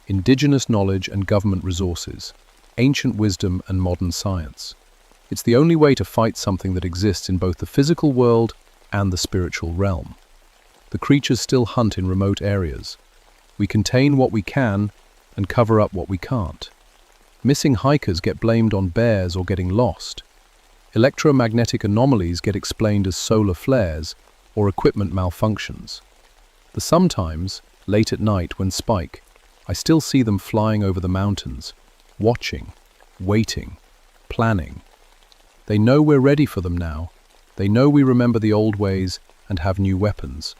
Indigenous knowledge and government resources, ancient wisdom and modern science. It's the only way to fight something that exists in both the physical world and the spiritual realm. The creatures still hunt in remote areas. We contain what we can and cover up what we can't. Missing hikers get blamed on bears or getting lost. Electromagnetic anomalies get explained as solar flares or equipment malfunctions. Sometimes, late at night when spike, I still see them flying over the mountains, watching, waiting, planning. They know we're ready for them now. They know we remember the old ways and have new weapons.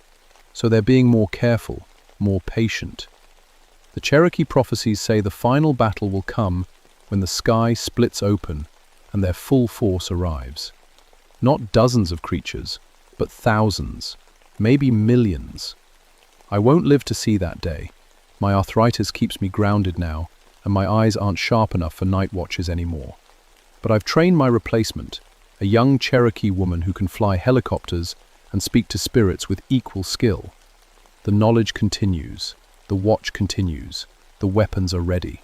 So they're being more careful, more patient. The Cherokee prophecies say the final battle will come when the sky splits open and their full force arrives. Not dozens of creatures, but thousands, maybe millions. I won't live to see that day. My arthritis keeps me grounded now, and my eyes aren't sharp enough for night watches anymore. But I've trained my replacement, a young Cherokee woman who can fly helicopters and speak to spirits with equal skill. The knowledge continues, the watch continues, the weapons are ready.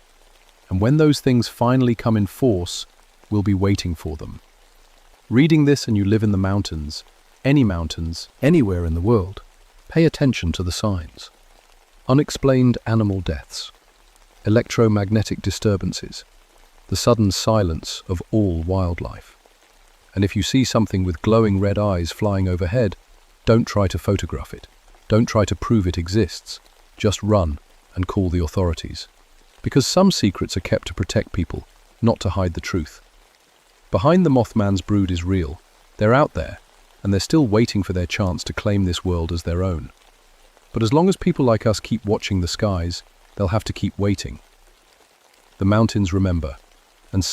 And when those things finally come in force, we'll be waiting for them. Reading this and you live in the mountains, anywhere in the world, pay attention to the signs. Unexplained animal deaths, electromagnetic disturbances, the sudden silence of all wildlife. And if you see something with glowing red eyes flying overhead, don't try to photograph it. Don't try to prove it exists. Just run and call the authorities. Because some secrets are kept to protect people, not to hide the truth. Behind the Mothman's brood is real. They're out there, and they're still waiting for their chance to claim this world as their own. But as long as people like us keep watching the skies, they'll have to keep waiting. The mountains remember, and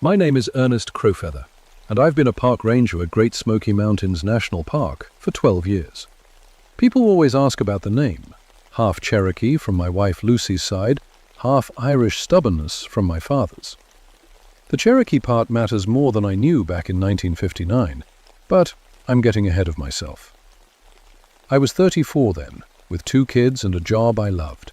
My name is Ernest Crowfeather, and I've been a park ranger at Great Smoky Mountains National Park for 12 years. People always ask about the name. Half Cherokee from my wife Lucy's side, half Irish stubbornness from my father's. The Cherokee part matters more than I knew back in 1959, but I'm getting ahead of myself. I was 34 then, with 2 kids and a job I loved.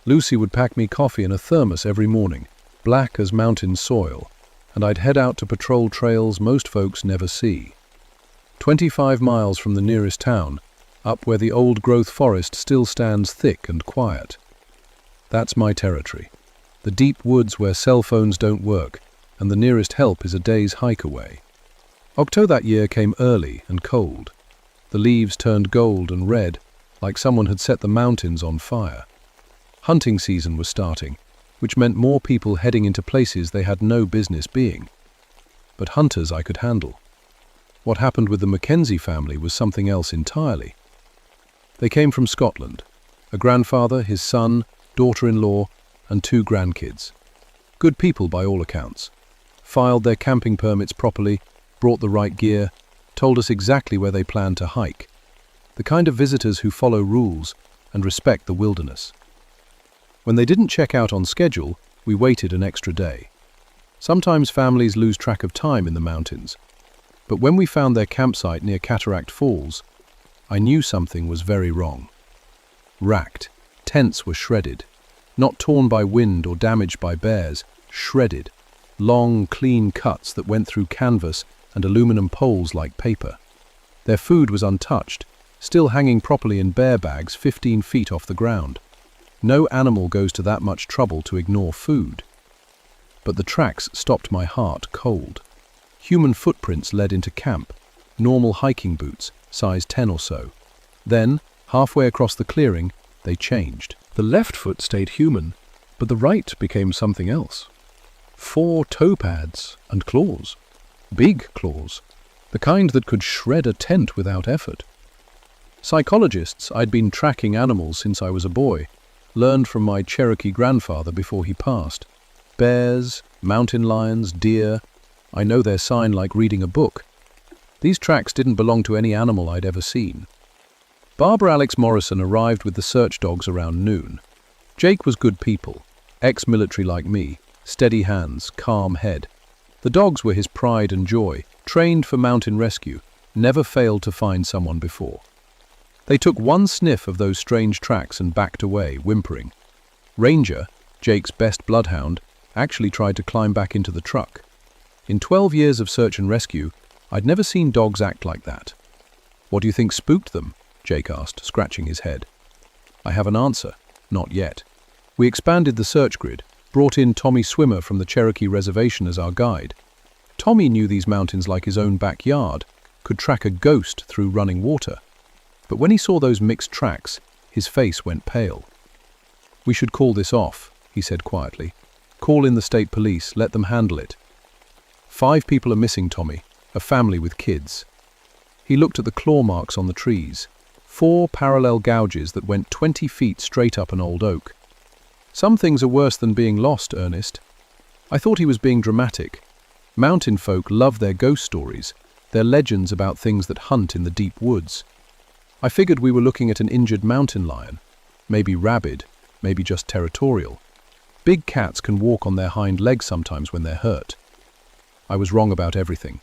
Lucy would pack me coffee in a thermos every morning, black as mountain soil, and I'd head out to patrol trails most folks never see. 25 miles from the nearest town, up where the old-growth forest still stands thick and quiet. That's my territory, the deep woods where cell phones don't work, and the nearest help is a day's hike away. October that year came early and cold. The leaves turned gold and red, like someone had set the mountains on fire. Hunting season was starting, which meant more people heading into places they had no business being. But hunters I could handle. What happened with the Mackenzie family was something else entirely. They came from Scotland, a grandfather, his son, daughter-in-law, and 2 grandkids. Good people by all accounts. Filed their camping permits properly, brought the right gear, told us exactly where they planned to hike. The kind of visitors who follow rules and respect the wilderness. When they didn't check out on schedule, we waited an extra day. Sometimes families lose track of time in the mountains, but when we found their campsite near Cataract Falls, I knew something was very wrong. Racked, tents were shredded, not torn by wind or damaged by bears, shredded, long, clean cuts that went through canvas and aluminum poles like paper. Their food was untouched, still hanging properly in bear bags 15 feet off the ground. No animal goes to that much trouble to ignore food. But the tracks stopped my heart cold. Human footprints led into camp, normal hiking boots, size 10 or so. Then, halfway across the clearing, they changed. The left foot stayed human, but the right became something else. 4 toe pads and claws. Big claws. The kind that could shred a tent without effort. Psychologists, I'd been tracking animals since I was a boy, learned from my Cherokee grandfather before he passed. Bears, mountain lions, deer. I know their sign like reading a book. These tracks didn't belong to any animal I'd ever seen. Barbara Alex Morrison arrived with the search dogs around noon. Jake was good people, ex-military like me, steady hands, calm head. The dogs were his pride and joy, trained for mountain rescue, never failed to find someone before. They took one sniff of those strange tracks and backed away, whimpering. Ranger, Jake's best bloodhound, actually tried to climb back into the truck. In 12 years of search and rescue, I'd never seen dogs act like that. "What do you think spooked them?" Jake asked, scratching his head. I have an answer. Not yet. We expanded the search grid, brought in Tommy Swimmer from the Cherokee Reservation as our guide. Tommy knew these mountains like his own backyard, could track a ghost through running water. But when he saw those mixed tracks, his face went pale. "We should call this off," he said quietly. "Call in the state police, let them handle it. 5 people are missing, Tommy, a family with kids." He looked at the claw marks on the trees, 4 parallel gouges that went 20 feet straight up an old oak. "Some things are worse than being lost, Ernest." I thought he was being dramatic. Mountain folk love their ghost stories, their legends about things that hunt in the deep woods. I figured we were looking at an injured mountain lion, maybe rabid, maybe just territorial. Big cats can walk on their hind legs sometimes when they're hurt. I was wrong about everything.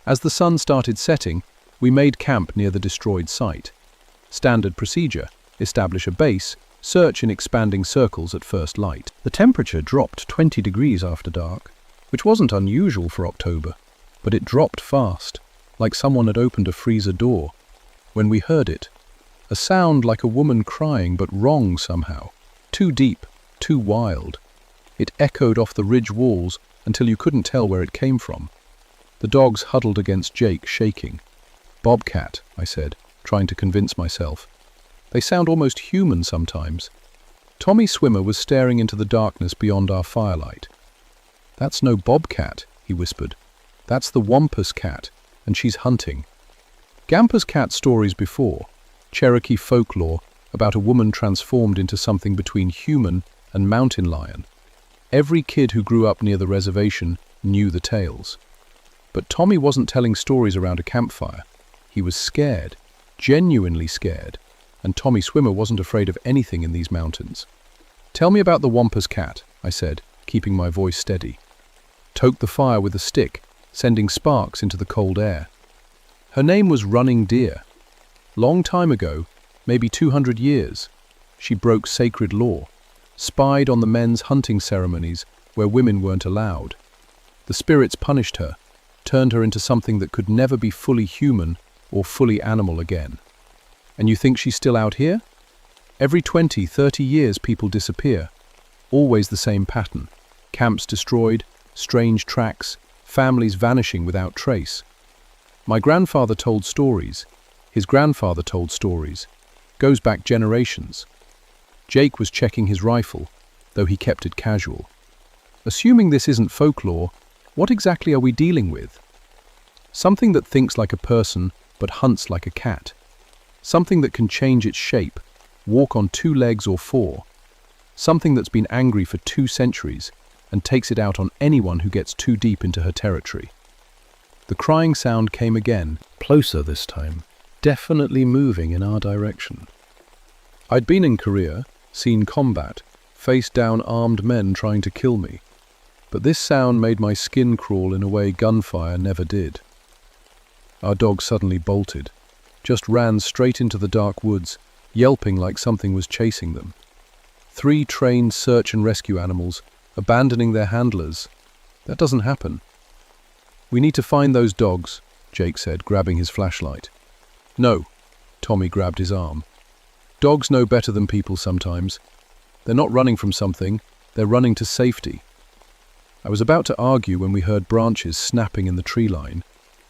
As the sun started setting, we made camp near the destroyed site. Standard procedure: establish a base, search in expanding circles at first light. The temperature dropped 20 degrees after dark, which wasn't unusual for October, but it dropped fast, like someone had opened a freezer door. When we heard it, a sound like a woman crying but wrong somehow, too deep, too wild. It echoed off the ridge walls until you couldn't tell where it came from. The dogs huddled against Jake, shaking. "Bobcat," I said, trying to convince myself. "They sound almost human sometimes." Tommy Swimmer was staring into the darkness beyond our firelight. "That's no bobcat," he whispered. "That's the wampus cat, and she's hunting." Gampus cat stories before, Cherokee folklore about a woman transformed into something between human and mountain lion. Every kid who grew up near the reservation knew the tales. But Tommy wasn't telling stories around a campfire. He was scared, genuinely scared, and Tommy Swimmer wasn't afraid of anything in these mountains. "Tell me about the wampus cat," I said, keeping my voice steady. Toked the fire with a stick, sending sparks into the cold air. Her name was Running Deer. Long time ago, maybe 200 years, she broke sacred law, spied on the men's hunting ceremonies where women weren't allowed. The spirits punished her, turned her into something that could never be fully human or fully animal again. And you think she's still out here? Every 20, 30 years people disappear. Always the same pattern. Camps destroyed, strange tracks, families vanishing without trace. My grandfather told stories. His grandfather told stories. Goes back generations. Jake was checking his rifle, though he kept it casual. Assuming this isn't folklore, what exactly are we dealing with? Something that thinks like a person but hunts like a cat. Something that can change its shape, walk on 2 legs or 4. Something that's been angry for 2 centuries and takes it out on anyone who gets too deep into her territory. The crying sound came again, closer this time, definitely moving in our direction. I'd been in Korea, seen combat, faced down armed men trying to kill me, but this sound made my skin crawl in a way gunfire never did. Our dog suddenly bolted, just ran straight into the dark woods, yelping like something was chasing them. 3 trained search and rescue animals abandoning their handlers. That doesn't happen. "We need to find those dogs," Jake said, grabbing his flashlight. "No," Tommy grabbed his arm. "Dogs know better than people sometimes. They're not running from something, they're running to safety. I was about to argue when we heard branches snapping in the tree line,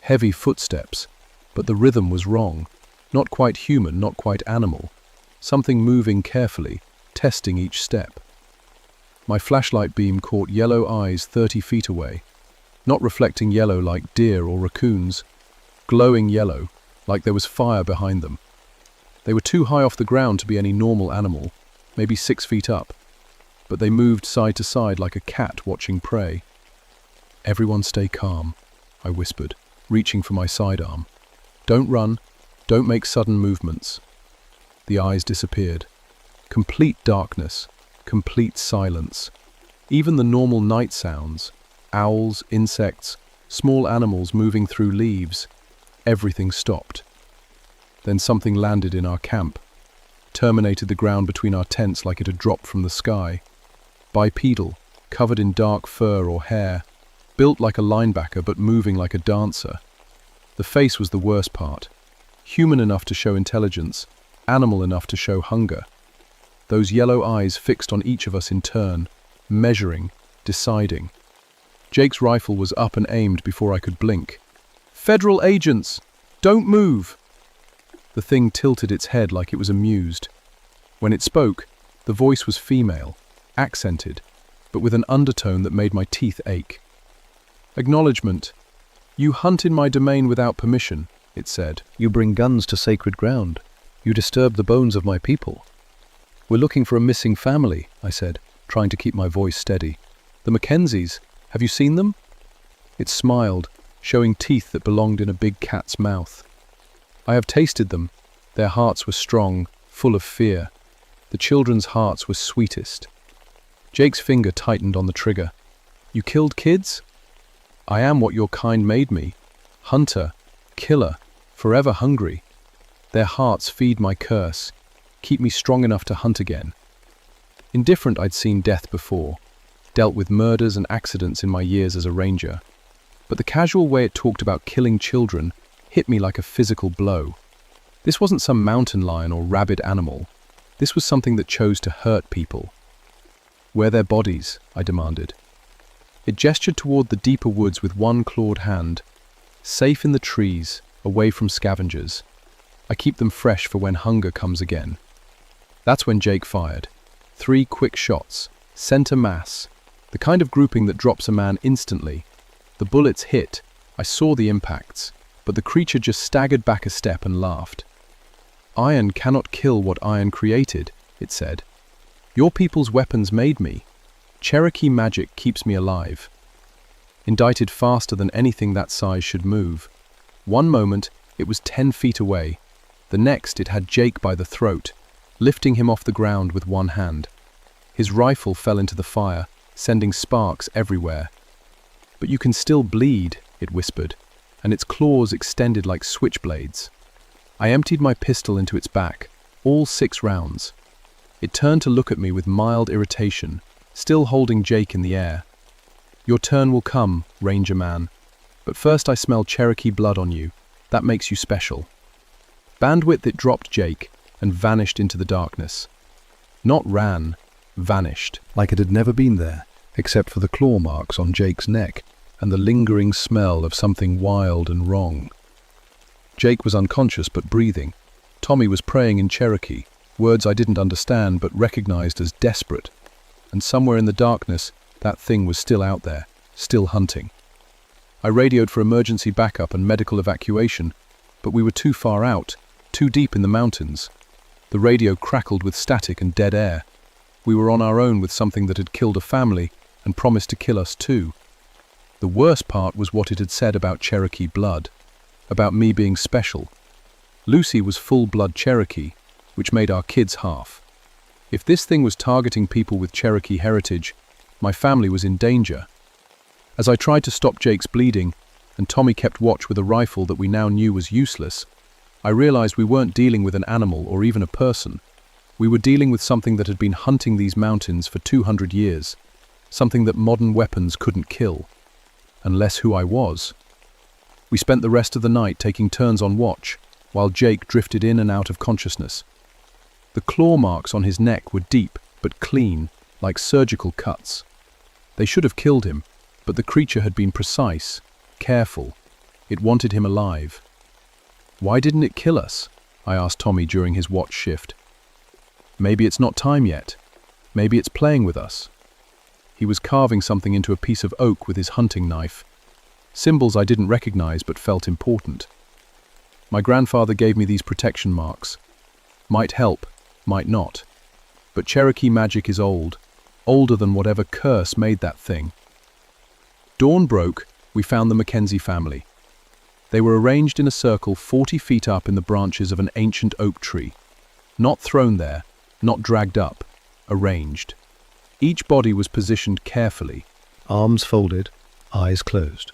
heavy footsteps, but the rhythm was wrong. Not quite human, not quite animal. Something moving carefully, testing each step. My flashlight beam caught yellow eyes 30 feet away, not reflecting yellow like deer or raccoons, glowing yellow, like there was fire behind them. They were too high off the ground to be any normal animal, maybe 6 feet up, but they moved side to side like a cat watching prey. "Everyone stay calm," I whispered, reaching for my sidearm. "Don't run, don't make sudden movements." The eyes disappeared. Complete darkness, complete silence. Even the normal night sounds, owls, insects, small animals moving through leaves, everything stopped. Then something landed in our camp, terminated the ground between our tents like it had dropped from the sky. Bipedal, covered in dark fur or hair, built like a linebacker but moving like a dancer. The face was the worst part. Human enough to show intelligence, animal enough to show hunger. Those yellow eyes fixed on each of us in turn, measuring, deciding. Jake's rifle was up and aimed before I could blink. "Federal agents! Don't move!" The thing tilted its head like it was amused. When it spoke, the voice was female, accented, but with an undertone that made my teeth ache. "Acknowledgement. You hunt in my domain without permission," it said. "You bring guns to sacred ground. You disturb the bones of my people." "We're looking for a missing family," I said, trying to keep my voice steady. "The Mackenzies. Have you seen them?" It smiled, showing teeth that belonged in a big cat's mouth. "I have tasted them. Their hearts were strong, full of fear. The children's hearts were sweetest." Jake's finger tightened on the trigger. "You killed kids?" "I am what your kind made me. Hunter, killer, forever hungry. Their hearts feed my curse, keep me strong enough to hunt again." Indifferent, I'd seen death before, dealt with murders and accidents in my years as a ranger. But the casual way it talked about killing children hit me like a physical blow. This wasn't some mountain lion or rabid animal. This was something that chose to hurt people. "Where their bodies?" I demanded. It gestured toward the deeper woods with one clawed hand. "Safe in the trees, away from scavengers. I keep them fresh for when hunger comes again." That's when Jake fired. 3 quick shots, center mass, the kind of grouping that drops a man instantly. The bullets hit, I saw the impacts, but the creature just staggered back a step and laughed. "Iron cannot kill what iron created," it said. "Your people's weapons made me. Cherokee magic keeps me alive." Indicted faster than anything that size should move. One moment, it was 10 feet away. The next, it had Jake by the throat, lifting him off the ground with one hand. His rifle fell into the fire, sending sparks everywhere. "But you can still bleed," it whispered, and its claws extended like switchblades. I emptied my pistol into its back, all 6 rounds. It turned to look at me with mild irritation, still holding Jake in the air. "Your turn will come, Ranger Man. But first I smell Cherokee blood on you. That makes you special." Bandwidth, it dropped Jake and vanished into the darkness. Not ran, vanished. Like it had never been there, except for the claw marks on Jake's neck and the lingering smell of something wild and wrong. Jake was unconscious but breathing. Tommy was praying in Cherokee, words I didn't understand but recognized as desperate. And somewhere in the darkness, that thing was still out there, still hunting. I radioed for emergency backup and medical evacuation, but we were too far out, too deep in the mountains. The radio crackled with static and dead air. We were on our own with something that had killed a family and promised to kill us too. The worst part was what it had said about Cherokee blood, about me being special. Lucy was full-blood Cherokee, which made our kids half. If this thing was targeting people with Cherokee heritage, my family was in danger. As I tried to stop Jake's bleeding, and Tommy kept watch with a rifle that we now knew was useless, I realized we weren't dealing with an animal or even a person. We were dealing with something that had been hunting these mountains for 200 years, something that modern weapons couldn't kill. Unless who I was. We spent the rest of the night taking turns on watch, while Jake drifted in and out of consciousness. The claw marks on his neck were deep, but clean, like surgical cuts. They should have killed him, but the creature had been precise, careful. It wanted him alive. "Why didn't it kill us?" I asked Tommy during his watch shift. "Maybe it's not time yet. Maybe it's playing with us." He was carving something into a piece of oak with his hunting knife. Symbols I didn't recognize but felt important. My grandfather gave me these protection marks. Might help, might not. But Cherokee magic is old, older than whatever curse made that thing. Dawn broke, we found the Mackenzie family. They were arranged in a circle 40 feet up in the branches of an ancient oak tree. Not thrown there, not dragged up, arranged. Each body was positioned carefully, Arms folded, eyes closed.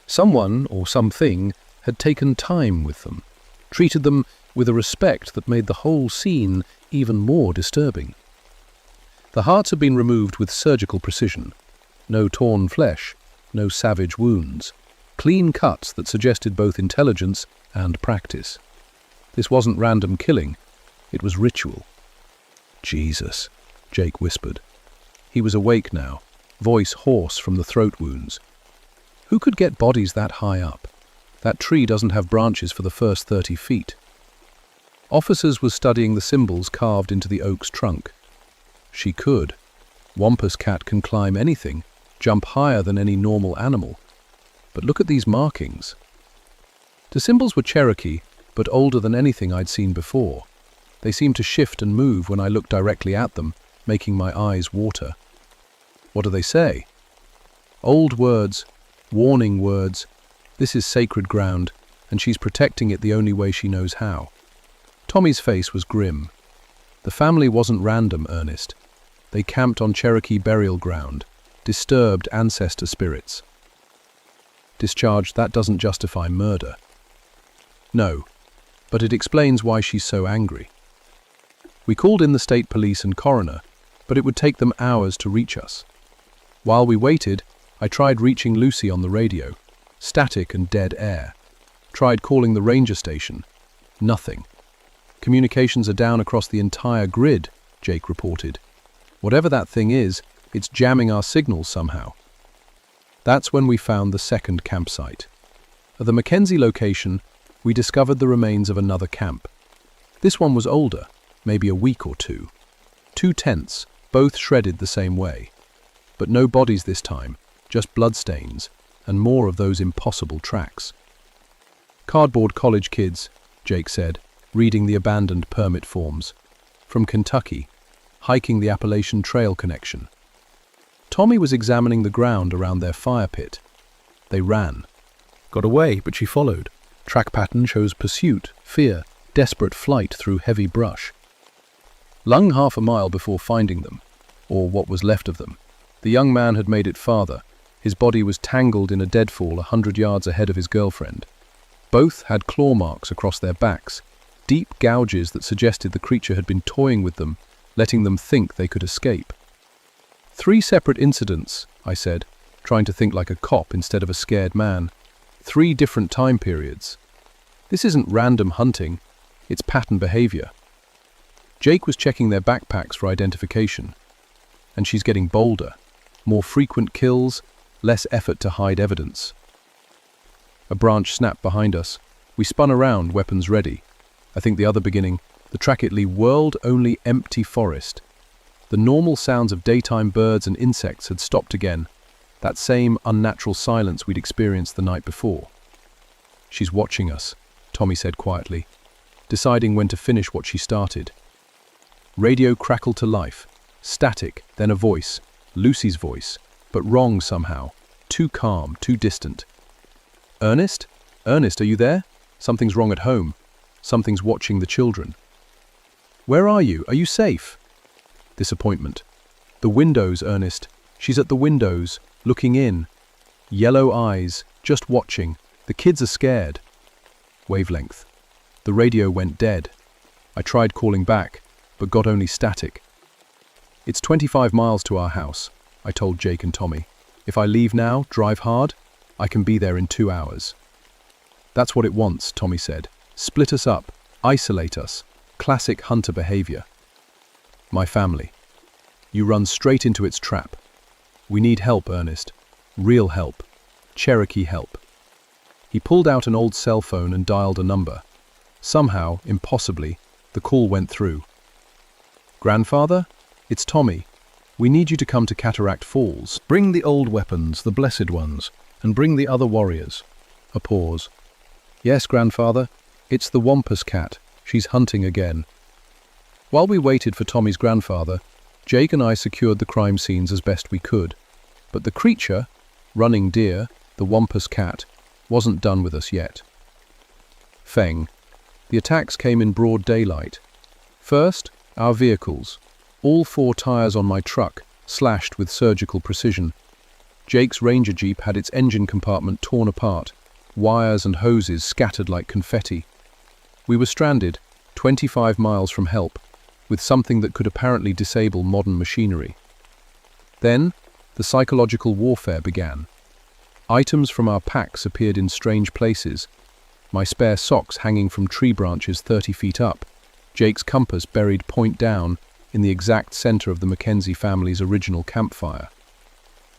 Someone, or something, had taken time with them, treated them with a respect that made the whole scene even more disturbing. The hearts had been removed with surgical precision. No torn flesh, no savage wounds. Clean cuts that suggested both intelligence and practice. This wasn't random killing, it was ritual. "Jesus," Jake whispered. He was awake now, voice hoarse from the throat wounds. Who could get bodies that high up? That tree doesn't have branches for the first 30 feet. Officers were studying the symbols carved into the oak's trunk. She could. Wampus cat can climb anything, jump higher than any normal animal. But look at these markings. The symbols were Cherokee, but older than anything I'd seen before. They seemed to shift and move when I looked directly at them, making my eyes water. What do they say? Old words, warning words. This is sacred ground, and she's protecting it the only way she knows how. Tommy's face was grim. The family wasn't random, Ernest. They camped on Cherokee burial ground, disturbed ancestor spirits. Discharge, that doesn't justify murder. No, but it explains why she's so angry. We called in the state police and coroner, but it would take them hours to reach us. While we waited, I tried reaching Lucy on the radio. Static and dead air. Tried calling the ranger station. Nothing. Communications are down across the entire grid, Jake reported. Whatever that thing is, it's jamming our signals somehow. That's when we found the second campsite. At the Mackenzie location, we discovered the remains of another camp. This one was older, maybe a week or two. 2 tents, both shredded the same way. But no bodies this time, just bloodstains, and more of those impossible tracks. "Cardboard college kids," Jake said, reading the abandoned permit forms. "From Kentucky, hiking the Appalachian Trail connection." Tommy was examining the ground around their fire pit. They ran. Got away, but she followed. Track pattern shows pursuit, fear, desperate flight through heavy brush. Lung half a mile before finding them, or what was left of them. The young man had made it farther. His body was tangled in a deadfall 100 yards ahead of his girlfriend. Both had claw marks across their backs, deep gouges that suggested the creature had been toying with them, letting them think they could escape. 3 separate incidents, I said, trying to think like a cop instead of a scared man. 3 different time periods. This isn't random hunting, it's pattern behavior. Jake was checking their backpacks for identification. And she's getting bolder. More frequent kills, less effort to hide evidence. A branch snapped behind us. We spun around, weapons ready. I think the other beginning, the Tracketly world-only empty forest. The normal sounds of daytime birds and insects had stopped again, that same unnatural silence we'd experienced the night before. "She's watching us," Tommy said quietly, deciding when to finish what she started. Radio crackled to life, static, then a voice, Lucy's voice, but wrong somehow, too calm, too distant. "Ernest? Ernest, are you there? Something's wrong at home. Something's watching the children." "Where are you? Are you safe?" Disappointment. "The windows, Ernest. She's at the windows, looking in. Yellow eyes, just watching. The kids are scared." Wavelength. The radio went dead. I tried calling back, but got only static. "It's 25 miles to our house," I told Jake and Tommy. "If I leave now, drive hard, I can be there in 2 hours." "That's what it wants," Tommy said. "Split us up, isolate us. Classic hunter behavior." My family. You run straight into its trap. We need help, Ernest. Real help. Cherokee help. He pulled out an old cell phone and dialed a number. Somehow, impossibly, the call went through. Grandfather? It's Tommy. We need you to come to Cataract Falls. Bring the old weapons, the blessed ones, and bring the other warriors. A pause. Yes, Grandfather. It's the Wampus cat. She's hunting again. While we waited for Tommy's grandfather, Jake and I secured the crime scenes as best we could. But the creature, running deer, the Wampus cat, wasn't done with us yet. Feng. The attacks came in broad daylight. First, our vehicles. All 4 tires on my truck, slashed with surgical precision. Jake's Ranger Jeep had its engine compartment torn apart, wires and hoses scattered like confetti. We were stranded, 25 miles from help, with something that could apparently disable modern machinery. Then, the psychological warfare began. Items from our packs appeared in strange places. My spare socks hanging from tree branches 30 feet up, Jake's compass buried point down in the exact center of the Mackenzie family's original campfire.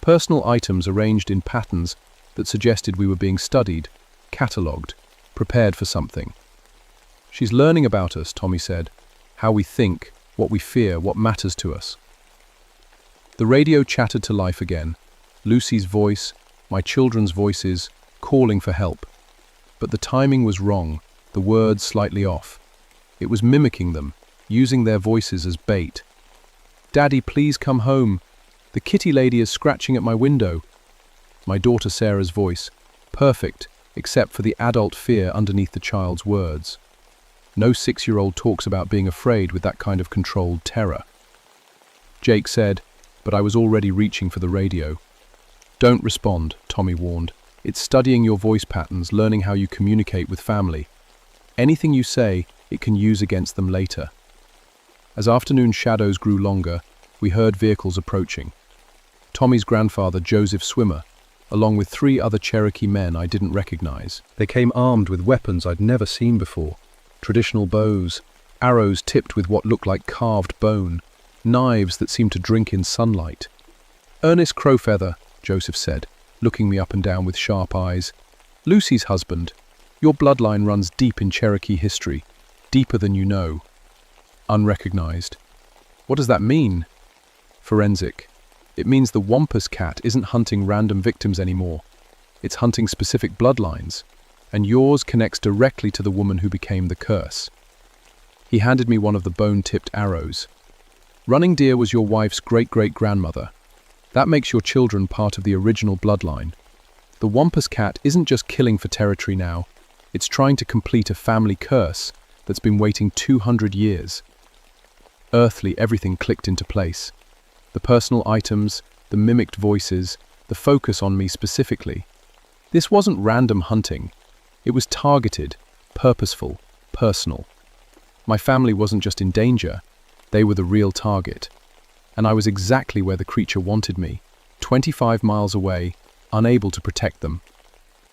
Personal items arranged in patterns that suggested we were being studied, catalogued, prepared for something. She's learning about us, Tommy said. How we think, what we fear, what matters to us. The radio chattered to life again. Lucy's voice, my children's voices, calling for help. But the timing was wrong, the words slightly off. It was mimicking them, using their voices as bait. Daddy, please come home. The kitty lady is scratching at my window. My daughter Sarah's voice, perfect, except for the adult fear underneath the child's words. No 6-year-old talks about being afraid with that kind of controlled terror. Jake said, but I was already reaching for the radio. Don't respond, Tommy warned. It's studying your voice patterns, learning how you communicate with family. Anything you say, it can use against them later. As afternoon shadows grew longer, we heard vehicles approaching. Tommy's grandfather, Joseph Swimmer, along with 3 other Cherokee men I didn't recognize. They came armed with weapons I'd never seen before. Traditional bows, arrows tipped with what looked like carved bone, knives that seemed to drink in sunlight. Ernest Crowfeather, Joseph said, looking me up and down with sharp eyes. Lucy's husband. Your bloodline runs deep in Cherokee history, deeper than you know. Unrecognized. What does that mean? Forensic. It means the Wampus cat isn't hunting random victims anymore. It's hunting specific bloodlines. And yours connects directly to the woman who became the curse. He handed me one of the bone-tipped arrows. Running deer was your wife's great-great-grandmother. That makes your children part of the original bloodline. The Wampus cat isn't just killing for territory now. It's trying to complete a family curse that's been waiting 200 years. Earthly, everything clicked into place. The personal items, the mimicked voices, the focus on me specifically. This wasn't random hunting. It was targeted, purposeful, personal. My family wasn't just in danger, they were the real target. And I was exactly where the creature wanted me, 25 miles away, unable to protect them.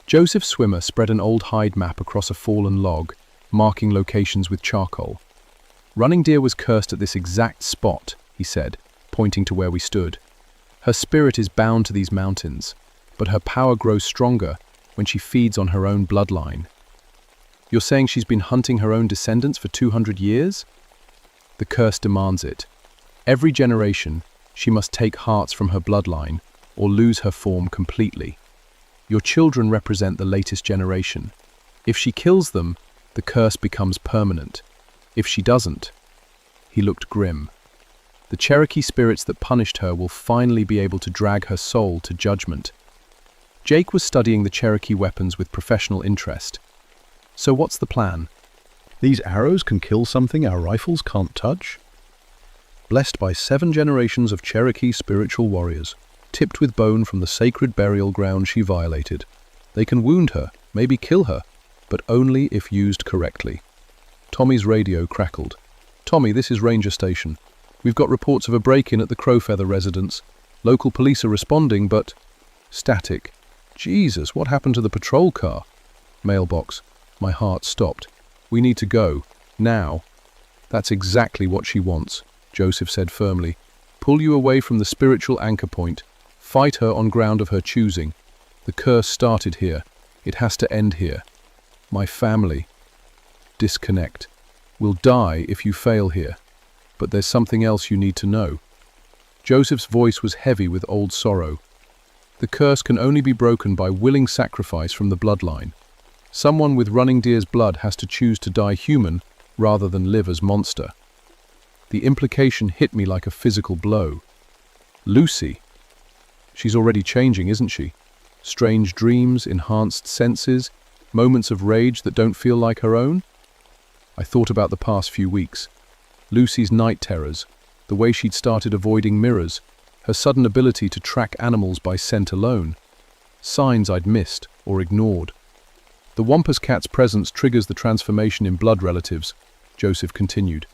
Joseph Swimmer spread an old hide map across a fallen log, marking locations with charcoal. Running deer was cursed at this exact spot, he said, pointing to where we stood. Her spirit is bound to these mountains, but her power grows stronger when she feeds on her own bloodline. You're saying she's been hunting her own descendants for 200 years? The curse demands it. Every generation, she must take hearts from her bloodline or lose her form completely. Your children represent the latest generation. If she kills them, the curse becomes permanent. If she doesn't, he looked grim. The Cherokee spirits that punished her will finally be able to drag her soul to judgment. Jake was studying the Cherokee weapons with professional interest. So what's the plan? These arrows can kill something our rifles can't touch? Blessed by 7 generations of Cherokee spiritual warriors, tipped with bone from the sacred burial ground she violated. They can wound her, maybe kill her, but only if used correctly. Tommy's radio crackled. Tommy, this is Ranger Station. We've got reports of a break-in at the Crowfeather residence. Local police are responding, but... Static. Jesus, what happened to the patrol car? Mailbox. My heart stopped. We need to go. Now. That's exactly what she wants, Joseph said firmly. pull you away from the spiritual anchor point, fight her on ground of her choosing. The curse started here. It has to end here. My family. Disconnect. Will die if you fail here. But there's something else you need to know. Joseph's voice was heavy with old sorrow. The curse can only be broken by willing sacrifice from the bloodline. Someone with running deer's blood has to choose to die human rather than live as monster. The implication hit me like a physical blow. Lucy. She's already changing, isn't she? Strange dreams, enhanced senses, moments of rage that don't feel like her own? I thought about the past few weeks. Lucy's night terrors, the way she'd started avoiding mirrors, her sudden ability to track animals by scent alone. Signs I'd missed or ignored. The Wampus cat's presence triggers the transformation in blood relatives, Joseph continued.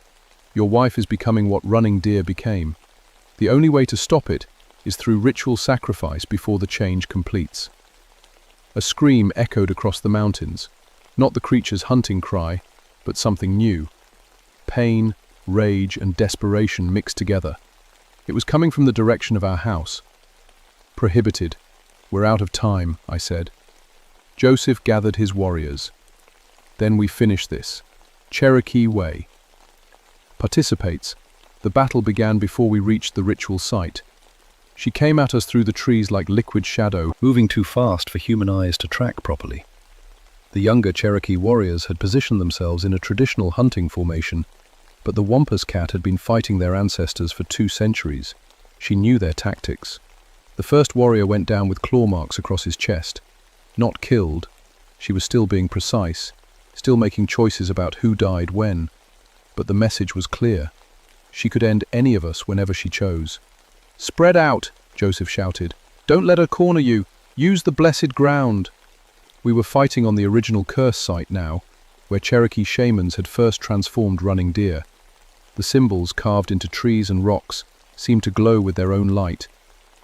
Your wife is becoming what running deer became. The only way to stop it is through ritual sacrifice before the change completes. A scream echoed across the mountains, not the creature's hunting cry, but something new. Pain, rage, and desperation mixed together. It was coming from the direction of our house. Prohibited. We're out of time, I said. Joseph gathered his warriors. Then we finish this. Cherokee Way. Participates. The battle began before we reached the ritual site. She came at us through the trees like liquid shadow, moving too fast for human eyes to track properly. The younger Cherokee warriors had positioned themselves in a traditional hunting formation, but the Wampus cat had been fighting their ancestors for 2 centuries. She knew their tactics. The first warrior went down with claw marks across his chest. Not killed. She was still being precise, still making choices about who died when. But the message was clear. She could end any of us whenever she chose. Spread out, Joseph shouted. Don't let her corner you. Use the blessed ground. We were fighting on the original curse site now, where Cherokee shamans had first transformed running deer. The symbols carved into trees and rocks seemed to glow with their own light,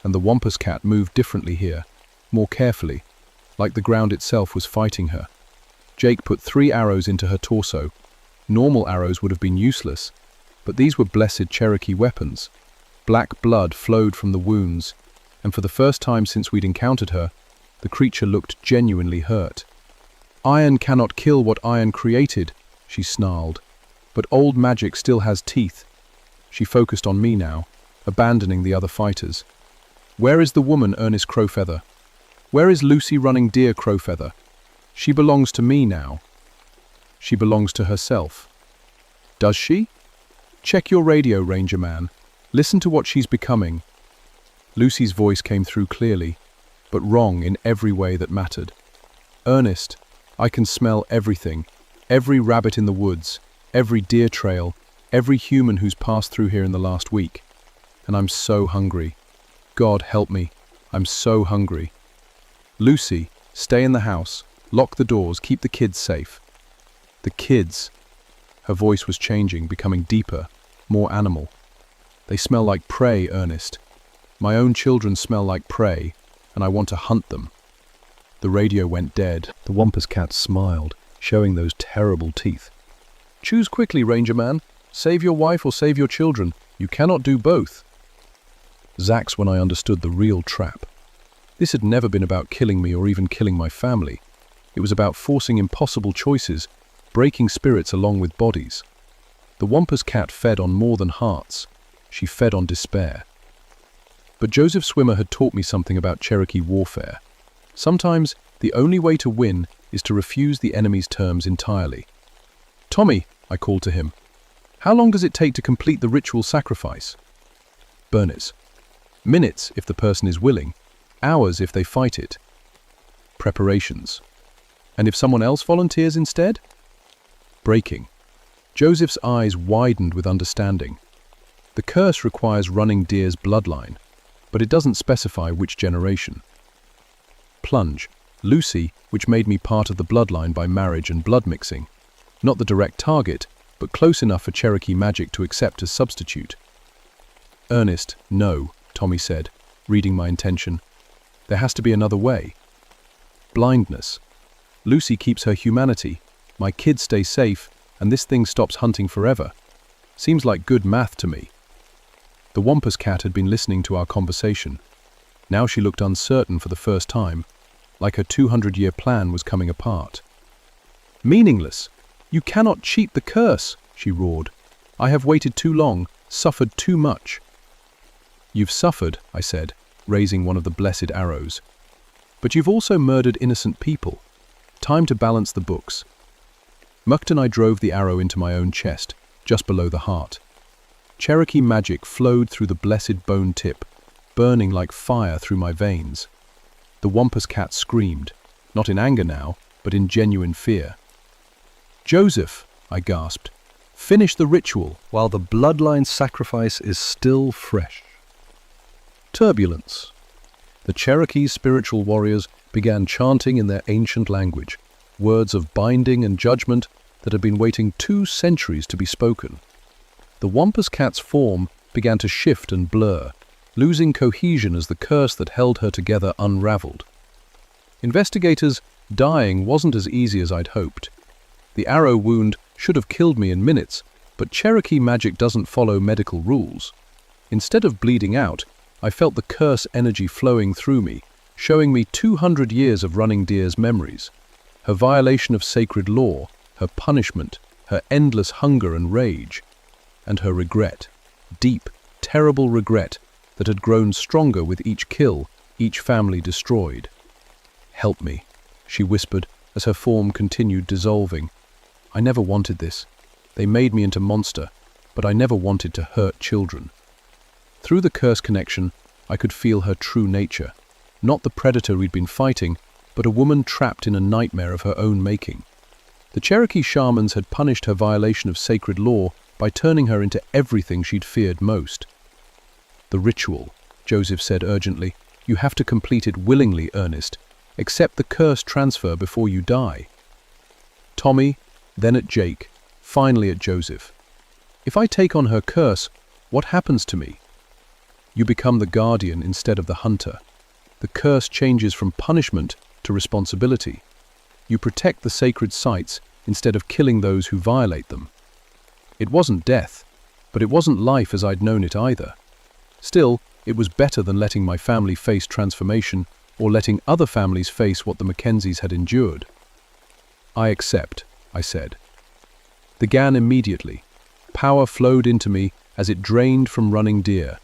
and the Wampus cat moved differently here, more carefully, like the ground itself was fighting her. Jake put 3 arrows into her torso. Normal arrows would have been useless, but these were blessed Cherokee weapons. Black blood flowed from the wounds, and for the first time since we'd encountered her, the creature looked genuinely hurt. Iron cannot kill what iron created, she snarled, but old magic still has teeth. She focused on me now, abandoning the other fighters. Where is the woman, Ernest Crowfeather? Where is Lucy running deer Crowfeather? She belongs to me now. She belongs to herself. Does she? Check your radio, Ranger Man. Listen to what she's becoming. Lucy's voice came through clearly, but wrong in every way that mattered. Ernest, I can smell everything. Every rabbit in the woods, every deer trail, every human who's passed through here in the last week. And I'm so hungry. God help me. I'm so hungry. Lucy, stay in the house. Lock the doors. Keep the kids safe. The kids. Her voice was changing, becoming deeper, more animal. They smell like prey, Ernest. My own children smell like prey, and I want to hunt them. The radio went dead. The Wampus cat smiled, showing those terrible teeth. Choose quickly, Ranger Man. Save your wife or save your children. You cannot do both. That's when I understood the real trap. This had never been about killing me or even killing my family. It was about forcing impossible choices, breaking spirits along with bodies. The Wampus cat fed on more than hearts. She fed on despair. But Joseph Swimmer had taught me something about Cherokee warfare. Sometimes the only way to win is to refuse the enemy's terms entirely. Tommy, I called to him. How long does it take to complete the ritual sacrifice? Bernice. Minutes if the person is willing. Hours if they fight it. Preparations. And if someone else volunteers instead? Breaking. Joseph's eyes widened with understanding. The curse requires running deer's bloodline, but it doesn't specify which generation. Plunge. Lucy, which made me part of the bloodline by marriage and blood mixing. Not the direct target, but close enough for Cherokee magic to accept as substitute. Ernest, no, Tommy said, reading my intention. There has to be another way. Blindness. Lucy keeps her humanity, my kids stay safe, and this thing stops hunting forever. Seems like good math to me. The Wampus cat had been listening to our conversation. Now she looked uncertain for the first time, like her 200-year plan was coming apart. "Meaningless! You cannot cheat the curse!" she roared. "I have waited too long, suffered too much." "You've suffered," I said, raising one of the blessed arrows. "But you've also murdered innocent people. Time to balance the books." Mucked and I drove the arrow into my own chest, just below the heart. Cherokee magic flowed through the blessed bone tip, burning like fire through my veins. The Wampus cat screamed, not in anger now, but in genuine fear. "Joseph," I gasped, "finish the ritual while the bloodline sacrifice is still fresh." Turbulence. The Cherokee spiritual warriors began chanting in their ancient language, words of binding and judgment that had been waiting 2 centuries to be spoken. The Wampus cat's form began to shift and blur, losing cohesion as the curse that held her together unraveled. Investigators, dying wasn't as easy as I'd hoped. The arrow wound should have killed me in minutes, but Cherokee magic doesn't follow medical rules. Instead of bleeding out, I felt the curse energy flowing through me, showing me 200 years of Running Deer's memories. Her violation of sacred law, her punishment, her endless hunger and rage, and her regret, deep, terrible regret that had grown stronger with each kill, each family destroyed. "Help me," she whispered as her form continued dissolving. "I never wanted this. They made me into monster, but I never wanted to hurt children." Through the curse connection, I could feel her true nature. Not the predator we'd been fighting, but a woman trapped in a nightmare of her own making. The Cherokee shamans had punished her violation of sacred law by turning her into everything she'd feared most. "The ritual," Joseph said urgently. "You have to complete it willingly, Ernest. Accept the curse transfer before you die." Tommy, then at Jake, finally at Joseph. "If I take on her curse, what happens to me?" "You become the guardian instead of the hunter. The curse changes from punishment to responsibility. You protect the sacred sites instead of killing those who violate them." It wasn't death, but it wasn't life as I'd known it either. Still, it was better than letting my family face transformation or letting other families face what the Mackenzies had endured. "I accept," I said. The gan immediately. Power flowed into me as it drained from Running Deer,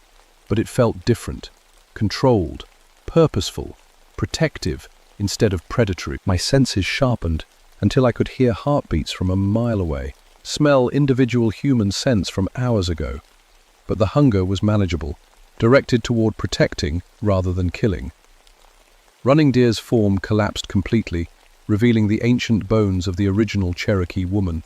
but it felt different, controlled, purposeful, protective instead of predatory. My senses sharpened until I could hear heartbeats from a mile away, smell individual human scents from hours ago. But the hunger was manageable, directed toward protecting rather than killing. Running Deer's form collapsed completely, revealing the ancient bones of the original Cherokee woman.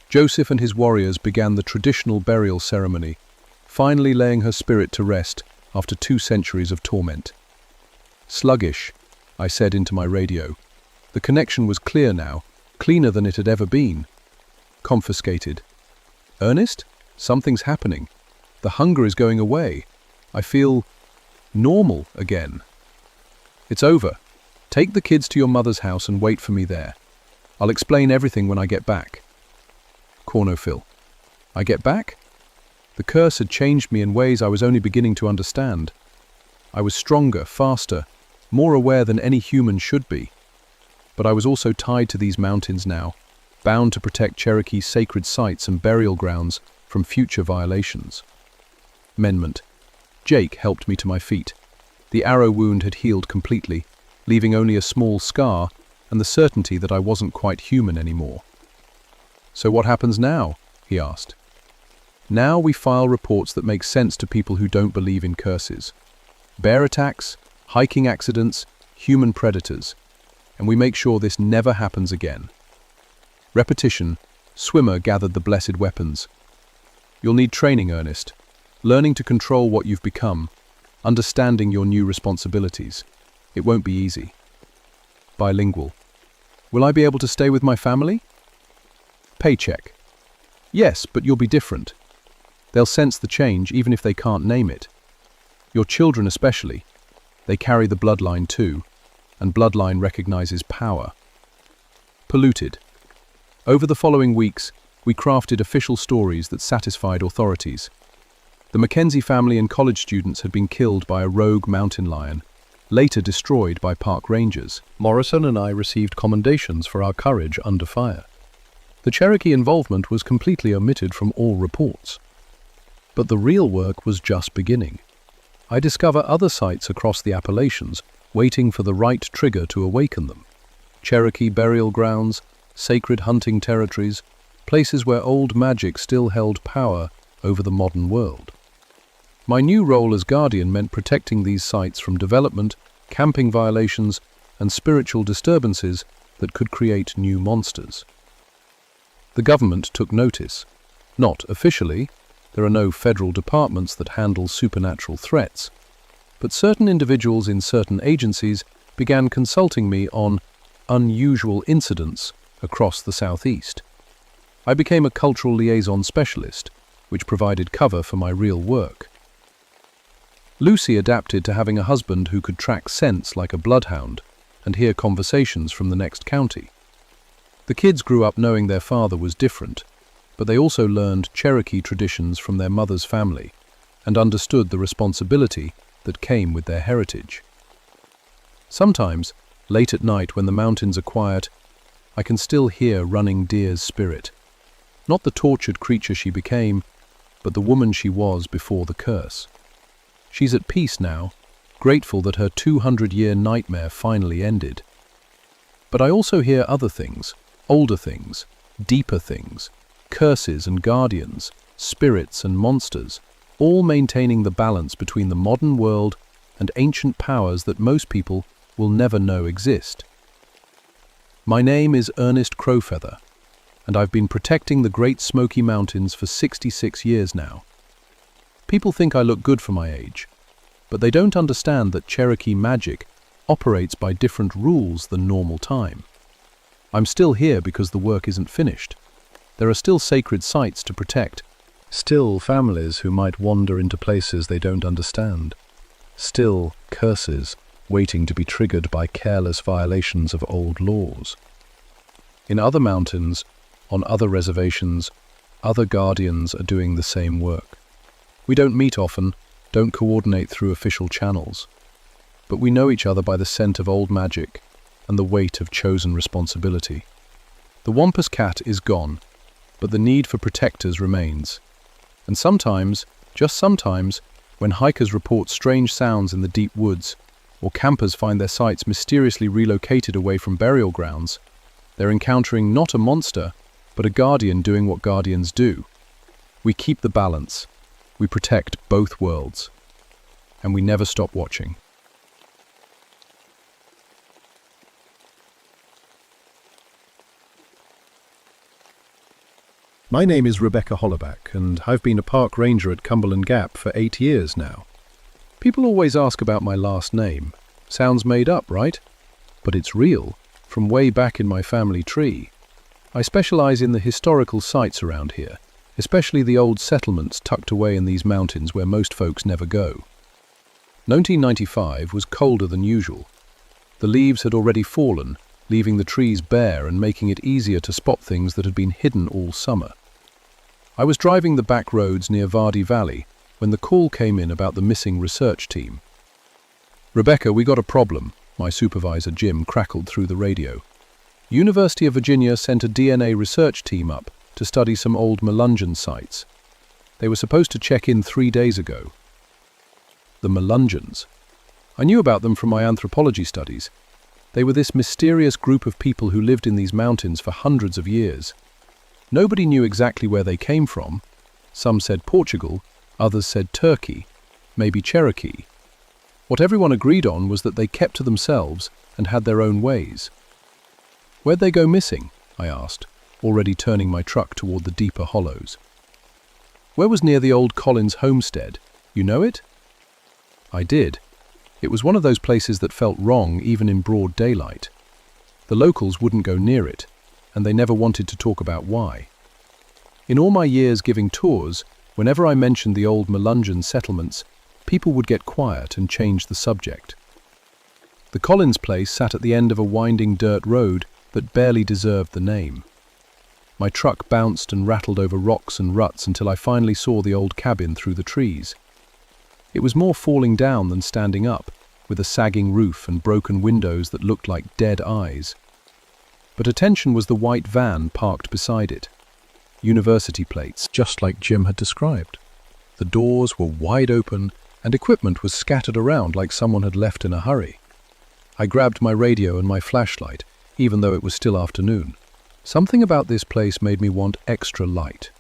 Joseph and his warriors began the traditional burial ceremony, finally laying her spirit to rest after 2 centuries of torment. "Sluggish," I said into my radio. The connection was clear now, cleaner than it had ever been. "Confiscated." "Ernest? Something's happening. The hunger is going away. I feel normal again." "It's over. Take the kids to your mother's house and wait for me there. I'll explain everything when I get back." Cornfill. I get back? The curse had changed me in ways I was only beginning to understand. I was stronger, faster, more aware than any human should be. But I was also tied to these mountains now, bound to protect Cherokee's sacred sites and burial grounds from future violations. Amendment. Jake helped me to my feet. The arrow wound had healed completely, leaving only a small scar and the certainty that I wasn't quite human anymore. "So what happens now?" he asked. "Now we file reports that make sense to people who don't believe in curses. Bear attacks, hiking accidents, human predators. And we make sure this never happens again." Repetition. Swimmer gathered the blessed weapons. "You'll need training, Ernest. Learning to control what you've become. Understanding your new responsibilities. It won't be easy." Bilingual. "Will I be able to stay with my family?" Paycheck. "Yes, but you'll be different. They'll sense the change even if they can't name it. Your children especially. They carry the bloodline too, and bloodline recognizes power." Polluted. Over the following weeks, we crafted official stories that satisfied authorities. The Mackenzie family and college students had been killed by a rogue mountain lion, later destroyed by park rangers. Morrison and I received commendations for our courage under fire. The Cherokee involvement was completely omitted from all reports. But the real work was just beginning. I discover other sites across the Appalachians waiting for the right trigger to awaken them. Cherokee burial grounds, sacred hunting territories, places where old magic still held power over the modern world. My new role as guardian meant protecting these sites from development, camping violations, and spiritual disturbances that could create new monsters. The government took notice. Not officially, there are no federal departments that handle supernatural threats, but certain individuals in certain agencies began consulting me on unusual incidents across the Southeast. I became a cultural liaison specialist, which provided cover for my real work. Lucy adapted to having a husband who could track scents like a bloodhound and hear conversations from the next county. The kids grew up knowing their father was different, but they also learned Cherokee traditions from their mother's family and understood the responsibility that came with their heritage. Sometimes, late at night when the mountains are quiet, I can still hear Running Deer's spirit. Not the tortured creature she became, but the woman she was before the curse. She's at peace now, grateful that her 200-year nightmare finally ended. But I also hear other things, older things, deeper things, curses and guardians, spirits and monsters, all maintaining the balance between the modern world and ancient powers that most people will never know exist. My name is Ernest Crowfeather, and I've been protecting the Great Smoky Mountains for 66 years now. People think I look good for my age, but they don't understand that Cherokee magic operates by different rules than normal time. I'm still here because the work isn't finished. There are still sacred sites to protect, still families who might wander into places they don't understand, still curses waiting to be triggered by careless violations of old laws. In other mountains, on other reservations, other guardians are doing the same work. We don't meet often, don't coordinate through official channels, but we know each other by the scent of old magic and the weight of chosen responsibility. The Wampus cat is gone, but the need for protectors remains. And sometimes, just sometimes, when hikers report strange sounds in the deep woods, or campers find their sites mysteriously relocated away from burial grounds, they're encountering not a monster, but a guardian doing what guardians do. We keep the balance. We protect both worlds. And we never stop watching. My name is Rebecca Hollaback, and I've been a park ranger at Cumberland Gap for 8 years now. People always ask about my last name. Sounds made up, right? But it's real, from way back in my family tree. I specialize in the historical sites around here, especially the old settlements tucked away in these mountains where most folks never go. 1995 was colder than usual. The leaves had already fallen, leaving the trees bare and making it easier to spot things that had been hidden all summer. I was driving the back roads near Vardy Valley when the call came in about the missing research team. "Rebecca, we got a problem," my supervisor Jim crackled through the radio. "University of Virginia sent a DNA research team up to study some old Melungeon sites. They were supposed to check in 3 days ago." The Melungeons. I knew about them from my anthropology studies. They were this mysterious group of people who lived in these mountains for hundreds of years. Nobody knew exactly where they came from. Some said Portugal, others said Turkey, maybe Cherokee. What everyone agreed on was that they kept to themselves and had their own ways. "Where'd they go missing?" I asked, already turning my truck toward the deeper hollows. "Where was near the old Collins homestead? You know it?" I did. It was one of those places that felt wrong even in broad daylight. The locals wouldn't go near it, and they never wanted to talk about why. In all my years giving tours, whenever I mentioned the old Melungeon settlements, people would get quiet and change the subject. The Collins place sat at the end of a winding dirt road that barely deserved the name. My truck bounced and rattled over rocks and ruts until I finally saw the old cabin through the trees. It was more falling down than standing up, with a sagging roof and broken windows that looked like dead eyes. But attention was the white van parked beside it. University plates, just like Jim had described. The doors were wide open and equipment was scattered around like someone had left in a hurry. I grabbed my radio and my flashlight, even though it was still afternoon. Something about this place made me want extra light.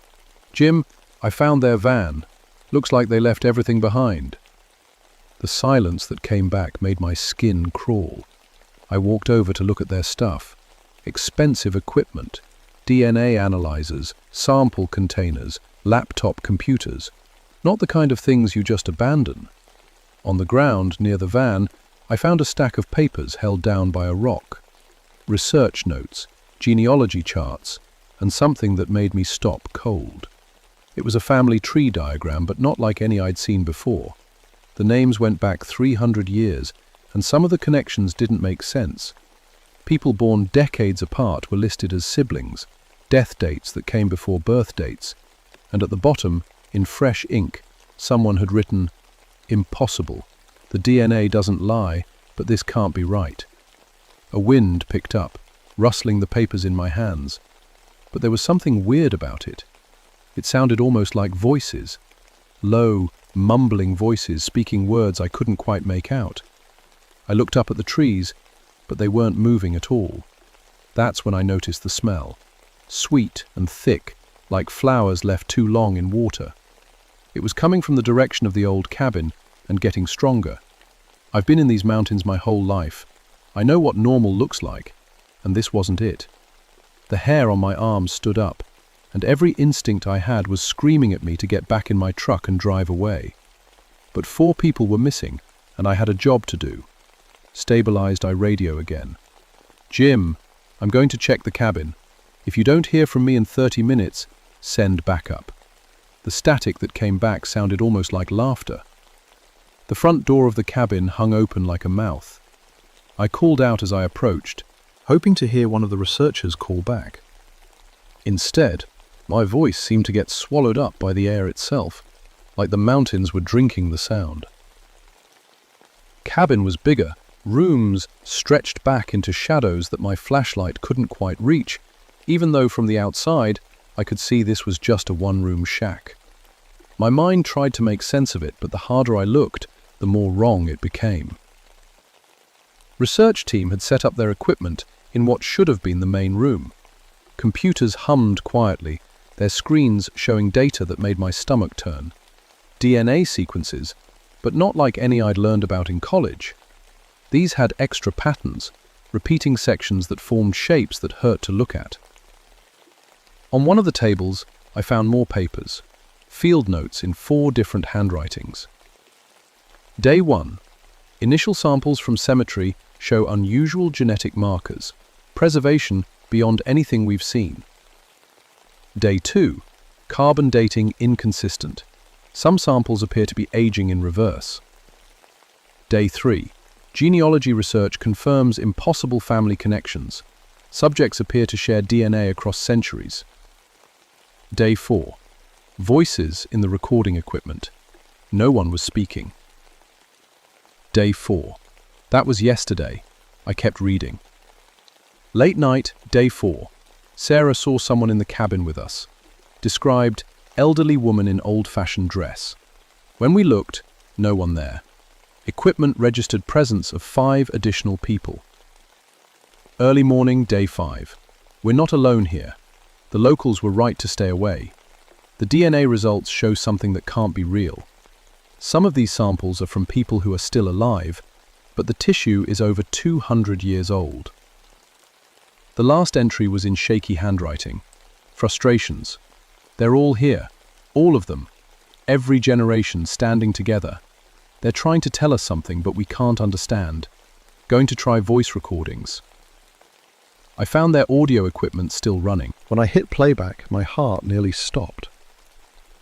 "Jim, I found their van. Looks like they left everything behind." The silence that came back made my skin crawl. I walked over to look at their stuff. Expensive equipment, DNA analyzers, sample containers, laptop computers. Not the kind of things you just abandon. On the ground near the van, I found a stack of papers held down by a rock. Research notes, genealogy charts, and something that made me stop cold. It was a family tree diagram, but not like any I'd seen before. The names went back 300 years, and some of the connections didn't make sense. People born decades apart were listed as siblings, death dates that came before birth dates, and at the bottom, in fresh ink, someone had written, "Impossible. The DNA doesn't lie, but this can't be right." A wind picked up, rustling the papers in my hands, but there was something weird about it. It sounded almost like voices, low, mumbling voices speaking words I couldn't quite make out. I looked up at the trees, but they weren't moving at all. That's when I noticed the smell, sweet and thick, like flowers left too long in water. It was coming from the direction of the old cabin and getting stronger. I've been in these mountains my whole life. I know what normal looks like, and this wasn't it. The hair on my arms stood up, and every instinct I had was screaming at me to get back in my truck and drive away. But 4 people were missing, and I had a job to do. Stabilized, I radio again. "Jim, I'm going to check the cabin. If you don't hear from me in 30 minutes, send backup." The static that came back sounded almost like laughter. The front door of the cabin hung open like a mouth. I called out as I approached, hoping to hear one of the researchers call back. Instead, my voice seemed to get swallowed up by the air itself, like the mountains were drinking the sound. Cabin was bigger, rooms stretched back into shadows that my flashlight couldn't quite reach, even though from the outside I could see this was just a one-room shack. My mind tried to make sense of it, but the harder I looked, the more wrong it became. Research team had set up their equipment in what should have been the main room. Computers hummed quietly, their screens showing data that made my stomach turn. DNA sequences, but not like any I'd learned about in college. These had extra patterns, repeating sections that formed shapes that hurt to look at. On one of the tables, I found more papers, field notes in 4 different handwritings. Day 1. Initial samples from cemetery show unusual genetic markers, preservation beyond anything we've seen. Day 2. Carbon dating inconsistent. Some samples appear to be aging in reverse. Day 3. Genealogy research confirms impossible family connections. Subjects appear to share DNA across centuries. Day 4. Voices in the recording equipment. No one was speaking. Day 4. That was yesterday. I kept reading. Late night, day 4. Sarah saw someone in the cabin with us. Described, elderly woman in old-fashioned dress. When we looked, no one there. Equipment registered presence of 5 additional people. Early morning, day 5. We're not alone here. The locals were right to stay away. The DNA results show something that can't be real. Some of these samples are from people who are still alive, but the tissue is over 200 years old. The last entry was in shaky handwriting. Frustrations. They're all here. All of them. Every generation standing together. They're trying to tell us something, but we can't understand. Going to try voice recordings. I found their audio equipment still running. When I hit playback, my heart nearly stopped.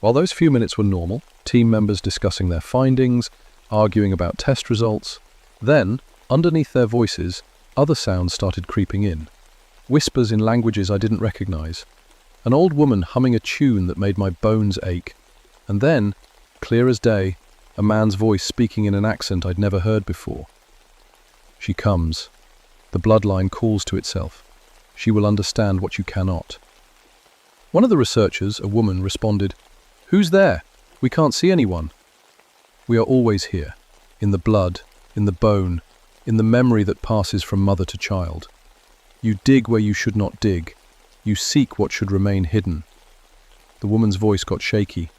While those few minutes were normal, team members discussing their findings, arguing about test results, then, underneath their voices, other sounds started creeping in. Whispers in languages I didn't recognize. An old woman humming a tune that made my bones ache. And then, clear as day, a man's voice speaking in an accent I'd never heard before. She comes. The bloodline calls to itself. She will understand what you cannot. One of the researchers, a woman, responded, "Who's there? We can't see anyone." We are always here, in the blood, in the bone, in the memory that passes from mother to child. You dig where you should not dig. You seek what should remain hidden. The woman's voice got shaky.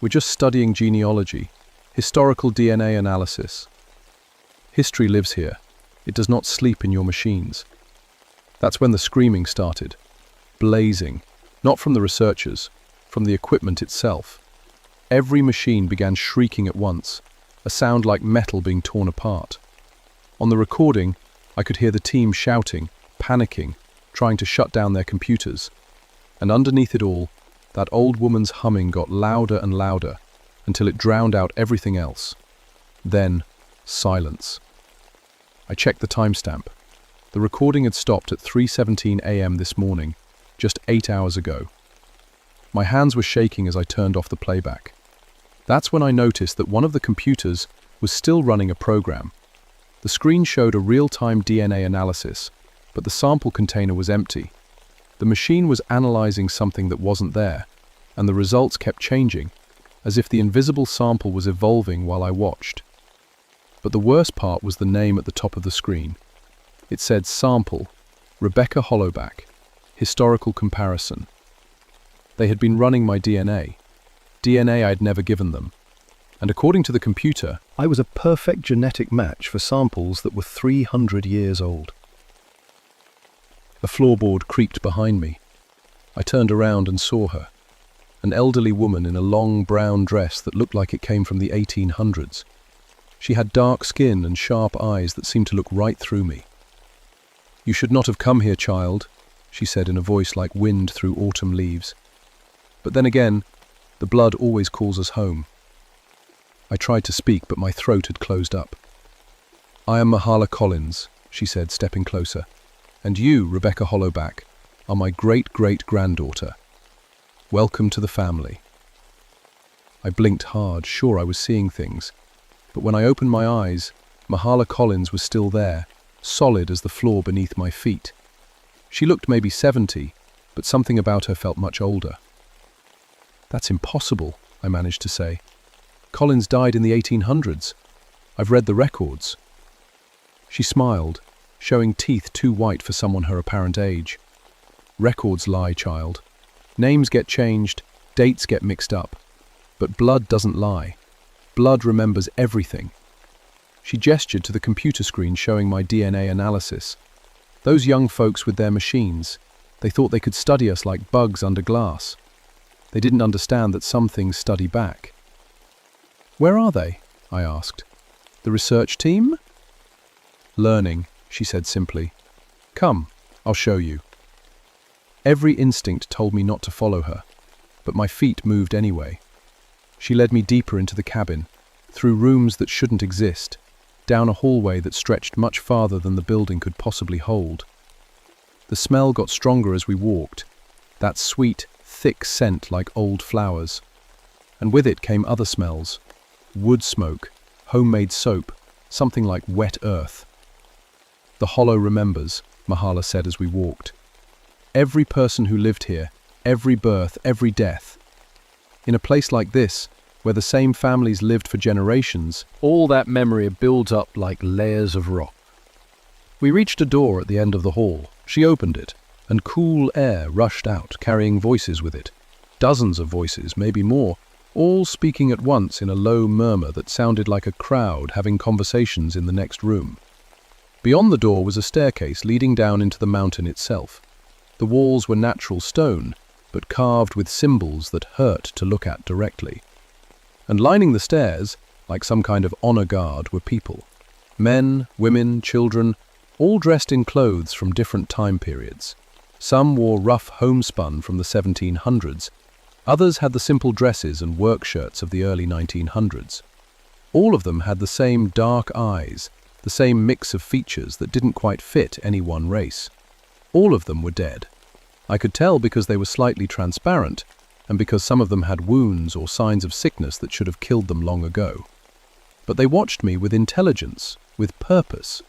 We're just studying genealogy, historical DNA analysis. History lives here. It does not sleep in your machines. That's when the screaming started. Blazing, not from the researchers, from the equipment itself. Every machine began shrieking at once, a sound like metal being torn apart. On the recording, I could hear the team shouting, panicking, trying to shut down their computers. And underneath it all, that old woman's humming got louder and louder until it drowned out everything else. Then, silence. I checked the timestamp. The recording had stopped at 3:17 a.m. this morning, just 8 hours ago. My hands were shaking as I turned off the playback. That's when I noticed that one of the computers was still running a program. The screen showed a real-time DNA analysis, but the sample container was empty. The machine was analyzing something that wasn't there, and the results kept changing, as if the invisible sample was evolving while I watched. But the worst part was the name at the top of the screen. It said Sample, Rebecca Hollowback, Historical Comparison. They had been running my DNA I'd never given them. And according to the computer, I was a perfect genetic match for samples that were 300 years old. A floorboard creaked behind me. I turned around and saw her, an elderly woman in a long brown dress that looked like it came from the 1800s. She had dark skin and sharp eyes that seemed to look right through me. "You should not have come here, child," she said in a voice like wind through autumn leaves. But then again, the blood always calls us home. I tried to speak, but my throat had closed up. "I am Mahala Collins," she said, stepping closer. "And you, Rebecca Hollowback, are my great-great-granddaughter. Welcome to the family." I blinked hard, sure I was seeing things. But when I opened my eyes, Mahala Collins was still there, solid as the floor beneath my feet. She looked maybe 70, but something about her felt much older. "That's impossible," I managed to say. "Collins died in the 1800s. I've read the records." She smiled, showing teeth too white for someone her apparent age. "Records lie, child. Names get changed, dates get mixed up. But blood doesn't lie. Blood remembers everything." She gestured to the computer screen showing my DNA analysis. Those young folks with their machines, they thought they could study us like bugs under glass. They didn't understand that some things study back. "Where are they?" I asked. "The research team?" "Learning," she said simply. "Come, I'll show you." Every instinct told me not to follow her, but my feet moved anyway. She led me deeper into the cabin, through rooms that shouldn't exist, down a hallway that stretched much farther than the building could possibly hold. The smell got stronger as we walked, that sweet, thick scent like old flowers. And with it came other smells: wood smoke, homemade soap, something like wet earth. "The Hollow remembers," Mahala said as we walked. "Every person who lived here, every birth, every death. In a place like this, where the same families lived for generations, all that memory builds up like layers of rock." We reached a door at the end of the hall. She opened it, and cool air rushed out, carrying voices with it. Dozens of voices, maybe more, all speaking at once in a low murmur that sounded like a crowd having conversations in the next room. Beyond the door was a staircase leading down into the mountain itself. The walls were natural stone, but carved with symbols that hurt to look at directly. And lining the stairs, like some kind of honor guard, were people. Men, women, children, all dressed in clothes from different time periods. Some wore rough homespun from the 1700s. Others had the simple dresses and work shirts of the early 1900s. All of them had the same dark eyes, the same mix of features that didn't quite fit any one race. All of them were dead. I could tell because they were slightly transparent, and because some of them had wounds or signs of sickness that should have killed them long ago. But they watched me with intelligence, with purpose.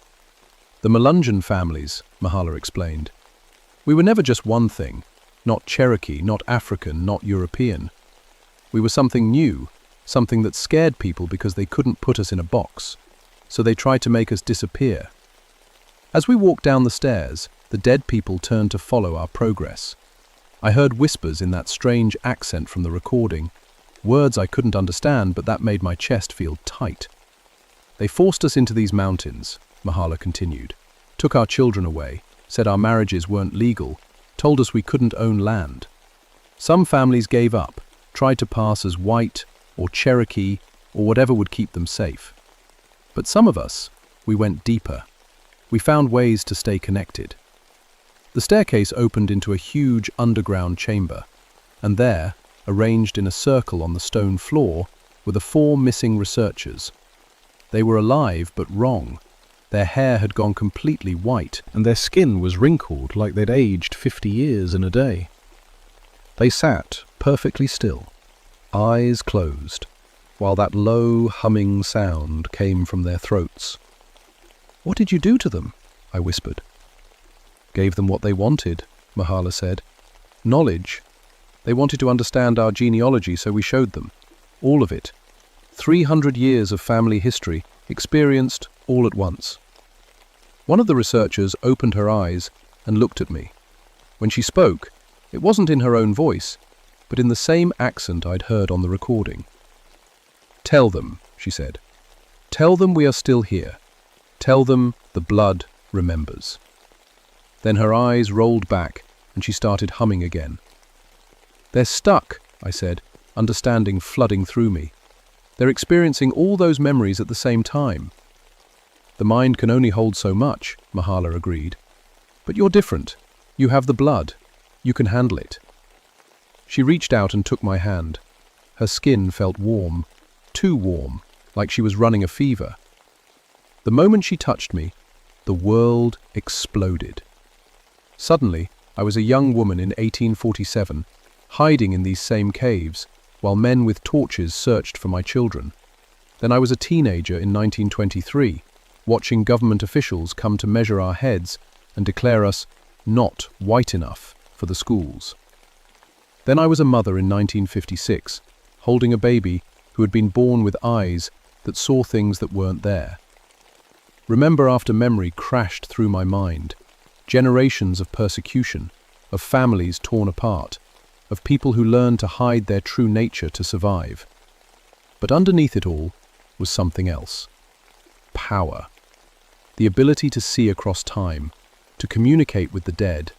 The Melungeon families, Mahala explained. We were never just one thing, not Cherokee, not African, not European. We were something new, something that scared people because they couldn't put us in a box, so they tried to make us disappear. As we walked down the stairs, the dead people turned to follow our progress. I heard whispers in that strange accent from the recording, words I couldn't understand, but that made my chest feel tight. They forced us into these mountains, Mahala continued, took our children away, said our marriages weren't legal, told us we couldn't own land. Some families gave up, tried to pass as white or Cherokee or whatever would keep them safe. But some of us, we went deeper. We found ways to stay connected. The staircase opened into a huge underground chamber, and there, arranged in a circle on the stone floor, were the 4 missing researchers. They were alive but wrong. Their hair had gone completely white, and their skin was wrinkled like they'd aged 50 years in a day. They sat perfectly still, eyes closed, while that low, humming sound came from their throats. "What did you do to them?" I whispered. "Gave them what they wanted," Mahala said. "Knowledge. They wanted to understand our genealogy, so we showed them. All of it. 300 years of family history, experienced all at once." One of the researchers opened her eyes and looked at me. When she spoke, it wasn't in her own voice, but in the same accent I'd heard on the recording. "Tell them," she said. "Tell them we are still here. Tell them the blood remembers." Then her eyes rolled back and she started humming again. "They're stuck," I said, understanding flooding through me. "They're experiencing all those memories at the same time." "The mind can only hold so much," Mahala agreed. "But you're different. You have the blood. You can handle it." She reached out and took my hand. Her skin felt warm, too warm, like she was running a fever. The moment she touched me, the world exploded. Suddenly, I was a young woman in 1847, hiding in these same caves, while men with torches searched for my children. Then I was a teenager in 1923, watching government officials come to measure our heads and declare us not white enough for the schools. Then I was a mother in 1956, holding a baby who had been born with eyes that saw things that weren't there. Remember after memory crashed through my mind, generations of persecution, of families torn apart, of people who learned to hide their true nature to survive. But underneath it all was something else. Power. The ability to see across time, to communicate with the dead,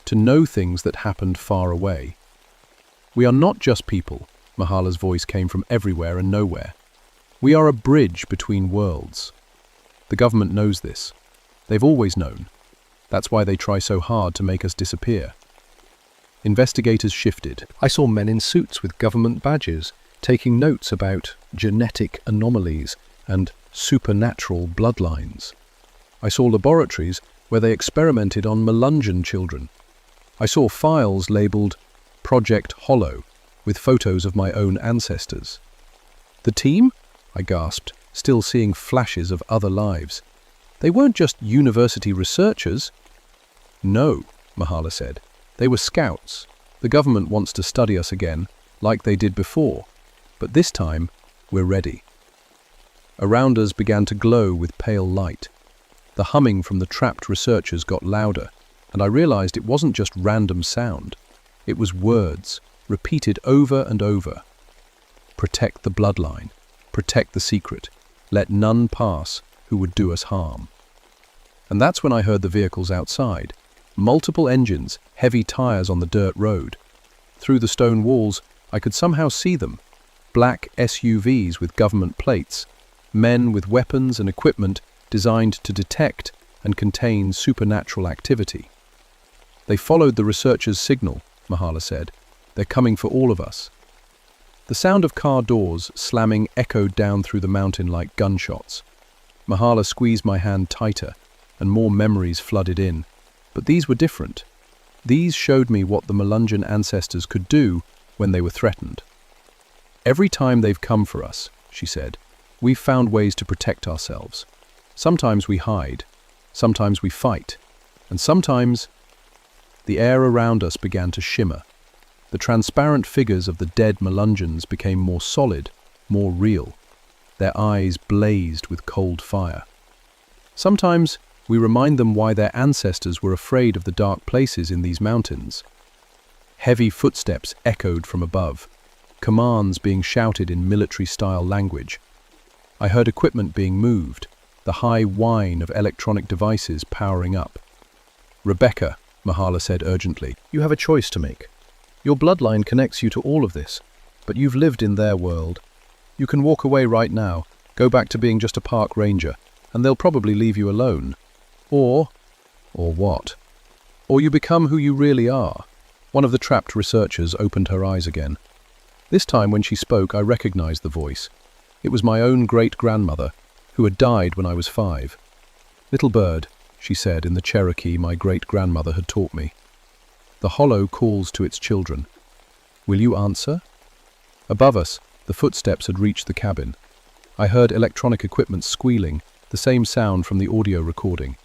to know things that happened far away. "We are not just people," Mahala's voice came from everywhere and nowhere. "We are a bridge between worlds." The government knows this. They've always known. That's why they try so hard to make us disappear. Investigators shifted. I saw men in suits with government badges, taking notes about genetic anomalies and supernatural bloodlines. I saw laboratories where they experimented on Melungeon children. I saw files labelled Project Hollow, with photos of my own ancestors. "The team?" I gasped, still seeing flashes of other lives. "They weren't just university researchers." "No," Mahala said. "They were scouts. The government wants to study us again, like they did before. But this time, we're ready." Around us began to glow with pale light. The humming from the trapped researchers got louder, and I realized it wasn't just random sound. It was words, repeated over and over. "Protect the bloodline. Protect the secret. Let none pass who would do us harm." And that's when I heard the vehicles outside. Multiple engines, heavy tires on the dirt road. Through the stone walls, I could somehow see them. Black SUVs with government plates. Men with weapons and equipment designed to detect and contain supernatural activity. "They followed the researchers' signal," Mahala said. "They're coming for all of us." The sound of car doors slamming echoed down through the mountain like gunshots. Mahala squeezed my hand tighter, and more memories flooded in. But these were different. These showed me what the Melungeon ancestors could do when they were threatened. Every time they've come for us, she said, we've found ways to protect ourselves. Sometimes we hide, sometimes we fight, and sometimes the air around us began to shimmer. The transparent figures of the dead Melungeons became more solid, more real. Their eyes blazed with cold fire. Sometimes we remind them why their ancestors were afraid of the dark places in these mountains. Heavy footsteps echoed from above, commands being shouted in military-style language. I heard equipment being moved, the high whine of electronic devices powering up. "Rebecca," Mahala said urgently, "You have a choice to make. Your bloodline connects you to all of this, but you've lived in their world. You can walk away right now, go back to being just a park ranger, and they'll probably leave you alone. Or what? Or you become who you really are." One of the trapped researchers opened her eyes again. This time when she spoke, I recognized the voice. It was my own great-grandmother, who had died when I was 5. "Little bird," she said in the Cherokee my great-grandmother had taught me. "The hollow calls to its children. Will you answer?" Above us, the footsteps had reached the cabin. I heard electronic equipment squealing, the same sound from the audio recording.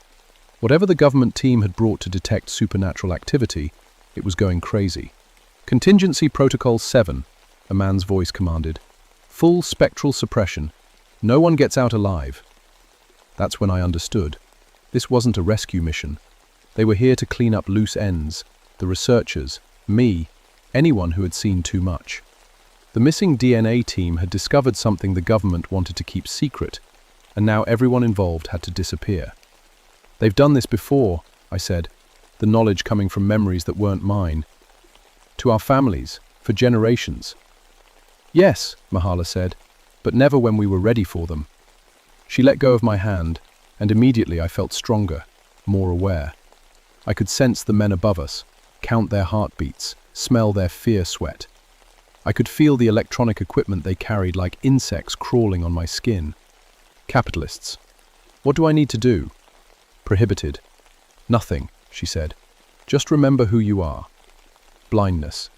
Whatever the government team had brought to detect supernatural activity, it was going crazy. "Contingency Protocol 7, a man's voice commanded. "Full spectral suppression. No one gets out alive." That's when I understood. This wasn't a rescue mission. They were here to clean up loose ends, the researchers, me, anyone who had seen too much. The missing DNA team had discovered something the government wanted to keep secret, and now everyone involved had to disappear. "They've done this before," I said, the knowledge coming from memories that weren't mine. "To our families, for generations." "Yes," Mahala said, "but never when we were ready for them." She let go of my hand, and immediately I felt stronger, more aware. I could sense the men above us, count their heartbeats, smell their fear sweat. I could feel the electronic equipment they carried like insects crawling on my skin. Capitalists. "What do I need to do?" "Prohibited." "Nothing," she said. "Just remember who you are." Blindness.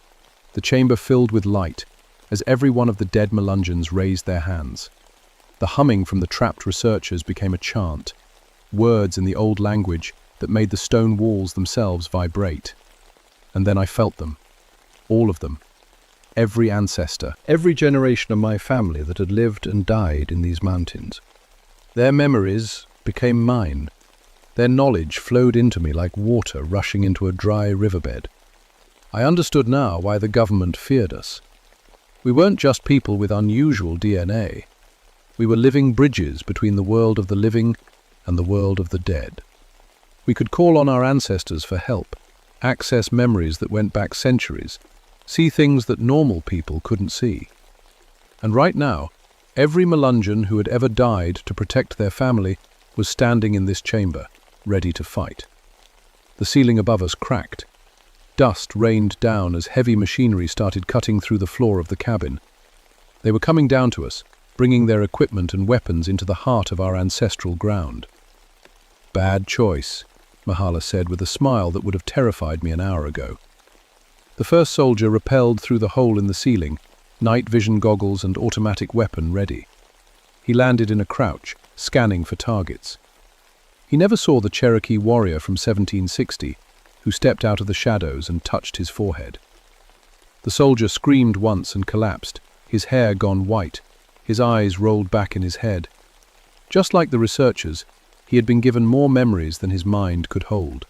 The chamber filled with light, as every one of the dead Melungeons raised their hands. The humming from the trapped researchers became a chant, words in the old language that made the stone walls themselves vibrate. And then I felt them. All of them. Every ancestor, every generation of my family that had lived and died in these mountains. Their memories became mine. Their knowledge flowed into me like water rushing into a dry riverbed. I understood now why the government feared us. We weren't just people with unusual DNA. We were living bridges between the world of the living and the world of the dead. We could call on our ancestors for help, access memories that went back centuries, see things that normal people couldn't see. And right now, every Melungeon who had ever died to protect their family was standing in this chamber, ready to fight. The ceiling above us cracked. Dust rained down as heavy machinery started cutting through the floor of the cabin. They were coming down to us, bringing their equipment and weapons into the heart of our ancestral ground. "Bad choice," Mahala said with a smile that would have terrified me an hour ago. The first soldier rappelled through the hole in the ceiling, night vision goggles and automatic weapon ready. He landed in a crouch, scanning for targets. He never saw the Cherokee warrior from 1760, who stepped out of the shadows and touched his forehead. The soldier screamed once and collapsed, his hair gone white, his eyes rolled back in his head. Just like the researchers, he had been given more memories than his mind could hold.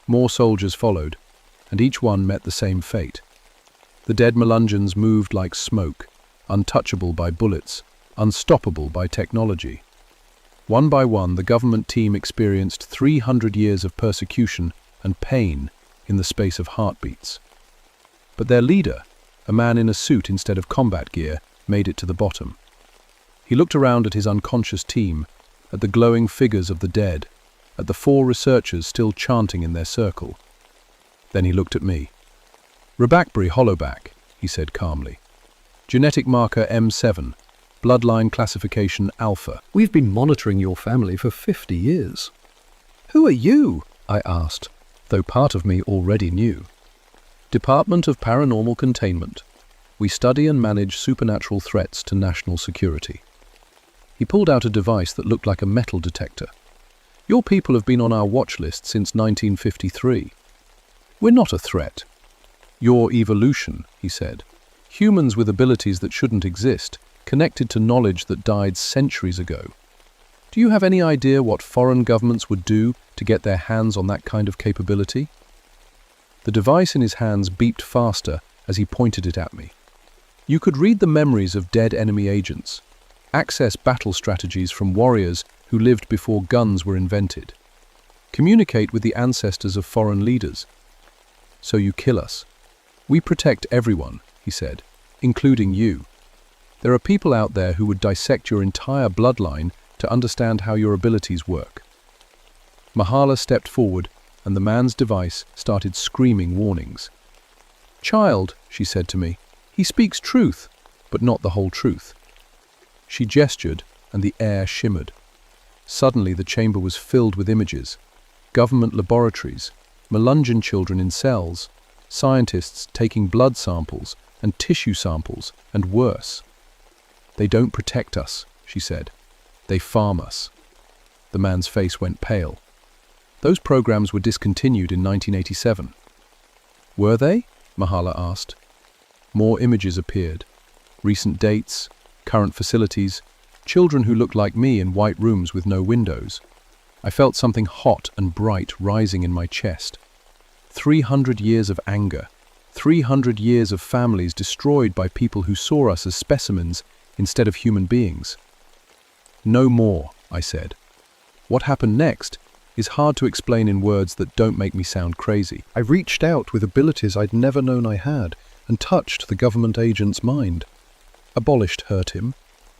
More soldiers followed, and each one met the same fate. The dead Melungeons moved like smoke, untouchable by bullets, unstoppable by technology. One by one, the government team experienced 300 years of persecution and pain in the space of heartbeats. But their leader, a man in a suit instead of combat gear, made it to the bottom. He looked around at his unconscious team, at the glowing figures of the dead, at the 4 researchers still chanting in their circle. Then he looked at me. "Rebakbury Hollowback," he said calmly. "Genetic marker M7, bloodline classification Alpha. We've been monitoring your family for 50 years. "Who are you?" I asked, though part of me already knew. Department of Paranormal Containment. We study and manage supernatural threats to national security. He pulled out a device that looked like a metal detector. Your people have been on our watch list since 1953. We're not a threat. Your evolution, he said. Humans with abilities that shouldn't exist, connected to knowledge that died centuries ago. Do you have any idea what foreign governments would do to get their hands on that kind of capability? The device in his hands beeped faster as he pointed it at me. You could read the memories of dead enemy agents, access battle strategies from warriors who lived before guns were invented, communicate with the ancestors of foreign leaders. So you kill us. We protect everyone, he said, including you. There are people out there who would dissect your entire bloodline to understand how your abilities work. Mahala stepped forward, and the man's device started screaming warnings. Child, she said to me, he speaks truth, but not the whole truth. She gestured, and the air shimmered. Suddenly the chamber was filled with images. Government laboratories, Melungeon children in cells, scientists taking blood samples and tissue samples, and worse. They don't protect us, she said. They farm us. The man's face went pale. Those programs were discontinued in 1987. Were they? Mahala asked. More images appeared. Recent dates, current facilities, children who looked like me in white rooms with no windows. I felt something hot and bright rising in my chest. 300 years of anger. 300 years of families destroyed by people who saw us as specimens instead of human beings. No more, I said. What happened next is hard to explain in words that don't make me sound crazy. I reached out with abilities I'd never known I had and touched the government agent's mind. Abolished hurt him.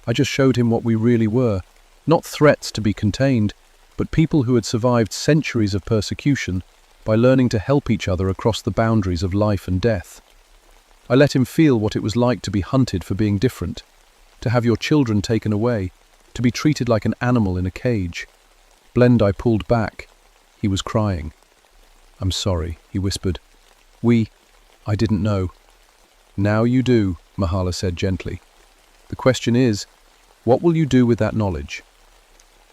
I just showed him what we really were, not threats to be contained, but people who had survived centuries of persecution by learning to help each other across the boundaries of life and death. I let him feel what it was like to be hunted for being different, to have your children taken away, to be treated like an animal in a cage. Blendeye pulled back. He was crying. I'm sorry, he whispered. I didn't know. Now you do, Mahala said gently. The question is, what will you do with that knowledge?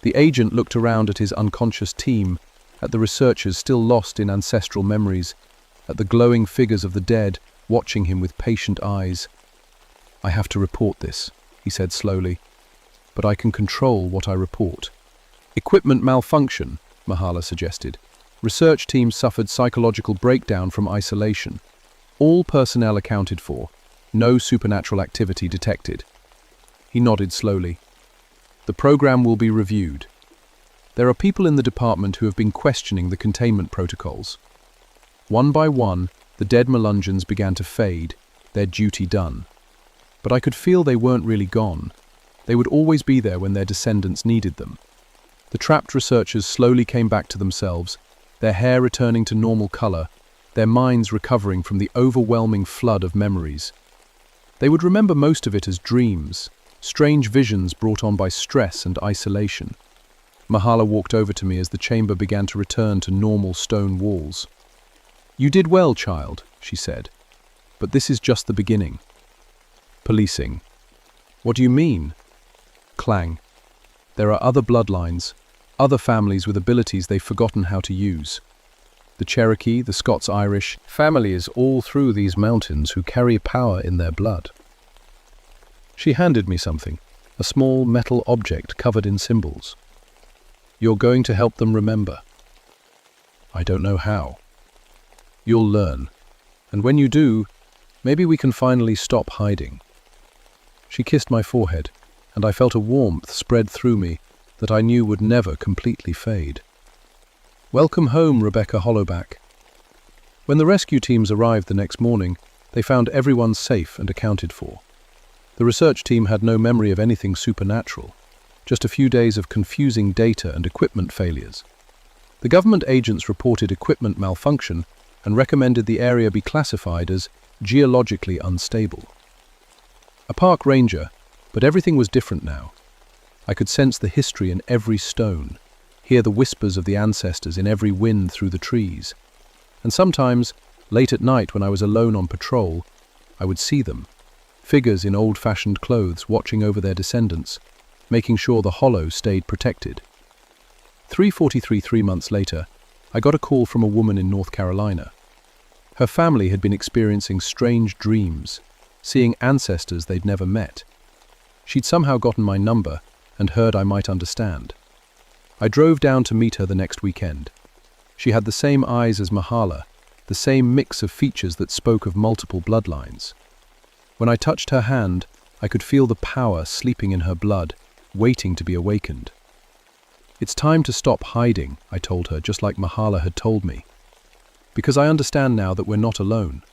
The agent looked around at his unconscious team, at the researchers still lost in ancestral memories, at the glowing figures of the dead watching him with patient eyes. I have to report this, he said slowly, but I can control what I report. Equipment malfunction, Mahala suggested. Research teams suffered psychological breakdown from isolation. All personnel accounted for. No supernatural activity detected. He nodded slowly. The program will be reviewed. There are people in the department who have been questioning the containment protocols. One by one, the dead Melungeons began to fade, their duty done. But I could feel they weren't really gone. They would always be there when their descendants needed them. The trapped researchers slowly came back to themselves, their hair returning to normal color, their minds recovering from the overwhelming flood of memories. They would remember most of it as dreams, strange visions brought on by stress and isolation. Mahala walked over to me as the chamber began to return to normal stone walls. You did well, child, she said, but this is just the beginning. Policing. What do you mean? Clang. There are other bloodlines, other families with abilities they've forgotten how to use. The Cherokee, the Scots-Irish, families all through these mountains who carry power in their blood. She handed me something, a small metal object covered in symbols. You're going to help them remember. I don't know how. You'll learn, and when you do, maybe we can finally stop hiding. She kissed my forehead, and I felt a warmth spread through me that I knew would never completely fade. Welcome home, Rebecca Hollowback. When the rescue teams arrived the next morning, they found everyone safe and accounted for. The research team had no memory of anything supernatural, just a few days of confusing data and equipment failures. The government agents reported equipment malfunction and recommended the area be classified as geologically unstable. A park ranger, but everything was different now. I could sense the history in every stone, hear the whispers of the ancestors in every wind through the trees. And sometimes, late at night when I was alone on patrol, I would see them, figures in old-fashioned clothes watching over their descendants, making sure the hollow stayed protected. 3:43 3 months later, I got a call from a woman in North Carolina. Her family had been experiencing strange dreams, seeing ancestors they'd never met. She'd somehow gotten my number and heard I might understand. I drove down to meet her the next weekend. She had the same eyes as Mahala, the same mix of features that spoke of multiple bloodlines. When I touched her hand, I could feel the power sleeping in her blood, waiting to be awakened. "It's time to stop hiding," I told her, just like Mahala had told me. "Because I understand now that we're not alone.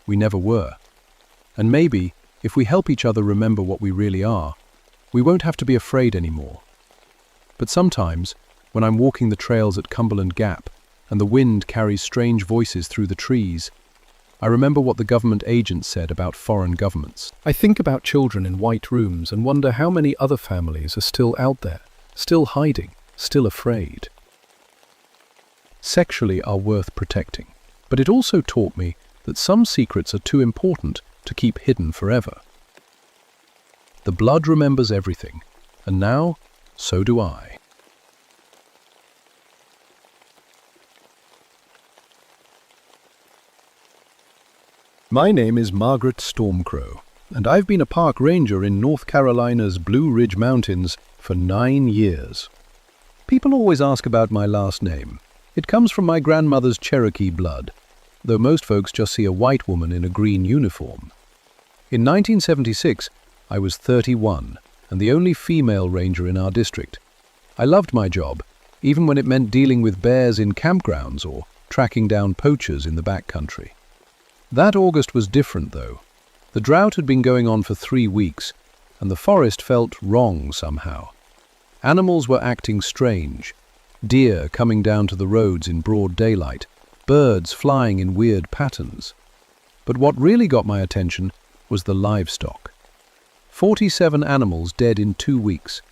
We never were. And maybe, if we help each other remember what we really are, we won't have to be afraid anymore." But sometimes, when I'm walking the trails at Cumberland Gap, and the wind carries strange voices through the trees, I remember what the government agents said about foreign governments. I think about children in white rooms and wonder how many other families are still out there, still hiding, still afraid. Sexually are worth protecting, but it also taught me that some secrets are too important to keep hidden forever. The blood remembers everything, and now, so do I. My name is Margaret Stormcrow, and I've been a park ranger in North Carolina's Blue Ridge Mountains for 9 years. People always ask about my last name. It comes from my grandmother's Cherokee blood, though most folks just see a white woman in a green uniform. In 1976, I was 31 and the only female ranger in our district. I loved my job, even when it meant dealing with bears in campgrounds or tracking down poachers in the backcountry. That August was different, though. The drought had been going on for 3 weeks, and the forest felt wrong somehow. Animals were acting strange. Deer coming down to the roads in broad daylight, birds flying in weird patterns. But what really got my attention was the livestock. 47 animals dead in 2 weeks.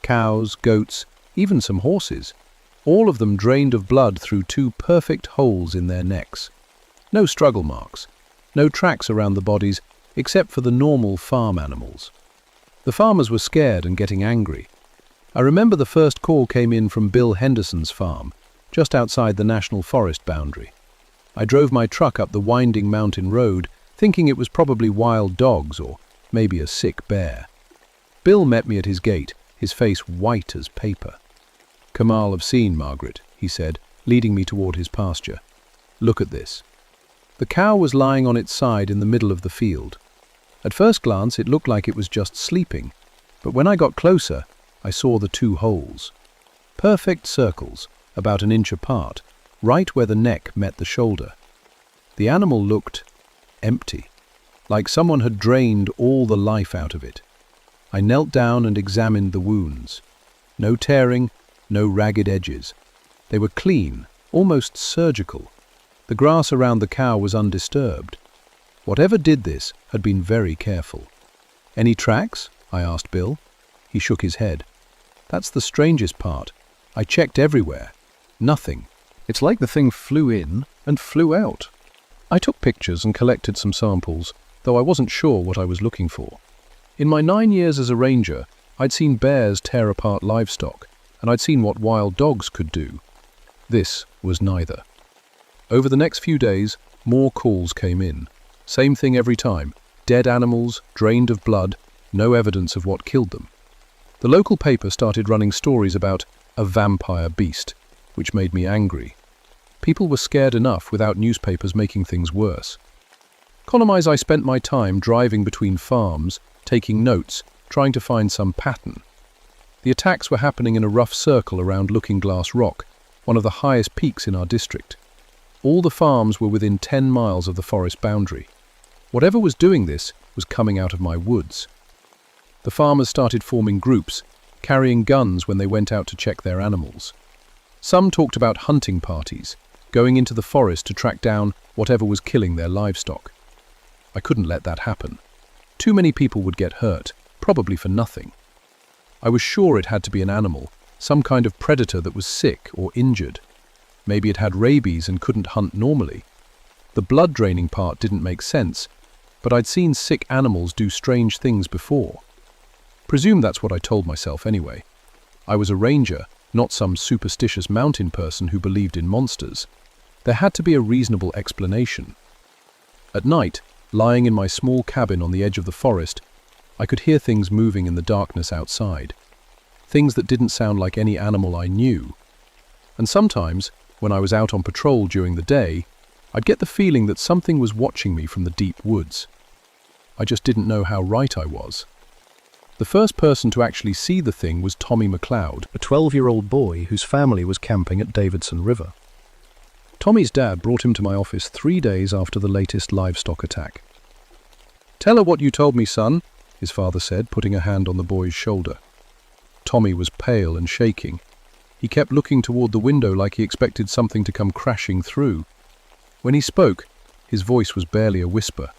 Cows, goats, even some horses. All of them drained of blood through 2 perfect holes in their necks. No struggle marks, no tracks around the bodies except for the normal farm animals. The farmers were scared and getting angry. I remember the first call came in from Bill Henderson's farm, just outside the National Forest boundary. I drove my truck up the winding mountain road, thinking it was probably wild dogs or maybe a sick bear. Bill met me at his gate, his face white as paper. "Kamal have seen, Margaret," he said, leading me toward his pasture. "Look at this." The cow was lying on its side in the middle of the field. At first glance, it looked like it was just sleeping, but when I got closer, I saw the 2 holes. Perfect circles, about 1 inch apart, right where the neck met the shoulder. The animal looked empty, like someone had drained all the life out of it. I knelt down and examined the wounds. No tearing, no ragged edges. They were clean, almost surgical. The grass around the cow was undisturbed. Whatever did this had been very careful. "Any tracks?" I asked Bill. He shook his head. "That's the strangest part. I checked everywhere. Nothing. It's like the thing flew in and flew out." I took pictures and collected some samples, though I wasn't sure what I was looking for. In my 9 years as a ranger, I'd seen bears tear apart livestock, and I'd seen what wild dogs could do. This was neither. Over the next few days, more calls came in. Same thing every time. Dead animals, drained of blood, no evidence of what killed them. The local paper started running stories about a vampire beast, which made me angry. People were scared enough without newspapers making things worse. Column-wise, I spent my time driving between farms, taking notes, trying to find some pattern. The attacks were happening in a rough circle around Looking Glass Rock, one of the highest peaks in our district. All the farms were within 10 miles of the forest boundary. Whatever was doing this was coming out of my woods. The farmers started forming groups, carrying guns when they went out to check their animals. Some talked about hunting parties, going into the forest to track down whatever was killing their livestock. I couldn't let that happen. Too many people would get hurt, probably for nothing. I was sure it had to be an animal, some kind of predator that was sick or injured. Maybe it had rabies and couldn't hunt normally. The blood draining part didn't make sense, but I'd seen sick animals do strange things before. Presume that's what I told myself anyway. I was a ranger, not some superstitious mountain person who believed in monsters. There had to be a reasonable explanation. At night, lying in my small cabin on the edge of the forest, I could hear things moving in the darkness outside. Things that didn't sound like any animal I knew. And sometimes, when I was out on patrol during the day, I'd get the feeling that something was watching me from the deep woods. I just didn't know how right I was. The first person to actually see the thing was Tommy McLeod, a 12-year-old boy whose family was camping at Davidson River. Tommy's dad brought him to my office 3 days after the latest livestock attack. "Tell her what you told me, son," his father said, putting a hand on the boy's shoulder. Tommy was pale and shaking. He kept looking toward the window like he expected something to come crashing through. When he spoke, his voice was barely a whisper.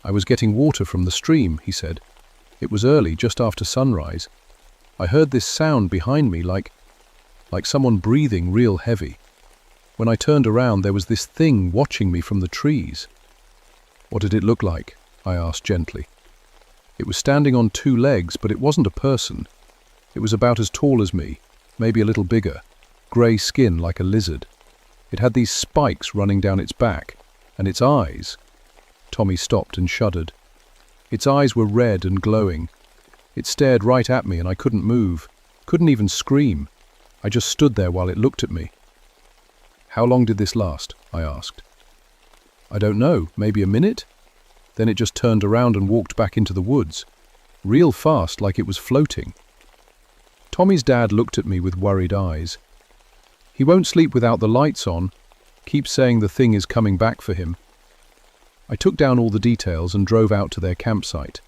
"I was getting water from the stream," he said. "It was early, just after sunrise. I heard this sound behind me like someone breathing real heavy. When I turned around, there was this thing watching me from the trees." "What did it look like?" I asked gently. "It was standing on 2 legs, but it wasn't a person. It was about as tall as me, maybe a little bigger, grey skin like a lizard. It had these spikes running down its back, and its eyes—" Tommy stopped and shuddered. "Its eyes were red and glowing. It stared right at me and I couldn't move, couldn't even scream. I just stood there while it looked at me." "How long did this last?" I asked. "I don't know, maybe a minute? Then it just turned around and walked back into the woods, real fast, like it was floating." Tommy's dad looked at me with worried eyes. "He won't sleep without the lights on. Keeps saying the thing is coming back for him." I took down all the details and drove out to their campsite.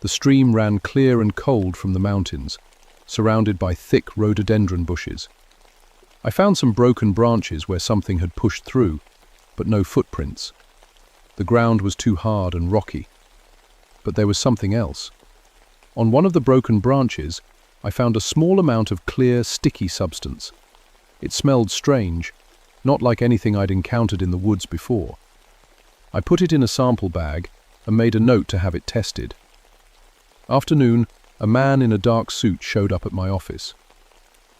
The stream ran clear and cold from the mountains, surrounded by thick rhododendron bushes. I found some broken branches where something had pushed through, but no footprints. The ground was too hard and rocky. But there was something else. On one of the broken branches, I found a small amount of clear, sticky substance. It smelled strange, not like anything I'd encountered in the woods before. I put it in a sample bag and made a note to have it tested. Afternoon, a man in a dark suit showed up at my office.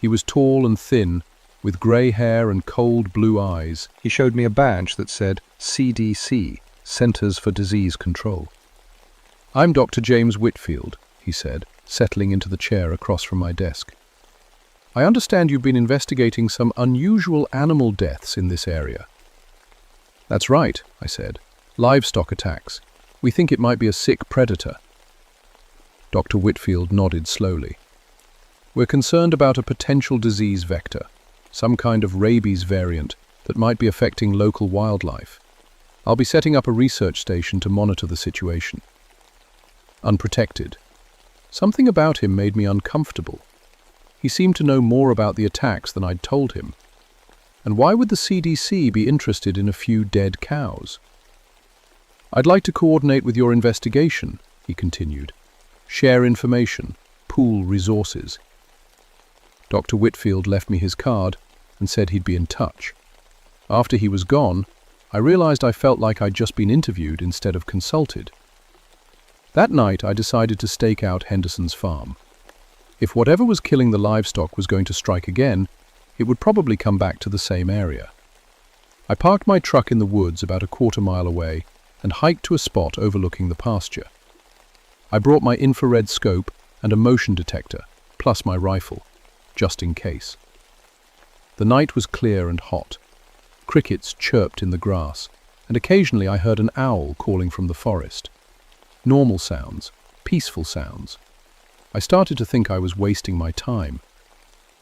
He was tall and thin, with grey hair and cold blue eyes. He showed me a badge that said CDC, Centers for Disease Control. "I'm Dr. James Whitfield," he said, settling into the chair across from my desk. "I understand you've been investigating some unusual animal deaths in this area." "That's right," I said. "Livestock attacks. We think it might be a sick predator." Dr. Whitfield nodded slowly. "We're concerned about a potential disease vector, some kind of rabies variant that might be affecting local wildlife. I'll be setting up a research station to monitor the situation." Unprotected. Something about him made me uncomfortable. He seemed to know more about the attacks than I'd told him. And why would the CDC be interested in a few dead cows? "I'd like to coordinate with your investigation," he continued. "Share information, pool resources." Dr. Whitfield left me his card and said he'd be in touch. After he was gone, I realized I felt like I'd just been interviewed instead of consulted. That night, I decided to stake out Henderson's farm. If whatever was killing the livestock was going to strike again, it would probably come back to the same area. I parked my truck in the woods about a quarter-mile away and hiked to a spot overlooking the pasture. I brought my infrared scope and a motion detector, plus my rifle, just in case. The night was clear and hot. Crickets chirped in the grass, and occasionally I heard an owl calling from the forest. Normal sounds, peaceful sounds. I started to think I was wasting my time.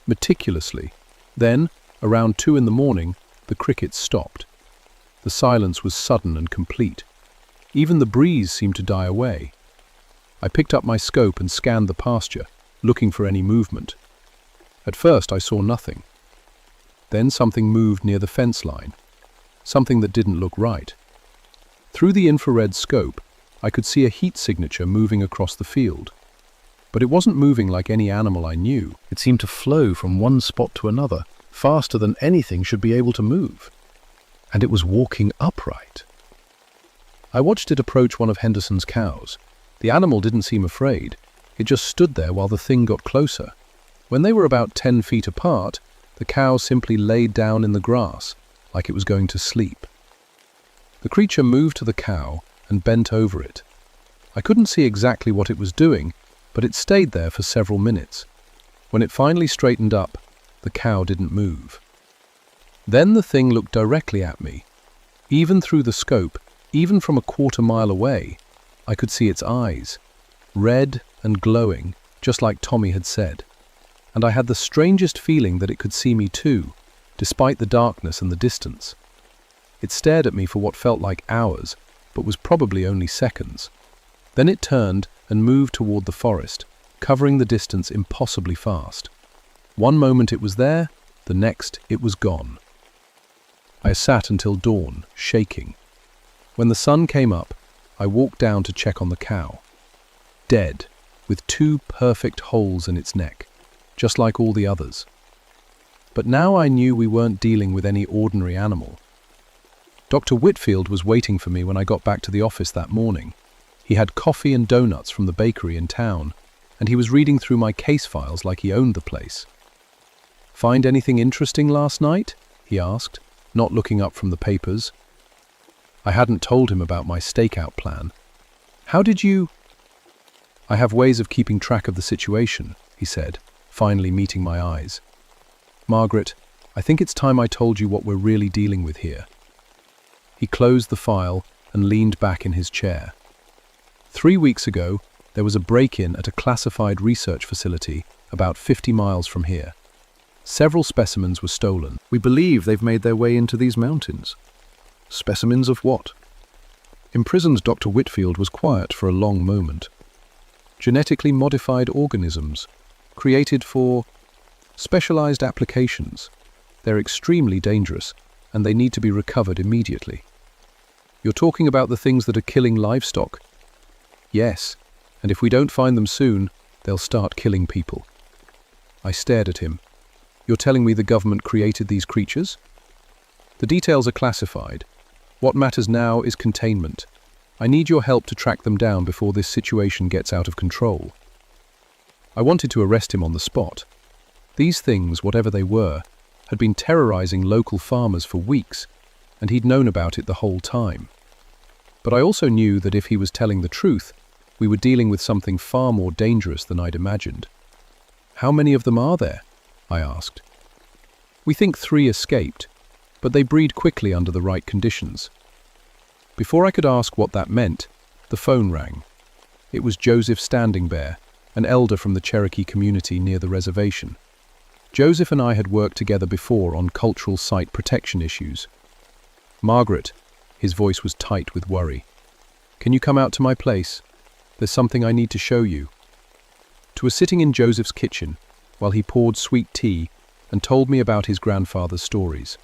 Meticulously. Then, around 2 a.m, the crickets stopped. The silence was sudden and complete. Even the breeze seemed to die away. I picked up my scope and scanned the pasture, looking for any movement. At first I saw nothing. Then something moved near the fence line. Something that didn't look right. Through the infrared scope, I could see a heat signature moving across the field. But it wasn't moving like any animal I knew. It seemed to flow from one spot to another, faster than anything should be able to move. And it was walking upright. I watched it approach one of Henderson's cows. The animal didn't seem afraid. It just stood there while the thing got closer. When they were about 10 feet apart, the cow simply laid down in the grass, like it was going to sleep. The creature moved to the cow and bent over it. I couldn't see exactly what it was doing, but it stayed there for several minutes. When it finally straightened up, the cow didn't move. Then the thing looked directly at me. Even through the scope, even from a quarter-mile away, I could see its eyes, red and glowing, just like Tommy had said. And I had the strangest feeling that it could see me too, despite the darkness and the distance. It stared at me for what felt like hours, but was probably only seconds. Then it turned and moved toward the forest, covering the distance impossibly fast. One moment it was there, the next it was gone. I sat until dawn, shaking. When the sun came up, I walked down to check on the cow. Dead, with 2 perfect holes in its neck, just like all the others. But now I knew we weren't dealing with any ordinary animal. Dr. Whitfield was waiting for me when I got back to the office that morning. He had coffee and donuts from the bakery in town, and he was reading through my case files like he owned the place. "Find anything interesting last night?" he asked, not looking up from the papers. I hadn't told him about my stakeout plan. "How did you—" "I have ways of keeping track of the situation," he said, finally meeting my eyes. "Margaret, I think it's time I told you what we're really dealing with here." He closed the file and leaned back in his chair. 3 weeks ago, there was a break-in at a classified research facility about 50 miles from here. Several specimens were stolen. We believe they've made their way into these mountains. Specimens of what? Imprisoned Dr. Whitfield was quiet for a long moment. Genetically modified organisms, created for specialized applications. They're extremely dangerous, and they need to be recovered immediately. You're talking about the things that are killing livestock? Yes, and if we don't find them soon, they'll start killing people. I stared at him. You're telling me the government created these creatures? The details are classified. What matters now is containment. I need your help to track them down before this situation gets out of control. I wanted to arrest him on the spot. These things, whatever they were, had been terrorizing local farmers for weeks, and he'd known about it the whole time. But I also knew that if he was telling the truth, we were dealing with something far more dangerous than I'd imagined. "How many of them are there?" I asked. "We think 3 escaped, but they breed quickly under the right conditions." Before I could ask what that meant, the phone rang. It was Joseph Standing Bear, an elder from the Cherokee community near the reservation. Joseph and I had worked together before on cultural site protection issues. "Margaret," his voice was tight with worry, "can you come out to my place? There's something I need to show you." I was sitting in Joseph's kitchen while he poured sweet tea and told me about his grandfather's stories.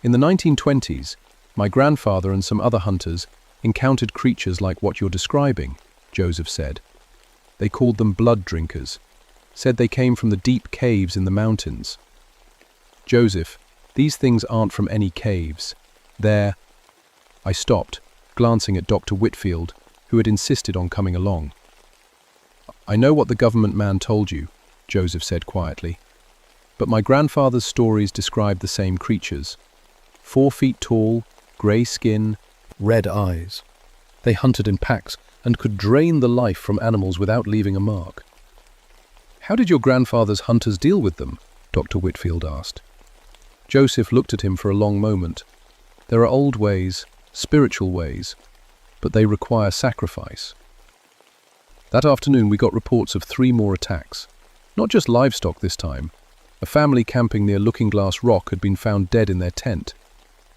In the 1920s, my grandfather and some other hunters encountered creatures like what you're describing, Joseph said. They called them blood drinkers, said they came from the deep caves in the mountains. "Joseph, these things aren't from any caves. They're—" I stopped, glancing at Dr. Whitfield, who had insisted on coming along. "I know what the government man told you," Joseph said quietly, "but my grandfather's stories described the same creatures. 4 feet tall, grey skin, red eyes. They hunted in packs and could drain the life from animals without leaving a mark." "How did your grandfather's hunters deal with them?" Dr. Whitfield asked. Joseph looked at him for a long moment. "There are old ways, spiritual ways, but they require sacrifice." That afternoon we got reports of 3 more attacks. Not just livestock this time. A family camping near Looking Glass Rock had been found dead in their tent.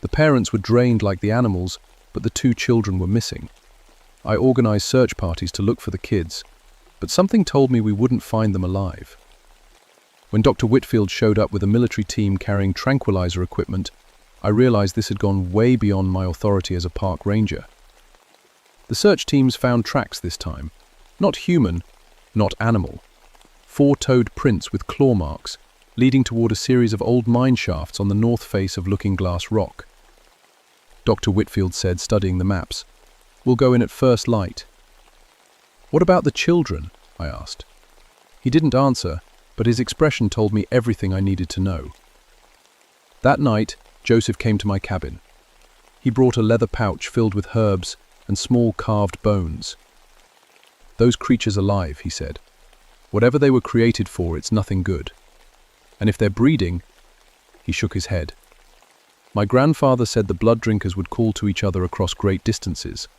The parents were drained like the animals, but the 2 children were missing. I organized search parties to look for the kids, but something told me we wouldn't find them alive. When Dr. Whitfield showed up with a military team carrying tranquilizer equipment, I realized this had gone way beyond my authority as a park ranger. The search teams found tracks this time. Not human, not animal. 4-toed prints with claw marks, leading toward a series of old mine shafts on the north face of Looking Glass Rock. Dr. Whitfield said, studying the maps, "We'll go in at first light." "What about the children?" I asked. He didn't answer, but his expression told me everything I needed to know. That night, Joseph came to my cabin. He brought a leather pouch filled with herbs and small carved bones. "Those creatures alive," he said. "Whatever they were created for, it's nothing good. And if they're breeding—" He shook his head. "My grandfather said the blood drinkers would call to each other across great distances.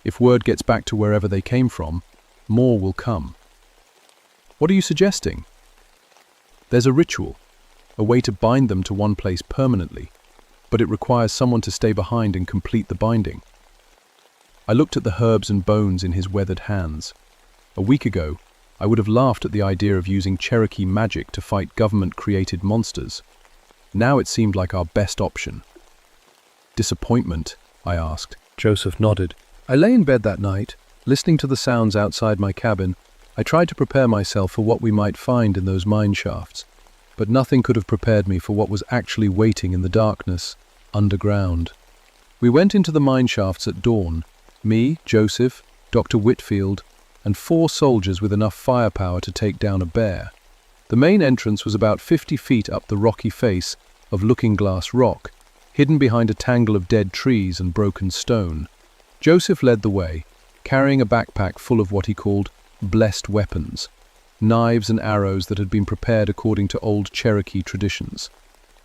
If word gets back to wherever they came from, more will come." "What are you suggesting?" "There's a ritual, a way to bind them to one place permanently, but it requires someone to stay behind and complete the binding." I looked at the herbs and bones in his weathered hands. A week ago, I would have laughed at the idea of using Cherokee magic to fight government-created monsters. Now it seemed like our best option. "Disappointment?" I asked. Joseph nodded. "I lay in bed that night, listening to the sounds outside my cabin. I tried to prepare myself for what we might find in those mine shafts, but nothing could have prepared me for what was actually waiting in the darkness, underground. We went into the mine shafts at dawn, me, Joseph, Dr. Whitfield, and 4 soldiers with enough firepower to take down a bear. The main entrance was about 50 feet up the rocky face of Looking Glass Rock, hidden behind a tangle of dead trees and broken stone. Joseph led the way, carrying a backpack full of what he called blessed weapons, knives and arrows that had been prepared according to old Cherokee traditions.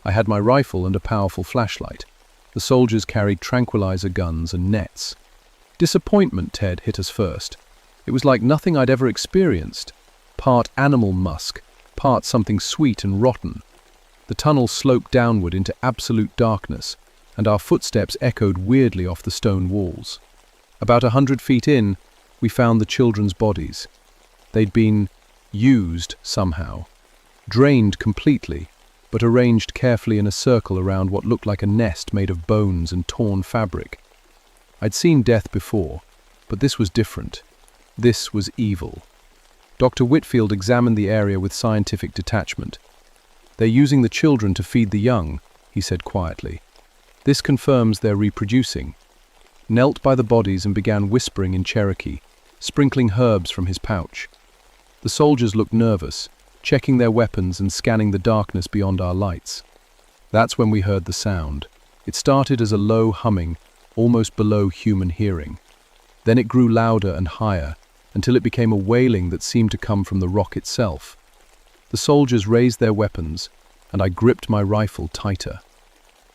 I had my rifle and a powerful flashlight. The soldiers carried tranquilizer guns and nets. Disappointment, Ted, hit us first. It was like nothing I'd ever experienced. Part animal musk, part something sweet and rotten. The tunnel sloped downward into absolute darkness, and our footsteps echoed weirdly off the stone walls. About 100 feet in, we found the children's bodies. They'd been used somehow, drained completely, but arranged carefully in a circle around what looked like a nest made of bones and torn fabric. I'd seen death before, but this was different. This was evil. Dr. Whitfield examined the area with scientific detachment. "They're using the children to feed the young," he said quietly. "This confirms they're reproducing." Knelt by the bodies and began whispering in Cherokee, sprinkling herbs from his pouch. The soldiers looked nervous, checking their weapons and scanning the darkness beyond our lights. That's when we heard the sound. It started as a low humming, almost below human hearing. Then it grew louder and higher, until it became a wailing that seemed to come from the rock itself. The soldiers raised their weapons, and I gripped my rifle tighter.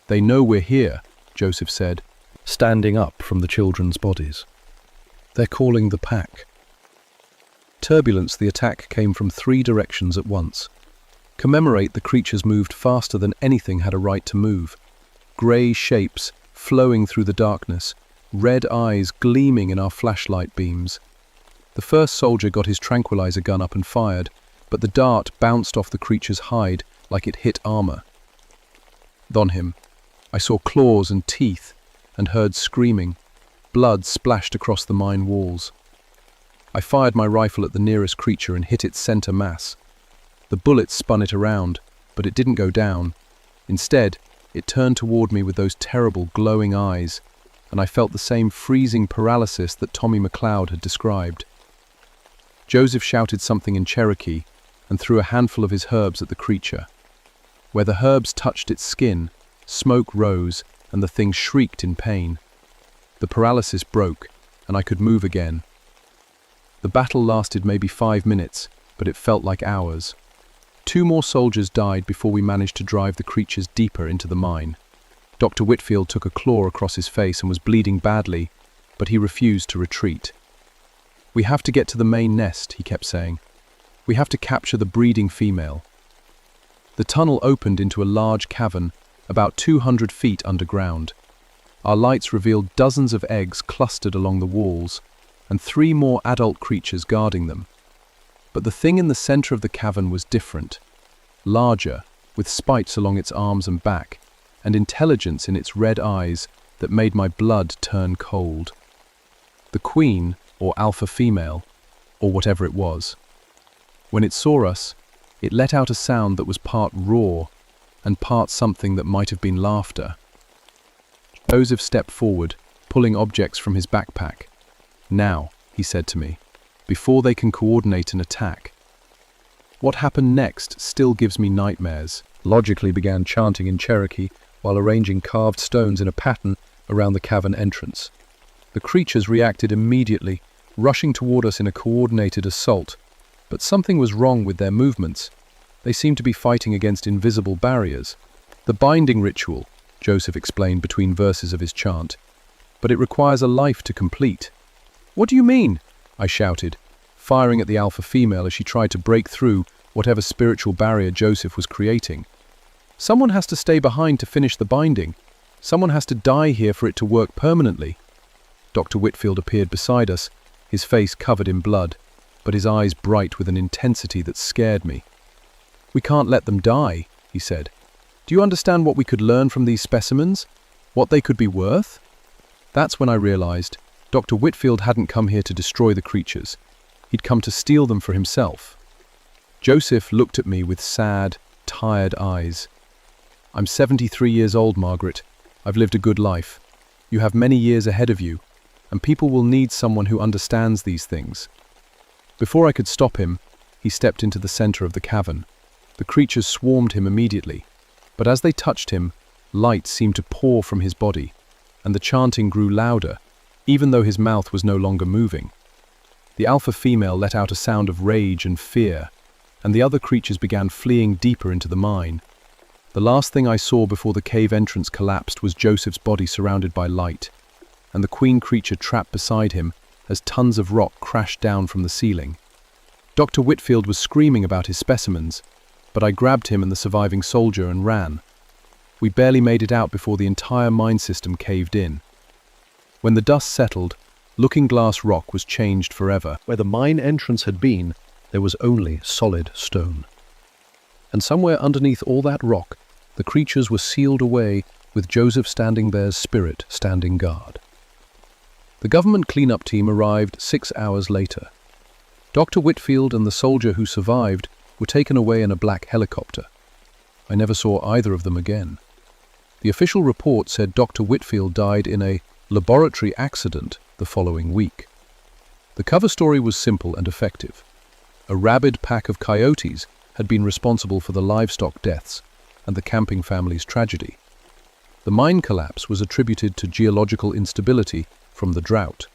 "They know we're here," Joseph said, standing up from the children's bodies. "They're calling the pack." Turbulence, the attack came from 3 directions at once. Commemorate, the creatures moved faster than anything had a right to move. Grey shapes flowing through the darkness, red eyes gleaming in our flashlight beams. The first soldier got his tranquilizer gun up and fired, but the dart bounced off the creature's hide like it hit armor. On him, I saw claws and teeth and heard screaming. Blood splashed across the mine walls. I fired my rifle at the nearest creature and hit its center mass. The bullet spun it around, but it didn't go down. Instead, it turned toward me with those terrible glowing eyes, and I felt the same freezing paralysis that Tommy McLeod had described. Joseph shouted something in Cherokee and threw a handful of his herbs at the creature. Where the herbs touched its skin, smoke rose and the thing shrieked in pain. The paralysis broke, and I could move again. The battle lasted maybe 5 minutes, but it felt like hours. 2 more soldiers died before we managed to drive the creatures deeper into the mine. Dr. Whitfield took a claw across his face and was bleeding badly, but he refused to retreat. "We have to get to the main nest," he kept saying. "We have to capture the breeding female." The tunnel opened into a large cavern, about 200 feet underground. Our lights revealed dozens of eggs clustered along the walls, and 3 more adult creatures guarding them. But the thing in the center of the cavern was different. Larger, with spikes along its arms and back, and intelligence in its red eyes that made my blood turn cold. The queen, or alpha female, or whatever it was. When it saw us, It let out a sound that was part roar and part something that might have been laughter. Joseph stepped forward, pulling objects from his backpack. "Now," he said to me, "before they can coordinate an attack." What happened next still gives me nightmares. Logically began chanting in Cherokee while arranging carved stones in a pattern around the cavern entrance. The creatures reacted immediately, rushing toward us in a coordinated assault. But something was wrong with their movements. They seemed to be fighting against invisible barriers. "The binding ritual," Joseph explained between verses of his chant. "But it requires a life to complete." "What do you mean?" I shouted, firing at the alpha female as she tried to break through whatever spiritual barrier Joseph was creating. "Someone has to stay behind to finish the binding. Someone has to die here for it to work permanently." Dr. Whitfield appeared beside us, his face covered in blood, but his eyes bright with an intensity that scared me. "We can't let them die," he said. "Do you understand what we could learn from these specimens? What they could be worth?" That's when I realized Dr. Whitfield hadn't come here to destroy the creatures. He'd come to steal them for himself. Joseph looked at me with sad, tired eyes. "I'm 73 years old, Margaret. I've lived a good life. You have many years ahead of you, and people will need someone who understands these things." Before I could stop him, he stepped into the center of the cavern. The creatures swarmed him immediately, but as they touched him, light seemed to pour from his body, and the chanting grew louder, even though his mouth was no longer moving. The alpha female let out a sound of rage and fear, and the other creatures began fleeing deeper into the mine. The last thing I saw before the cave entrance collapsed was Joseph's body surrounded by light, and the queen creature trapped beside him as tons of rock crashed down from the ceiling. Dr. Whitfield was screaming about his specimens, but I grabbed him and the surviving soldier and ran. We barely made it out before the entire mine system caved in. When the dust settled, Looking Glass Rock was changed forever. Where the mine entrance had been, there was only solid stone. And somewhere underneath all that rock, the creatures were sealed away with Joseph Standing Bear's spirit standing guard. The government cleanup team arrived 6 hours later. Dr. Whitfield and the soldier who survived were taken away in a black helicopter. I never saw either of them again. The official report said Dr. Whitfield died in a laboratory accident the following week. The cover story was simple and effective. A rabid pack of coyotes had been responsible for the livestock deaths and the camping family's tragedy. The mine collapse was attributed to geological instability from the drought.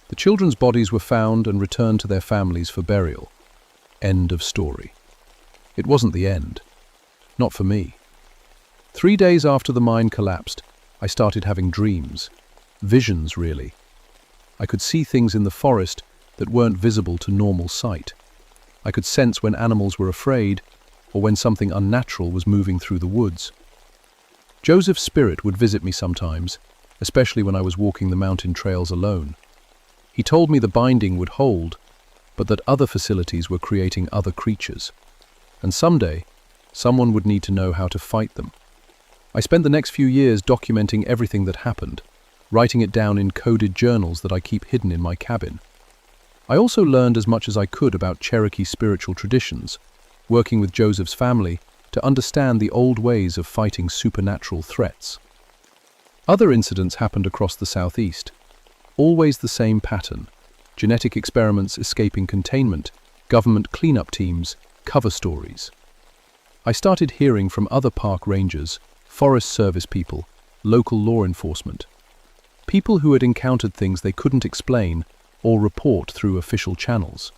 The children's bodies were found and returned to their families for burial. End of story. It wasn't the end. Not for me. 3 days after the mine collapsed, I started having dreams. Visions, really. I could see things in the forest that weren't visible to normal sight. I could sense when animals were afraid or when something unnatural was moving through the woods. Joseph's spirit would visit me sometimes, especially when I was walking the mountain trails alone. He told me the binding would hold, but that other facilities were creating other creatures. And someday, someone would need to know how to fight them. I spent the next few years documenting everything that happened, writing it down in coded journals that I keep hidden in my cabin. I also learned as much as I could about Cherokee spiritual traditions, working with Joseph's family to understand the old ways of fighting supernatural threats. Other incidents happened across the southeast. Always the same pattern: genetic experiments escaping containment, government cleanup teams, cover stories. I started hearing from other park rangers, Forest Service people, local law enforcement. People who had encountered things they couldn't explain or report through official channels.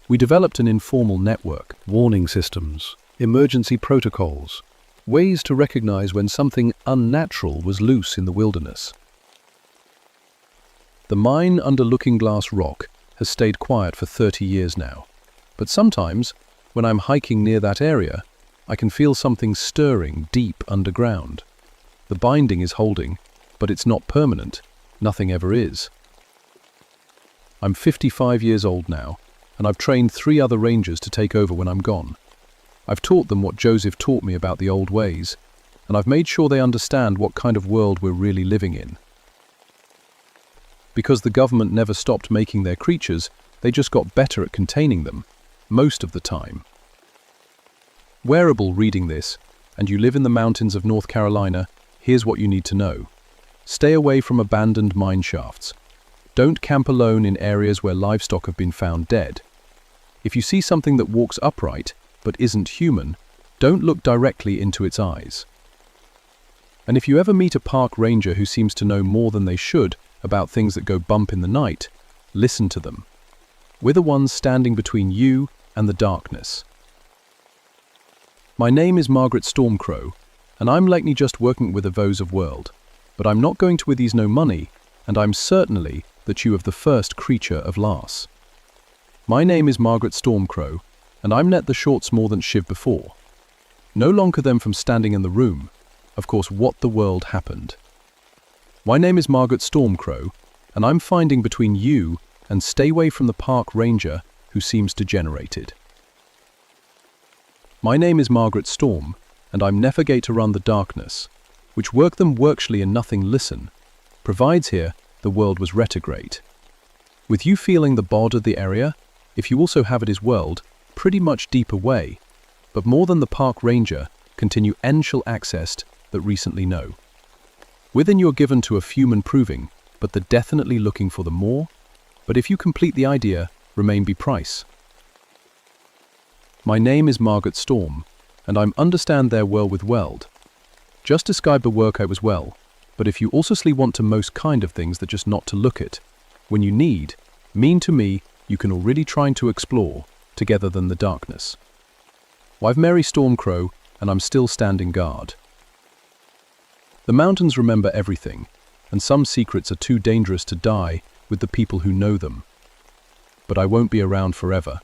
We developed an informal network: warning systems, emergency protocols, ways to recognize when something unnatural was loose in the wilderness. The mine under Looking Glass Rock has stayed quiet for 30 years now, but sometimes, when I'm hiking near that area, I can feel something stirring deep underground. The binding is holding, but it's not permanent. Nothing ever is. I'm 55 years old now, and I've trained 3 other rangers to take over when I'm gone. I've taught them what Joseph taught me about the old ways, and I've made sure they understand what kind of world we're really living in. Because the government never stopped making their creatures, they just got better at containing them, most of the time. Wearable reading this, and you live in the mountains of North Carolina, here's what you need to know. Stay away from abandoned mine shafts. Don't camp alone in areas where livestock have been found dead. If you see something that walks upright but isn't human, don't look directly into its eyes. And if you ever meet a park ranger who seems to know more than they should about things that go bump in the night, listen to them. We're the ones standing between you and the darkness. My name is Margaret Stormcrow, and I'm likely just working with a vose of world, but I'm not going to with these no money, and I'm certainly that you of the first creature of Lars. My name is Margaret Stormcrow, and I'm net the shorts more than Shiv before. No longer them from standing in the room, of course what the world happened. My name is Margaret Stormcrow, and I'm finding between you and stay away from the park ranger who seems degenerated. My name is Margaret Storm, and I'm navigate to run the darkness, which work them workshly and nothing listen, provides here the world was retrograde. With you feeling the bod of the area, if you also have it as world, pretty much deep away, but more than the park ranger, continue enshal accessed that recently know. Within you're given to a few improving, but the definitely looking for the more, but if you complete the idea, remain be price. My name is Margaret Storm, and I'm understand their well with weld. Just describe the work I was well, but if you also want to most kind of things that just not to look at, when you need, mean to me, you can already trying to explore, together than the darkness. I've Mary Stormcrow, and I'm still standing guard. The mountains remember everything, and some secrets are too dangerous to die with the people who know them. But I won't be around forever.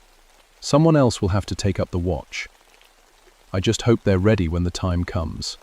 Someone else will have to take up the watch. I just hope they're ready when the time comes.